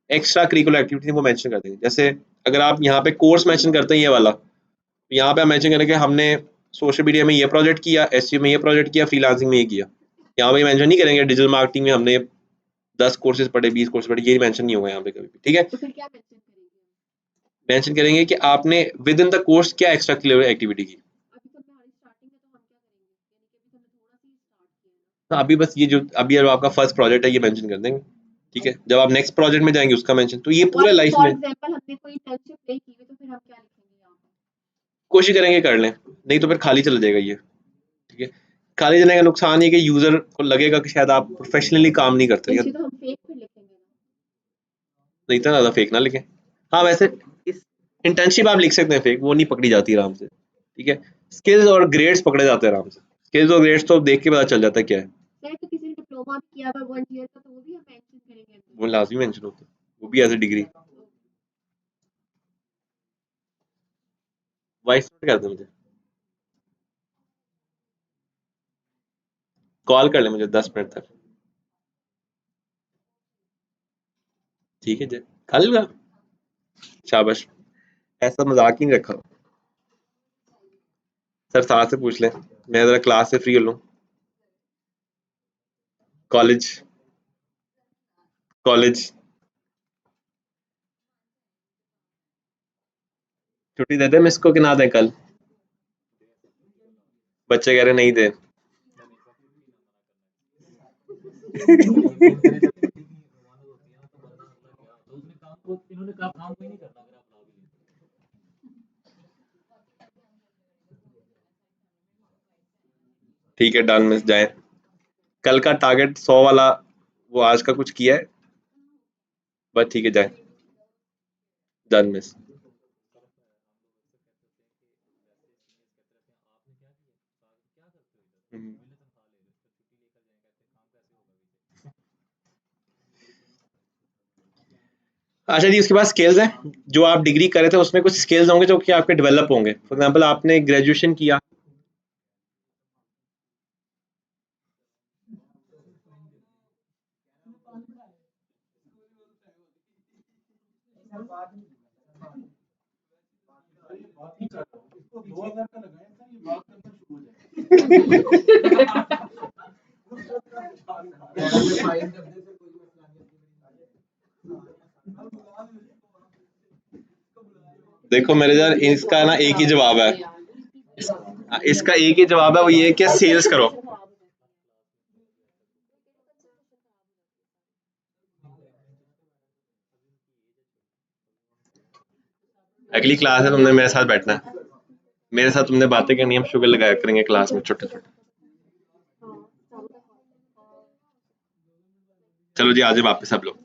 एक्स्ट्रा करिकुलर एक्टिविटी वो मेंशन कर देंगे। जैसे अगर आप यहाँ पे कोर्स मेंशन करते हैं ये वाला, तो यहाँ पे आप मेंशन करें कि हमने सोशल मीडिया में ये प्रोजेक्ट किया, एसईओ में ये प्रोजेक्ट किया, फ्रीलांसिंग में ये किया। यहाँ पे मेंशन नहीं करेंगे डिजिटल मार्केटिंग में हमने 10 कोर्सेज पढ़े, 20 कोर्स पढ़े, ये मेंशन नहीं होगा यहाँ पे कभी भी, ठीक है। तो फिर क्या मेंशन करेंगे मेंशन करेंगे कि आपने विद इन द कोर्स क्या एक्स्ट्रा करिकुलर एक्टिविटी की। अभी तो हमारी स्टार्टिंग है तो हम क्या करेंगे यानी कि अभी तो हमने थोड़ा सा ही स्टार्ट किया है ना तो अभी बस ये जो अभी अब आपका फर्स्ट प्रोजेक्ट है ये मेंशन कर देंगे, ठीक है। जब आप नेक्स्ट प्रोजेक्ट में जाएंगे उसका मेंशन, तो ये और पूरा लाइफ फॉर में एग्जांपल हमने कोई इंटर्नशिप नहीं की हुई तो फिर हम क्या लिखेंगे यहाँ पे कोशिश करेंगे कर लें, नहीं तो फिर खाली चला जाएगा ये, ठीक है। खाली चलने का नुकसान ये कि यूजर को लगेगा कि शायद आप प्रोफेशनली काम नहीं करते तो यार। इसे तो हम फेक फिर लिखेंगे ना नहीं, इतना ज्यादा फेक ना लिखें। हाँ, वैसे इस इंटर्नशिप आप लिख सकते हैं फेक, वो नहीं पकड़ी जाती आराम से, ठीक है। स्किल्स और ग्रेड्स पकड़े जाते हैं आराम से। स्किल्स और ग्रेड्स तो देख के पता चल जाता है क्या है, सर तो किसी ने डिप्लोमा भी किया हुआ 1 ईयर का तो वो भी हम मेंशन करेंगे अंदर वो लाजमी मेंशन होता है, वो भी as a degree. Voice note कर दे मुझे, कॉल कर ले मुझे 10 मिनट तक, ठीक है जी। खा लेगा, शाबाश, ऐसा मजाक ही नहीं रखा। सर साथ से पूछ लें, मैं जरा क्लास से फ्री हो लूँ। कॉलेज, कॉलेज छुट्टी दे दे मैं इसको कि ना दें कल। बच्चे कह रहे नहीं दे। तो उसने काम को इन्होंने कहा काम कोई नहीं करना अगर आप बुलाओगे ठीक है, डन मिस जाए। कल का टारगेट 100 वाला, वो आज का कुछ किया है, बस ठीक है जाए, डन मिस। अच्छा जी, उसके बाद स्किल्स हैं। जो आप डिग्री करे थे उसमें कुछ स्किल्स होंगे जो कि आपके डेवलप होंगे। फॉर एग्जांपल आपने ग्रेजुएशन किया, देखो मेरे यार, इसका ना एक ही जवाब है, इसका एक ही जवाब है, वो ये है कि सेल्स करो। अगली क्लास है, तुमने मेरे साथ बैठना है, मेरे साथ तुमने बातें करनी है, हम शुगर लगाया करेंगे क्लास में छोटे छोटे। चलो जी, आज वापस सब लोग।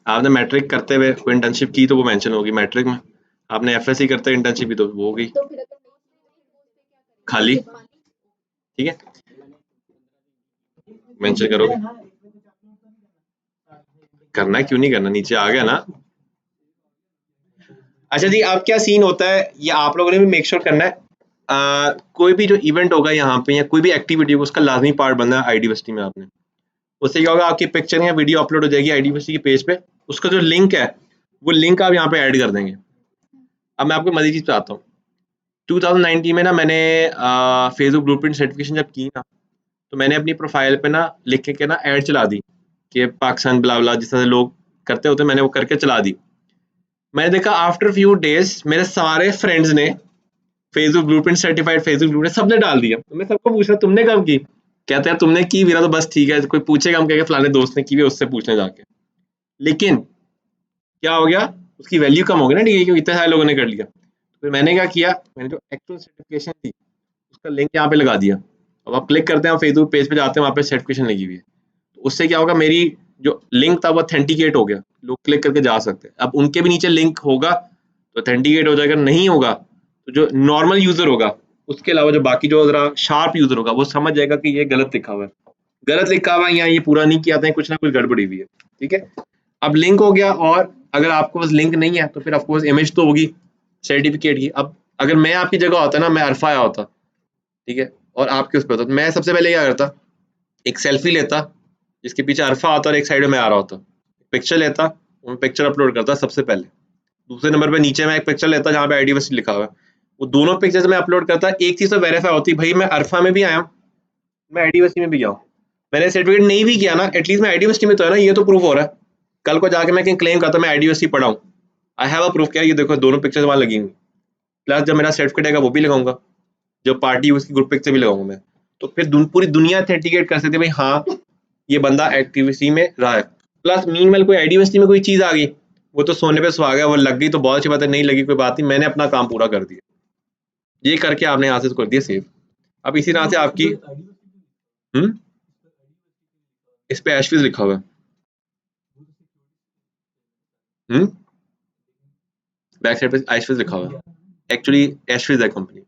आपने मैट्रिक करते हुए कोई इंटर्नशिप की तो वो मेंशन होगी मैट्रिक में, आपने एफएससी करते हुए इंटर्नशिप की तो वो हो गई खाली, ठीक है, मेंशन करोगे। करना है, क्यों नहीं करना, नीचे आ गया ना। अच्छा जी, अब क्या सीन होता है ये आप लोगों ने भी मेक श्योर करना है, कोई भी जो इवेंट होगा यहाँ पे या कोई भी एक्टिविटी होगा उसका लाजमी पार्ट बनना है आईडिवर्सिटी में आपने। उससे क्या होगा, आपकी पिक्चर या वीडियो अपलोड हो जाएगी आईडिवर्सिटी के पेज पे, उसका जो लिंक है वो लिंक आप यहाँ पे ऐड कर देंगे। अब मैं आपको मज़े की चीज़ बताता हूँ, 2019 में ना मैंने फेसबुक ब्लूप्रिंट सर्टिफिकेशन जब की ना, तो मैंने अपनी प्रोफाइल पे ना लिख के ना ऐड चला दी कि पाकिस्तान ब्ला ब्ला, जिस तरह से लोग करते होते मैंने वो करके चला दी। मैंने देखा आफ्टर फ्यू डेज मेरे सारे फ्रेंड्स ने Facebook blueprint certified, Facebook blueprint सबने डाल दिया। तो मैं सबको पूछ रहा तुमने कब की, कहते हैं तुमने की मेरा तो बस ठीक है, कोई पूछेगा हम कहेंगे फलाने दोस्त ने की, उससे पूछने जाके। लेकिन क्या हो गया, उसकी वैल्यू कम हो गई ना डिग्री की, इतने सारे लोगों ने कर लिया। फिर मैंने क्या किया, मैंने जो एक्चुअल सर्टिफिकेशन थी उसका लिंक यहाँ पे लगा दिया। अब आप क्लिक करते हैं, फेसबुक पेज पे जाते हैं, वहाँ पे सर्टिफिकेशन लगी हुई है, तो उससे क्या होगा, मेरी जो लिंक था वो ऑथेंटिकेट हो गया, लोग क्लिक करके जा सकते हैं। अब उनके भी नीचे लिंक होगा तो ऑथेंटिकेट हो जाएगा, नहीं होगा तो जो नॉर्मल यूजर होगा उसके अलावा जो बाकी जो जरा शार्प यूजर होगा वो समझ जाएगा कि ये गलत लिखा हुआ है, गलत लिखा हुआ है या ये पूरा नहीं किया था, कुछ ना कुछ गड़बड़ी हुई है, ठीक है। अब लिंक हो गया, और अगर आपको बस लिंक नहीं है तो फिर ऑफकोर्स इमेज तो होगी सर्टिफिकेट की। अब अगर मैं आपकी जगह होता ना, मैं अरफा आया होता, ठीक है, और आपके उस पर होता, तो मैं सबसे पहले क्या करता, एक सेल्फी लेता जिसके पीछे अरफा आता और एक साइड में मैं आ रहा होता, पिक्चर लेता, उन पिक्चर अपलोड करता सबसे पहले। दूसरे नंबर पे नीचे मैं एक पिक्चर लेता जहाँ पे आईडिवर्सिटी लिखा हुआ है, वो दोनों पिक्चर्स मैं अपलोड करता। एक चीज़ तो वेरीफाई होती भाई मैं अरफा में भी आया हूँ, मैं आईडिवर्सिटी में भी गया हूँ, मैंने सर्टिफिकेट नहीं भी किया ना, एटलीस्ट मैं आईडिवर्सिटी में तो है ना, ये तो प्रूफ हो रहा है। कल को जाके मैं कहीं क्लेम करता मैं आईडिवर्सिटी पढ़ा हूँ, आई हैव अ प्रूफ, क्या ये देखो दोनों पिक्चर्स वहाँ लगी हुई, प्लस जब मेरा सर्टिफिकेट आएगा वो भी लगाऊंगा, जो पार्टी उसकी ग्रुप पिक्चर भी लगाऊंगा मैं, तो फिर पूरी दुनिया ऑथेंटिकेट कर सकती है भाई हाँ ये बंदा एक्टिविटी में रहा है। प्लस मीनवेल कोई आईडिवर्सिटी में कोई चीज़ आ गई, वो तो सोने पे सुहागा है, वो लग गई तो बहुत अच्छी बात है, नहीं लगी कोई बात नहीं, मैंने अपना काम पूरा कर दिया। ये करके आपने यहाँ से कर दिया सेव। अब इसी तरह से आपकी इस पे एशविज लिखा हुआ है, बैक साइड पे एशविज लिखा हुआ है, एक्चुअली एशविज है कंपनी।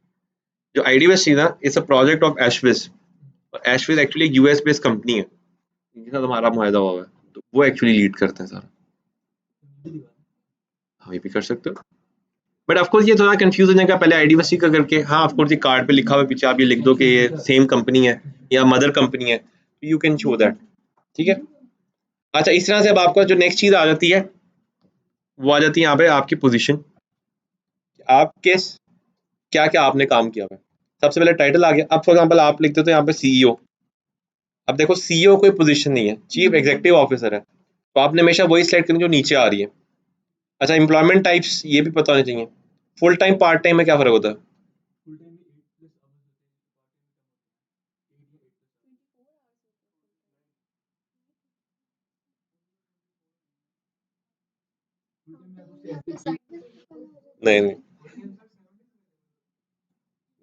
जो आईडिवर्स थी ना, इट्स अ प्रोजेक्ट ऑफ एशविज, और एशविज एक्चुअली यूएस बेस्ड कंपनी है जिनके साथ हमारा मुआहदा हुआ है, तो वो एक्चुअली लीड करते हैं सारा। हाँ ये भी कर सकते हो, बट ऑफकोर्स ये थोड़ा कंफ्यूज होने का पहले आईडिवर्सिटी का करके, हाँ ऑफकोर्स ये कार्ड पे लिखा हुआ है पीछे आप ये लिख दो कि ये सेम कंपनी है या मदर कंपनी है, यू कैन शो दैट, ठीक है। अच्छा इस तरह से अब आपका जो नेक्स्ट चीज़ आ जाती है वो आ जाती है यहाँ पे आपकी पोजीशन, आप किस क्या क्या आपने काम किया हुआ है। सबसे पहले टाइटल आ गया, अब फॉर एग्जांपल आप लिखते हो यहाँ पे सीईओ, अब देखो सीईओ कोई पोजीशन नहीं है, चीफ एग्जीक्यूटिव ऑफिसर है, तो आपने हमेशा वही सिलेक्ट करनी जो नीचे आ रही है। अच्छा एम्प्लॉयमेंट टाइप्स ये भी पता होने चाहिए, फुल टाइम पार्ट टाइम में क्या फर्क होता है, फुल टाइम में 8 प्लस आवर्स नहीं नहीं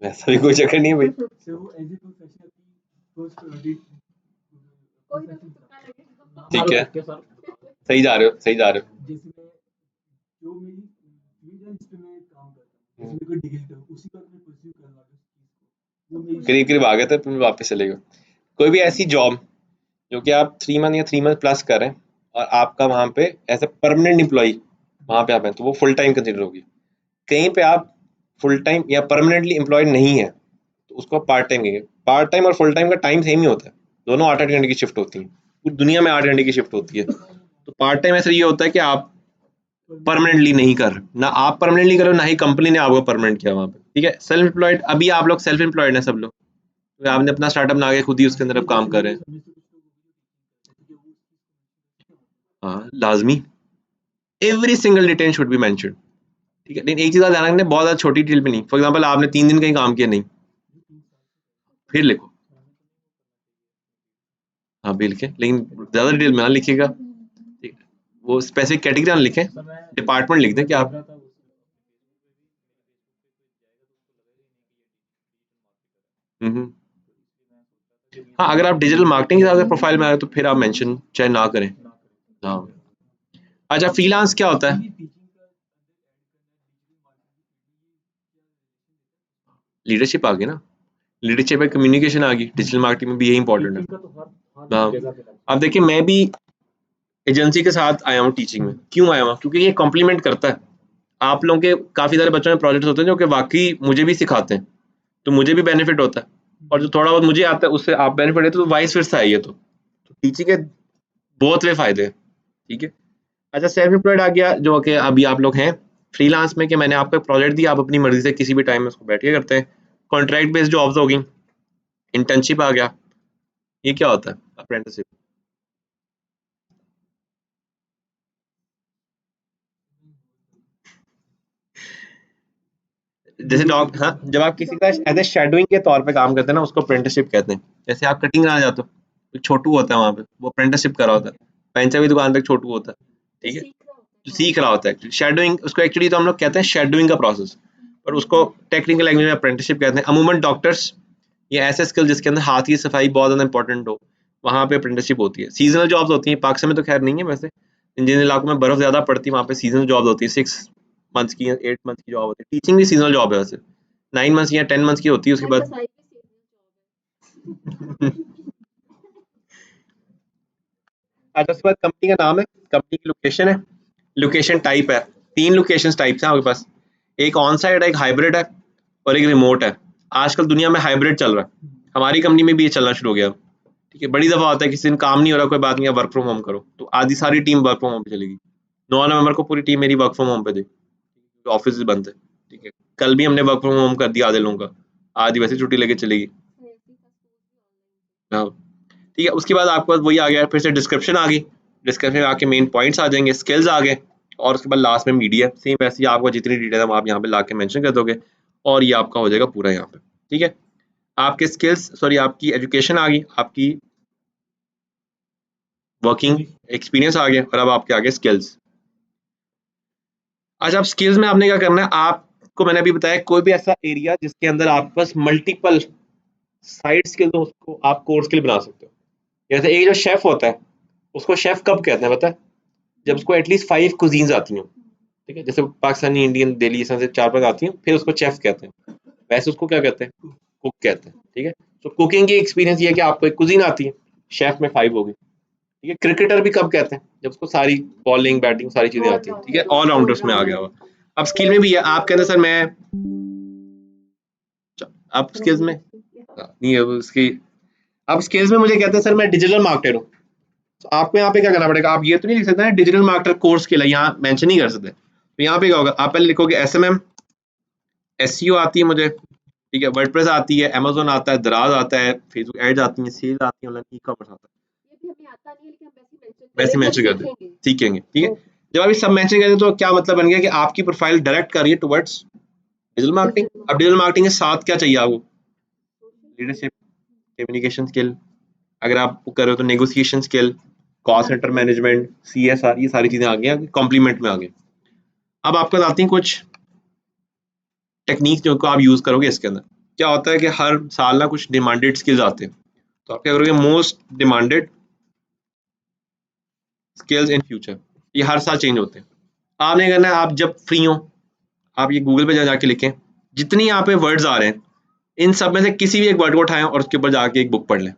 वैसा भी कोई चक्कर नहीं है भाई, सर वो as a professional first professional था। ठीक है ओके सर, सही जा रहे हो सही जा रहे हो। जैसे मैं जो मेरी फील्ड है जिस पे मैं काम करता हूँ, जैसे मेरे को डिग्री का उसी पर मैं परस्यू कर रहा हूँ उस चीज़ को, वो मेरी करीब करीब आ गए थे, फिर वापस चले गए। कोई भी ऐसी जॉब जो कि आप 3 मंथ या 3 मंथ प्लस करें और आपका वहाँ पे एज ए परमानेंट एम्प्लॉई वहाँ पे आप हैं, तो वो फुल टाइम कंसिडर होगी। कहीं पे आप फुल टाइम या परमानेंटली एम्प्लॉयड नहीं है तो उसको आप पार्ट टाइम कहेंगे। पार्ट टाइम और फुल टाइम का टाइम सेम ही होता है, दोनों 8-8 घंटे की शिफ्ट होती है, पूरी दुनिया में 8 घंटे की शिफ्ट होती है। तो पार्ट टाइम ऐसा ये होता है कि आप परमानेंटली नहीं कर रहे, ना आप परमानेंटली कर रहे हो ना ही कंपनी ने आपको परमानेंट किया वहाँ पे, ठीक है। सेल्फ एम्प्लॉयड, अभी आप लोग सेल्फ एम्प्लॉयड हैं सब लोग, तो आपने अपना स्टार्टअप बना के खुद ही उसके अंदर अब काम कर रहे हैं। हाँ लाजमी, every single detail should be mentioned, ठीक है। लेकिन एक चीज़ ध्यान रखना, बहुत ज़्यादा छोटी डिटेल पे नहीं। फॉर एग्जांपल आपने 3 दिन कहीं काम किया नहीं, फिर लिखो हाँ भी लिखें, लेकिन ज़्यादा डिटेल में ना लिखिएगा, ठीक है? वो स्पेसिफिक कैटेगरी ना लिखें, डिपार्टमेंट लिख दें कि आप हाँ, अगर आप डिजिटल मार्केटिंग के हिसाब से प्रोफाइल में आए तो फिर आप मेंशन चाहे ना करें। हाँ, अच्छा फ्रीलांस क्या होता है? लीडरशिप आ गई ना, लीडरशिप में कम्युनिकेशन आ गई, डिजिटल मार्केटिंग में भी यही इंपॉर्टेंट है। टीचिंग का तो हर हाँ, जगह पे लगता है। अब देखिए मैं भी एजेंसी के साथ आया हूँ टीचिंग में, क्यों आया हूँ? क्योंकि ये कॉम्प्लीमेंट करता है। आप लोगों के काफ़ी सारे बच्चों में प्रोजेक्ट्स होते हैं जो कि वाकई मुझे भी सिखाते हैं, तो मुझे भी बेनिफिट होता है, और जो थोड़ा बहुत मुझे आता है उससे आप बेनिफिट लेते हो, तो वाइस वर्सा है ये तो टीचिंग के बहुत वे फायदे हैं, ठीक है? अच्छा सेल्फ एम्प्लॉयड आ गया, जो कि अभी आप लोग हैं फ्रीलांस में, कि मैंने आपको एक प्रोजेक्ट दिया, आप अपनी मर्जी से किसी भी टाइम में उसको बैठ के करते हैं। कॉन्ट्रैक्ट बेस्ड जॉब्स होगी, इंटर्नशिप आ गया, ये क्या होता है? अप्रेंटिसशिप। जैसे डॉग, हाँ, जब आप किसी का एज ए शेडोइंग के तौर पे काम करते हैं ना, उसको अप्रेंटिसशिप कहते हैं। जैसे आप कटिंग कराने जाते हो, एक छोटू होता है वहाँ पे, वो अप्रेंटिसशिप कर रहा होता है। पेंचर की दुकान पे एक छोटू होता है, ठीक है, जो सीख रहा होता है। शेडोइंग उसको एक्चुअली तो हम लोग कहते हैं शेडोइंग का प्रोसेस, पर उसको टेक्निकल लैंग्वेज में अप्रेंटिसशिप कहते हैं। अमूमन डॉक्टर्स, ये ऐसे स्किल जिसके अंदर हाथ की सफाई बहुत ज़्यादा इंपॉर्टेंट हो, वहाँ पे अप्रेंटिसशिप होती है। सीजनल जॉब्स होती हैं, पाकिस्तान में तो खैर नहीं है वैसे, जिन इलाकों में बर्फ ज़्यादा पड़ती है वहाँ पे सीजनल जॉब्स होती है, 6 मंथ्स की या 8 मंथ की जॉब होती है। टीचिंग भी सीजनल जॉब है वैसे, 9 मंथ्स या 10 मंथ्स की होती है, उसके बाद अच्छा उसके बाद कंपनी का नाम है, कंपनी की लोकेशन है, लोकेशन टाइप है। 3 लोकेशन टाइप्स हैं आपके पास, एक ऑन साइट है, एक हाइब्रिड है, और एक रिमोट है। आजकल दुनिया में हाइब्रिड चल रहा है, हमारी कंपनी में भी ये चलना शुरू हो गया। ठीक है, बड़ी दफा होता है किसी दिन काम नहीं हो रहा, कोई बात नहीं है, वर्क फ्रॉम होम करो, तो आधी सारी टीम वर्क फ्रॉम होम पे चलेगी। 9 नवंबर को पूरी टीम मेरी वर्क फ्रॉम होम पे थी, ऑफिस बंद है। ठीक है, कल भी हमने वर्क फ्रॉम होम कर दिया आधे लोगों का, आधी वैसे छुट्टी लेके चलेगी। हाँ, ठीक है, उसके बाद आपके पास वही आ गया, फिर से डिस्क्रिप्शन आ गई, डिस्क्रिप्शन में आके मेन पॉइंट्स आ जाएंगे, स्किल्स आ गए, और उसके बाद लास्ट में मीडिया, सेम वैसे ही आपको जितनी डिटेल है आप यहाँ पे ला के मैंशन कर दोगे, और ये आपका हो जाएगा पूरा यहाँ पे। ठीक है, आपके स्किल्स, सॉरी आपकी एजुकेशन आ गई, आपकी वर्किंग एक्सपीरियंस आ गया, और अब आपके आगे स्किल्स। अच्छा अब स्किल्स में आपने क्या करना है, आपको मैंने अभी बताया कोई भी ऐसा एरिया जिसके अंदर आपके पास मल्टीपल साइड स्किल हो, उसको आप कोर स्किल बना सकते हो। जैसे एक जो शेफ होता है, उसको शेफ कब कहते हैं पता है? जब उसको एटलीस्ट 5 कुजीन्स आती हैं। ठीक है, जैसे पाकिस्तानी, इंडियन, दिल्ली, इसमें से 4-5 आती हैं, फिर उसको शेफ कहते हैं। वैसे उसको क्या कहते हैं? कुक कहते हैं। ठीक है, तो कुकिंग की एक्सपीरियंस ये है कि आपको एक कुजीन आती है, शेफ में 5 होगी। ठीक है, क्रिकेटर भी कब कहते हैं? जब उसको सारी बॉलिंग बैटिंग सारी चीजें आती हैं। ठीक है, ऑलराउंडर्स में आ गया हुआ। अब स्किल में भी है, आप कहते हैं सर मैं, आप स्किल्स में नहीं है वो उसकी, आप स्किल्स में मुझे कहते हैं सर मैं डिजिटल मार्केटर हूँ, तो आपको यहाँ पे क्या करना पड़ेगा? आप ये तो नहीं लिख सकते ना डिजिटल मार्केटर कोर्स के लिए, यहाँ मेंशन नहीं कर सकते। तो यहाँ पे क्या होगा, आप पहले लिखोगे एसएमएम, एसईओ आती है मुझे, ठीक है, वर्डप्रेस आती है, अमेज़न आता है, दराज आता है, फेसबुक एड्स आती हैं, सेल्स आती है, ऑनलाइन ई-कॉमर्स आता है। ये भी हमें आता नहीं है, लेकिन हम वैसे वैसे मेंशन कर मेंशन दे, करेंगे, सीखेंगे। ठीक है, ओके। जब आप ये सब मेंशन करेंगे तो क्या मतलब बन गया कि आपकी प्रोफाइल डायरेक्ट कर रही है टुवर्ड्स डिजिटल मार्केटिंग। अब डिजिटल मार्केटिंग के साथ क्या चाहिए आपको? लीडरशिप, कम्युनिकेशन स्किल, अगर आप कर रहे हो तो negotiation skill, call centre management, CSR, ये सारी चीजें आ गई, कॉम्प्लीमेंट में आ गई। अब आपके पास आती हैं कुछ टेक्निक जो को आप यूज करोगे इसके अंदर। क्या होता है कि हर साल ना कुछ डिमांडेड स्किल्स आते हैं, तो आप क्या करोगे, most demanded skills in future, ये हर साल चेंज होते हैं। आपने करना है, आप जब फ्री हो आप ये गूगल पे जाके लिखें, जितनी यहाँ पे वर्ड्स आ रहे हैं इन सब में से किसी भी एक वर्ड को उठाएं और उसके ऊपर जाके एक बुक पढ़ लें।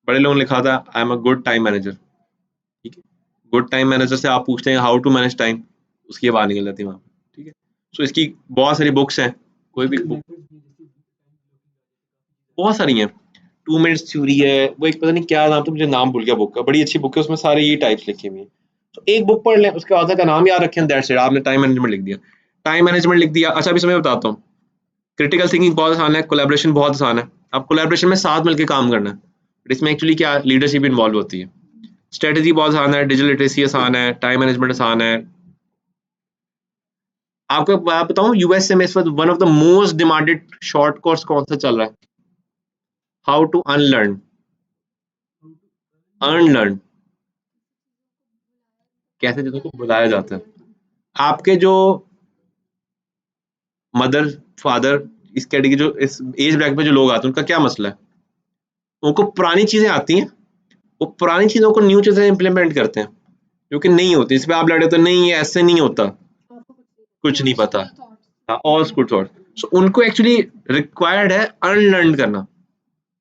बड़े लोगों ने लिखा था I am a good time manager. ठीक है, गुड टाइम मैनेजर से आप पूछते हैं हाउ टू मैनेज टाइम, उसकी बात निकल जाती है वहाँ पे। ठीक है, सो इसकी बहुत सारी बुक्स हैं, कोई भी बुक बहुत सारी हैं। 2 मिनट्स थ्योरी है, वो एक पता नहीं क्या नाम, तो मुझे नाम भूल गया बुक का, बड़ी अच्छी बुक है, उसमें सारे ये टाइप्स लिखे हुए हैं। तो एक बुक पढ़ लें, उसके ऑथर का नाम याद रखें, दैट्स इट, आपने टाइम मैनेजमेंट लिख दिया। टाइम मैनेजमेंट लिख दिया। अच्छा अभी समय बताता हूँ, क्रिटिकल थिंकिंग बहुत आसान है, कोलैबोरेशन बहुत आसान है। अब कोलैबोरेशन में साथ मिलकर काम करना है, इसमें एक्चुअली क्या लीडरशिप इन्वॉल्व होती है। स्ट्रेटजी बहुत आसान है, डिजिटल लिटरेसी आसान है, टाइम मैनेजमेंट आसान है। आपको बात बताऊं, यूएसए में इस वक्त one of the most demanded short course कौन सा चल रहा है? How to unlearn. अनलर्न, कैसे चीजों को भुलाया जाता है। आपके जो मदर फादर इस कैटेगरी जो इस एज ब्रैकेट में जो लोग आते हैं उनका क्या मसला है, उनको पुरानी चीजें आती हैं, वो पुरानी चीजों को न्यू चीजें इंप्लीमेंट करते हैं जो कि नहीं होती। इस पे आप लड़े तो नहीं ये ऐसे नहीं होता, कुछ नहीं पता, ऑल स्कूल थॉट। सो उनको एक्चुअली रिक्वायर्ड है अनलर्न करना।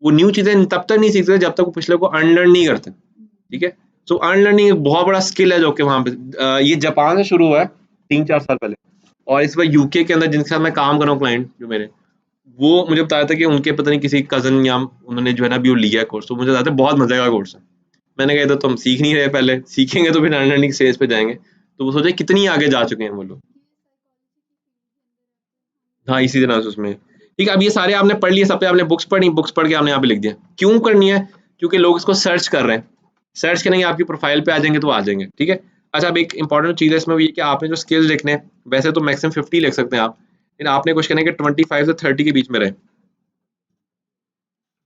वो न्यू चीजें तब तक नहीं सीखते जब तक वो पिछले को अनलर्न नहीं करते, ठीक है। सो अनलर्निंग एक बहुत बड़ा स्किल है जो कि वहां पे ये जापान से शुरू हुआ है 3-4 साल पहले, और इस बार यूके के अंदर जिनके साथ मैं काम कर रहा हूँ क्लाइंट जो मेरे, वो मुझे बताया था कि उनके पता नहीं किसी कजन या उन्होंने जो है ना अभी वो लिया है कोर्स, तो मुझे बताया था बहुत मजे का कोर्स है। मैंने कहा तो हम सीख नहीं रहे, पहले सीखेंगे तो फिर अनलर्निंग स्टेज पे जाएंगे। तो वो सोचे कितनी आगे जा चुके हैं वो लोग। हाँ इसी तरह से उसमें ठीक है। अब ये सारे आपने पढ़ लिए, सब पे आपने बुक्स पढ़ी, बुक्स पढ़ के आपने यहाँ पे लिख दिया। क्यों करनी है? क्योंकि लोग इसको सर्च कर रहे हैं, सर्च करेंगे आपकी प्रोफाइल पे आ जाएंगे तो आ जाएंगे, ठीक है। अच्छा अब एक इंपॉर्टेंट चीज़ है इसमें ये कि आपने जो स्किल्स लिखने हैं वैसे तो मैक्सिमम 50 लिख सकते हैं आप, लेकिन आपने कुछ करना है कि 25 से 30 के बीच में रहे,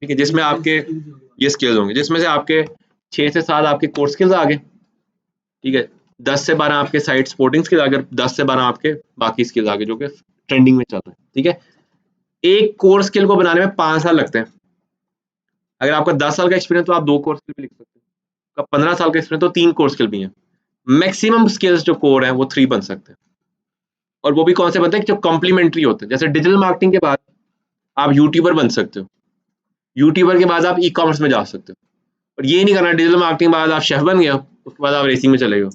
ठीक है, जिसमें आपके ये स्किल्स होंगे, जिसमें से आपके 6 से 7 आपके कोर स्किल्स आ गए, ठीक है, 10 से 12 आपके साइड सपोर्टिंग स्किल्स आ गए, 10 से 12 आपके बाकी स्किल्स आ गए जो कि ट्रेंडिंग में चल रहे हैं, ठीक है। एक कोर स्किल को बनाने में 5 साल लगते हैं। अगर आपका 10 साल का एक्सपीरियंस तो आप 2 कोर स्किल भी लिख सकते हैं, आपका 15 साल का एक्सपीरियंस तो 3 कोर स्किल भी हैं। मैक्सिमम स्किल्स जो कोर हैं वो 3 बन सकते हैं, और वो भी कौन से बनते हैं जो कॉम्प्लीमेंट्री होते हैं। जैसे डिजिटल मार्केटिंग के बाद आप यूट्यूबर बन सकते हो, यूट्यूबर के बाद आप ई कॉमर्स में जा सकते हो, और ये नहीं करना डिजिटल मार्केटिंग के बाद आप शेफ बन गए हो उसके बाद आप रेसिंग में चले गए हो,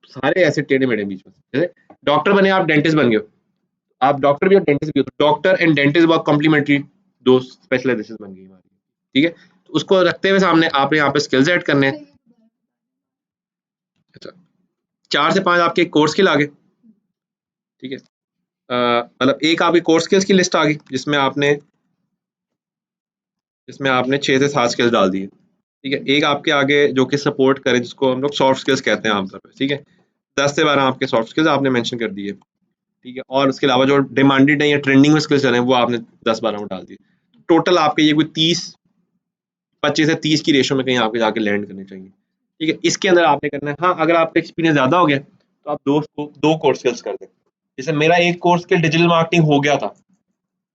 सारे ऐसे टेढ़े मेढ़े बीच में। जैसे डॉक्टर बने आप डेंटिस्ट बन गए हो, आप डॉक्टर भी और डेंटिस्ट भी हो, डॉक्टर एंड डेंटिस्ट बहुत कॉम्प्लीमेंट्री दो स्पेशलाइजेशन बन गई हमारी, ठीक है। तो उसको रखते हुए सामने आपने यहाँ पे स्किल्स ऐड करने हैं। अच्छा 4 से 5 आपके कोर्स स्किल आ गए, ठीक है। मतलब एक आपकी कोर्स स्किल्स की लिस्ट आ गई जिसमें आपने 6 से 7 स्किल्स डाल दिए, ठीक है। एक आपके आगे जो कि सपोर्ट करे जिसको हम लोग सॉफ्ट स्किल्स कहते हैं आमतौर पे, ठीक है। 10 से 12 आपके सॉफ्ट स्किल्स आपने मेंशन कर दिए, ठीक है। और उसके अलावा जो डिमांडेड है या ट्रेंडिंग में स्किल्स चल रहे हैं वो आपने 10-12 में डाल दिए। टोटल आपके ये कोई 25 से 30 की रेशो में कहीं आपके जाके लैंड करनी चाहिए, ठीक है। इसके अंदर आपने करना है। हाँ अगर आपका एक्सपीरियंस ज़्यादा हो गया तो आप दो कोर्स स्किल्स कर दें। जैसे मेरा एक कोर्स स्किल डिजिटल मार्केटिंग हो गया था,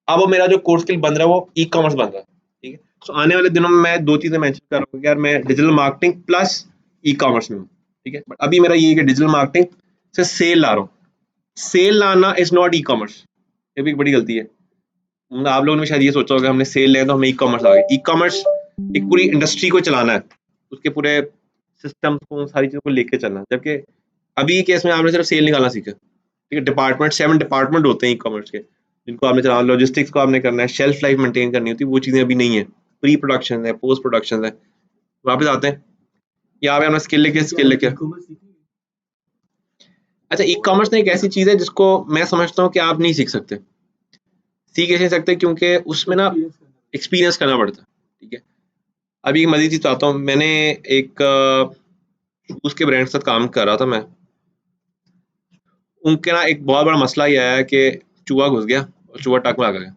अब वो मेरा जो कोर्स स्किल बन रहा है वो ई कॉमर्स बन रहा है, ठीक है। सो आने वाले दिनों में मैं 2 चीज़ें मेंशन कर रहा हूँ यार, मैं digital marketing plus e commerce में हूँ, ठीक है। बट अभी मेरा ये है कि डिजिटल मार्केटिंग से सेल ला रहा हूँ। सेल लाना इज नॉट ई कॉमर्स, ये भी एक बड़ी गलती है। आप लोगों ने शायद ये सोचा होगा हमने सेल लिया तो हमें ई कॉमर्स आ गया। ई कॉमर्स एक पूरी इंडस्ट्री को चलाना है, उसके पूरे सिस्टम को सारी चीज़ों को लेके चलना है, जबकि अभी के केस में आपने सिर्फ सेल निकालना सीखा, ठीक है। डिपार्टमेंट 7 डिपार्टमेंट होते हैं ई कॉमर्स के जिनको आपने चलाना, लॉजिस्टिक्स को आपने करना है, शेल्फ लाइफ मेंटेन करनी होती है, वो चीज़ें अभी नहीं है। प्री प्रोडक्शन है, पोस्ट प्रोडक्शन है। वापस आते हैं यहाँ पे अपना स्किल लेके। अच्छा ई कॉमर्स एक ऐसी चीज़ है जिसको मैं समझता हूँ कि आप नहीं सीख सकते, सीख नहीं सकते क्योंकि उसमें ना एक्सपीरियंस करना पड़ता है, ठीक है। अभी एक मज़ीद चीज़ चाहता हूँ, मैंने एक शूज़ के ब्रांड के साथ काम कर रहा था मैं, उनके ना एक बहुत बड़ा मसला ये आया कि चूहा घुस गया और चूहा टक में आ गया।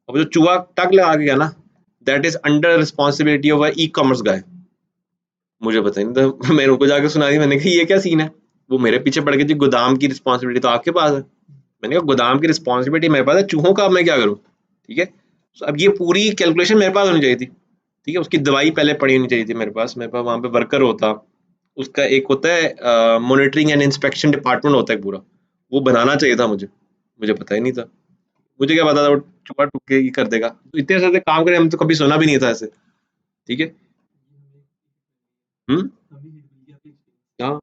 अब जो चूहा टक लगा के गया ना, that is under responsibility of e commerce guy. मुझे पता नहीं था, मैंने उनको जाकर सुना दी, मैंने कहा ये क्या सीन है। वो मेरे पीछे पड़ गए जी गोदाम की रिस्पॉन्सिबिलिटी तो आपके पास है। मैंने कहा गोदाम की रिस्पॉन्सिबिलिटी मेरे पास है, चूहों का अब मैं क्या करूँ, ठीक है। तो अब ये पूरी कैलकुलेशन मेरे पास होनी चाहिए थी, ठीक है। उसकी दवाई पहले पड़ी होनी चाहिए थी मेरे पास वहाँ पे वर्कर होता, उसका एक होता है मॉनिटरिंग एंड इंस्पेक्शन डिपार्टमेंट होता है पूरा, वो बनाना चाहिए था मुझे पता ही नहीं था। मुझे क्या पता था वो चुपा टुक के ही कर देगा। तो इतने सारे काम करे हम तो कभी सुना भी नहीं था ऐसे, ठीक है। हाँ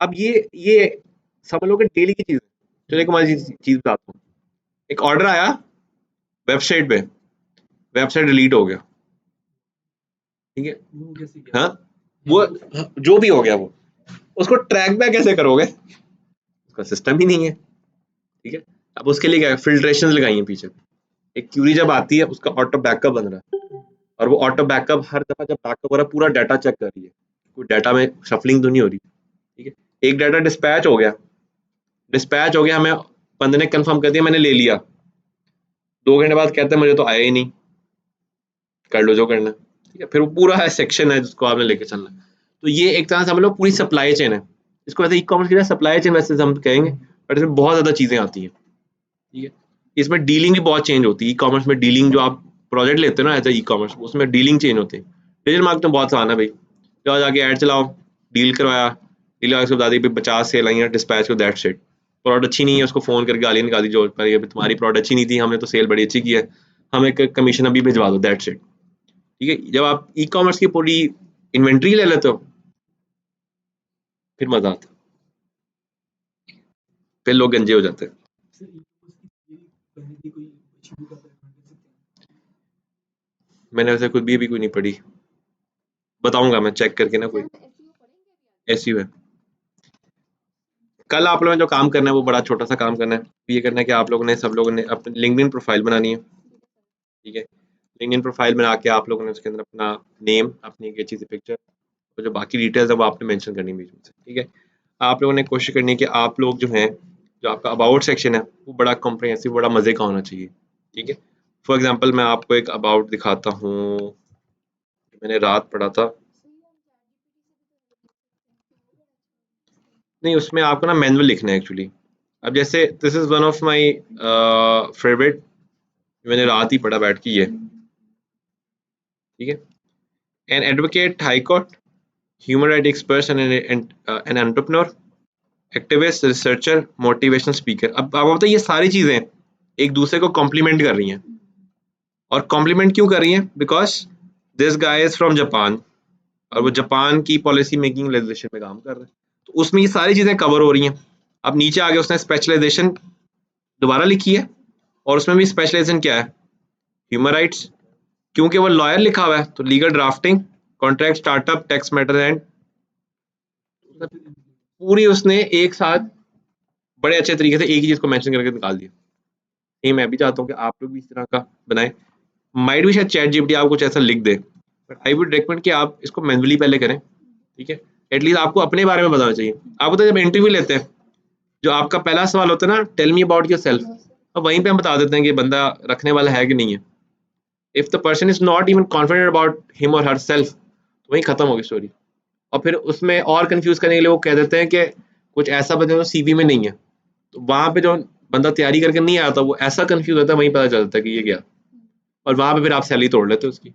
अब ये सब लोगों के डेली की चीज़ है। चलो एक हमारी चीज़ बताता हूँ, एक ऑर्डर आया वेबसाइट पे, वेबसाइट डिलीट हो गया, ठीक है। हाँ वो जो भी हो गया वो, उसको ट्रैक बैक कैसे करोगे, उसका सिस्टम ही नहीं है, ठीक है। अब उसके लिए क्या फिल्ट्रेशन लगाई है पीछे, एक क्यूरी जब आती है उसका ऑटो बैकअप बन रहा है, और वो ऑटो बैकअप हर दफा जब बैकअप हो रहा है पूरा डाटा चेक कर रही है, कोई डाटा में शफलिंग तो नहीं हो रही, ठीक है। एक डाटा डिस्पैच हो गया, हमें बंदे ने कंफर्म कर दिया मैंने ले लिया, 2 घंटे बाद कहते हैं मुझे तो आया ही नहीं, कर लो जो करना। ठीक है, फिर वो पूरा सेक्शन है जिसको आपने लेके चलना है। तो ये एक तरह से हम लोग पूरी सप्लाई चेन है, इसको वैसे ई कॉमर्स की सप्लाई चेन वैसे हम कहेंगे, बट इसमें बहुत ज़्यादा चीज़ें आती हैं। ठीक है, इसमें डीलिंग भी बहुत चेंज होती है। ई कॉमर्स में डीलिंग, जो आप प्रोजेक्ट लेते हो ना एज ई कॉमर्स, उसमें डीलिंग चेंज होती है। डिजिटल मार्केटिंग तो बहुत आसान है भाई, जाओ जाके ऐड चलाओ, डील करवाया, डील उसको बता दी 50 सेल आई हैं, डिस्पैच को, दैट्स इट। प्रोडक्ट अच्छी नहीं है, उसको फ़ोन करके गाली निकाल दी, जो तुम्हारी प्रोडक्ट अच्छी नहीं थी, हमने तो सेल बड़ी अच्छी की है, हमें कमीशन अभी भिजवा दो, दैट्स इट। ठीक है, जब आप ई कॉमर्स की पूरी इन्वेंट्री ले लेते हो फिर मजा आता है, फिर लोग गंजे हो जाते हैं। सर ई-कॉमर्स की थियरी पढ़ने की कोई अच्छी बुक आप रेकमेंड कर सकते हैं? मैंने वैसे कुछ भी कोई नहीं पढ़ी, बताऊंगा मैं चेक करके ना कोई। सर हम एसईओ पढ़ेंगे अभी ऐसी है, कल आप लोगों ने जो काम करना है वो बड़ा छोटा सा काम करना है। ये करना है कि आप लोगों ने, सब लोगों ने अपनी लिंक्डइन प्रोफाइल बनानी है। ठीक है, लिंक्डइन प्रोफाइल बना के आप लोगों ने उसके अंदर अपना नेम, अपनी एक अच्छी सी पिक्चर, और जो बाकी डिटेल्स है वो आपने मेंशन करनी है बीच में से। ठीक है, आप लोगों ने कोशिश करनी है कि आप लोग जो हैं, जो आपका अबाउट सेक्शन है वो बड़ा कॉम्प्रिहेंसिव, बड़ा मज़े का होना चाहिए। ठीक है, फॉर एग्जांपल मैं आपको एक अबाउट दिखाता हूँ, मैंने रात पढ़ा था। नहीं, उसमें आपको ना मैनुअल लिखना है एक्चुअली। अब जैसे this is one of my favourite, मैंने रात ही पढ़ा बैठ के ये। ठीक है, an advocate high court, human right expert an entrepreneur, activist, researcher, motivational speaker. अब आपको पता है ये सारी चीज़ें एक दूसरे को कॉम्प्लीमेंट कर रही हैं, और कॉम्प्लीमेंट क्यों कर रही हैं? Because this guy is from Japan, और वो जापान की पॉलिसी मेकिंग लेजिस्लेशन में काम कर रहे हैं, तो उसमें ये सारी चीज़ें कवर हो रही हैं। अब नीचे आगे उसने स्पेशलाइजेशन दोबारा लिखी है, और उसमें भी स्पेशलाइजेशन क्या है? ह्यूमन राइट्स, क्योंकि वो लॉयर लिखा हुआ है तो legal drafting, contract, startup, tax matter and, पूरी उसने एक साथ बड़े अच्छे तरीके से एक ही चीज़ को मेंशन करके निकाल दिया। ये मैं भी चाहता हूँ कि आप लोग भी इस तरह का बनाएं। माइट भी शायद चैट जीपीटी आपको कुछ ऐसा लिख दे, बट आई वुड रिकमेंड कि आप इसको मैनुअली पहले करें। ठीक है, एटलीस्ट आपको अपने बारे में बताना चाहिए। आपको तो जब इंटरव्यू लेते हैं, जो आपका पहला सवाल होता है ना, tell me about yourself, अब वहीं पे हम बता देते हैं कि बंदा रखने वाला है कि नहीं है। If the person is not even confident about him और हर सेल्फ, तो वहीं खत्म होगी स्टोरी। और फिर उसमें और कंफ्यूज करने के लिए वो कह देते हैं कि कुछ ऐसा बता जो सीवी में नहीं है, तो वहां पे जो बंदा तैयारी करके नहीं आता वो ऐसा कंफ्यूज होता है, वहीं पता चलता है कि ये क्या, और वहां पे फिर आप सैलरी तोड़ लेते हो उसकी।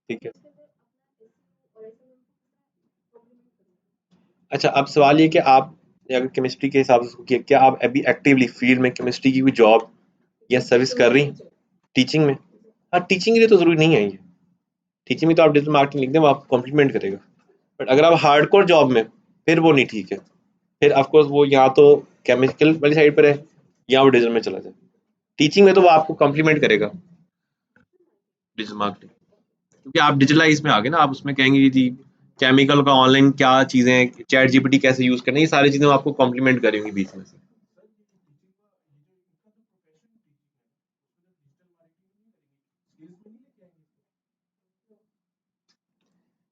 ठीक है, अच्छा, अब सवाल ये कि आप अगर केमिस्ट्री के हिसाब से उसको किया, क्या आप अभी एक्टिवली फील्ड में केमिस्ट्री की कोई जॉब या सर्विस कर रही टीचिंग में? हाँ, टीचिंग के लिए तो जरूरी नहीं है ये, टीचिंग में तो आप डिजिटल मार्केटिंग लिख दें, वो आप कॉम्प्लीमेंट करेगा। बट अगर आप हार्डकोर जॉब में, फिर वो नहीं ठीक है, फिर ऑफकोर्स वो यहाँ तो केमिकल वाली साइड पर है, या वो डिजिटल में चला जाए। टीचिंग में तो वो आपको कॉम्प्लीमेंट करेगा डिजिटल मार्केटिंग, क्योंकि आप डिजिटलाइज में आ गए ना, आप उसमें कहेंगे कि जी केमिकल का ऑनलाइन क्या चीज़ें हैं, चैट जीपीटी कैसे यूज़ करना है, ये सारी चीज़ें आपको कॉम्प्लीमेंट करेंगी बीच में से।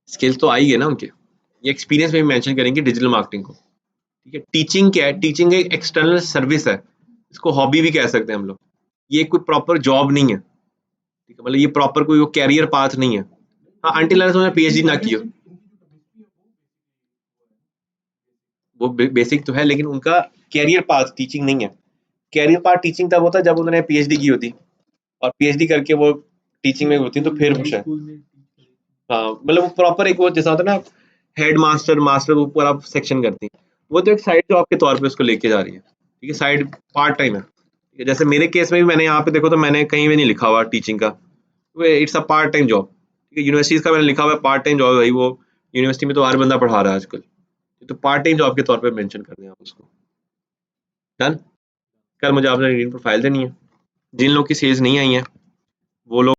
स्किल्स तो आई है ना उनके, ये एक्सपीरियंस में भी मेंशन करेंगे डिजिटल मार्केटिंग को। ठीक है, टीचिंग क्या है? टीचिंग एक एक्सटर्नल सर्विस है, इसको हॉबी भी कह सकते हैं हम लोग। ये कोई प्रॉपर जॉब नहीं है। ठीक है, मतलब ये प्रॉपर कोई कैरियर पाथ नहीं है। हाँ, अंटिल अनलेस उन्होंने पीएचडी ना की हो, वो बेसिक तो है, लेकिन उनका कैरियर पाथ टीचिंग नहीं है। कैरियर पाथ टीचिंग तब होता है जब उन्होंने पीएचडी की होती, और पीएचडी करके वो टीचिंग में होती तो फिर कुछ है। स्कूल में हाँ, मतलब वो प्रॉपर एक वो जैसा होता है ना, हेड मास्टर मास्टर ऊपर आप सेक्शन करती हैं, वो तो एक साइड जॉब के तौर पे उसको लेके जा रही है। ठीक है, साइड पार्ट टाइम है। ठीक है, जैसे मेरे केस में भी मैंने यहाँ पे देखो तो मैंने कहीं भी नहीं लिखा हुआ टीचिंग का, it's a part time job. ठीक है, यूनिवर्सिटीज का मैंने लिखा हुआ है पार्ट टाइम जॉब है भाई, वो यूनिवर्सिटी में तो हर बंदा पढ़ा रहा है आजकल, तो पार्ट टाइम जॉब के तौर पे मेंशन कर दें आप उसको। डन। कल मुझे आपने रीडिंग प्रोफाइल देनी है, जिन लोग की सेल्स नहीं आई है वो लोग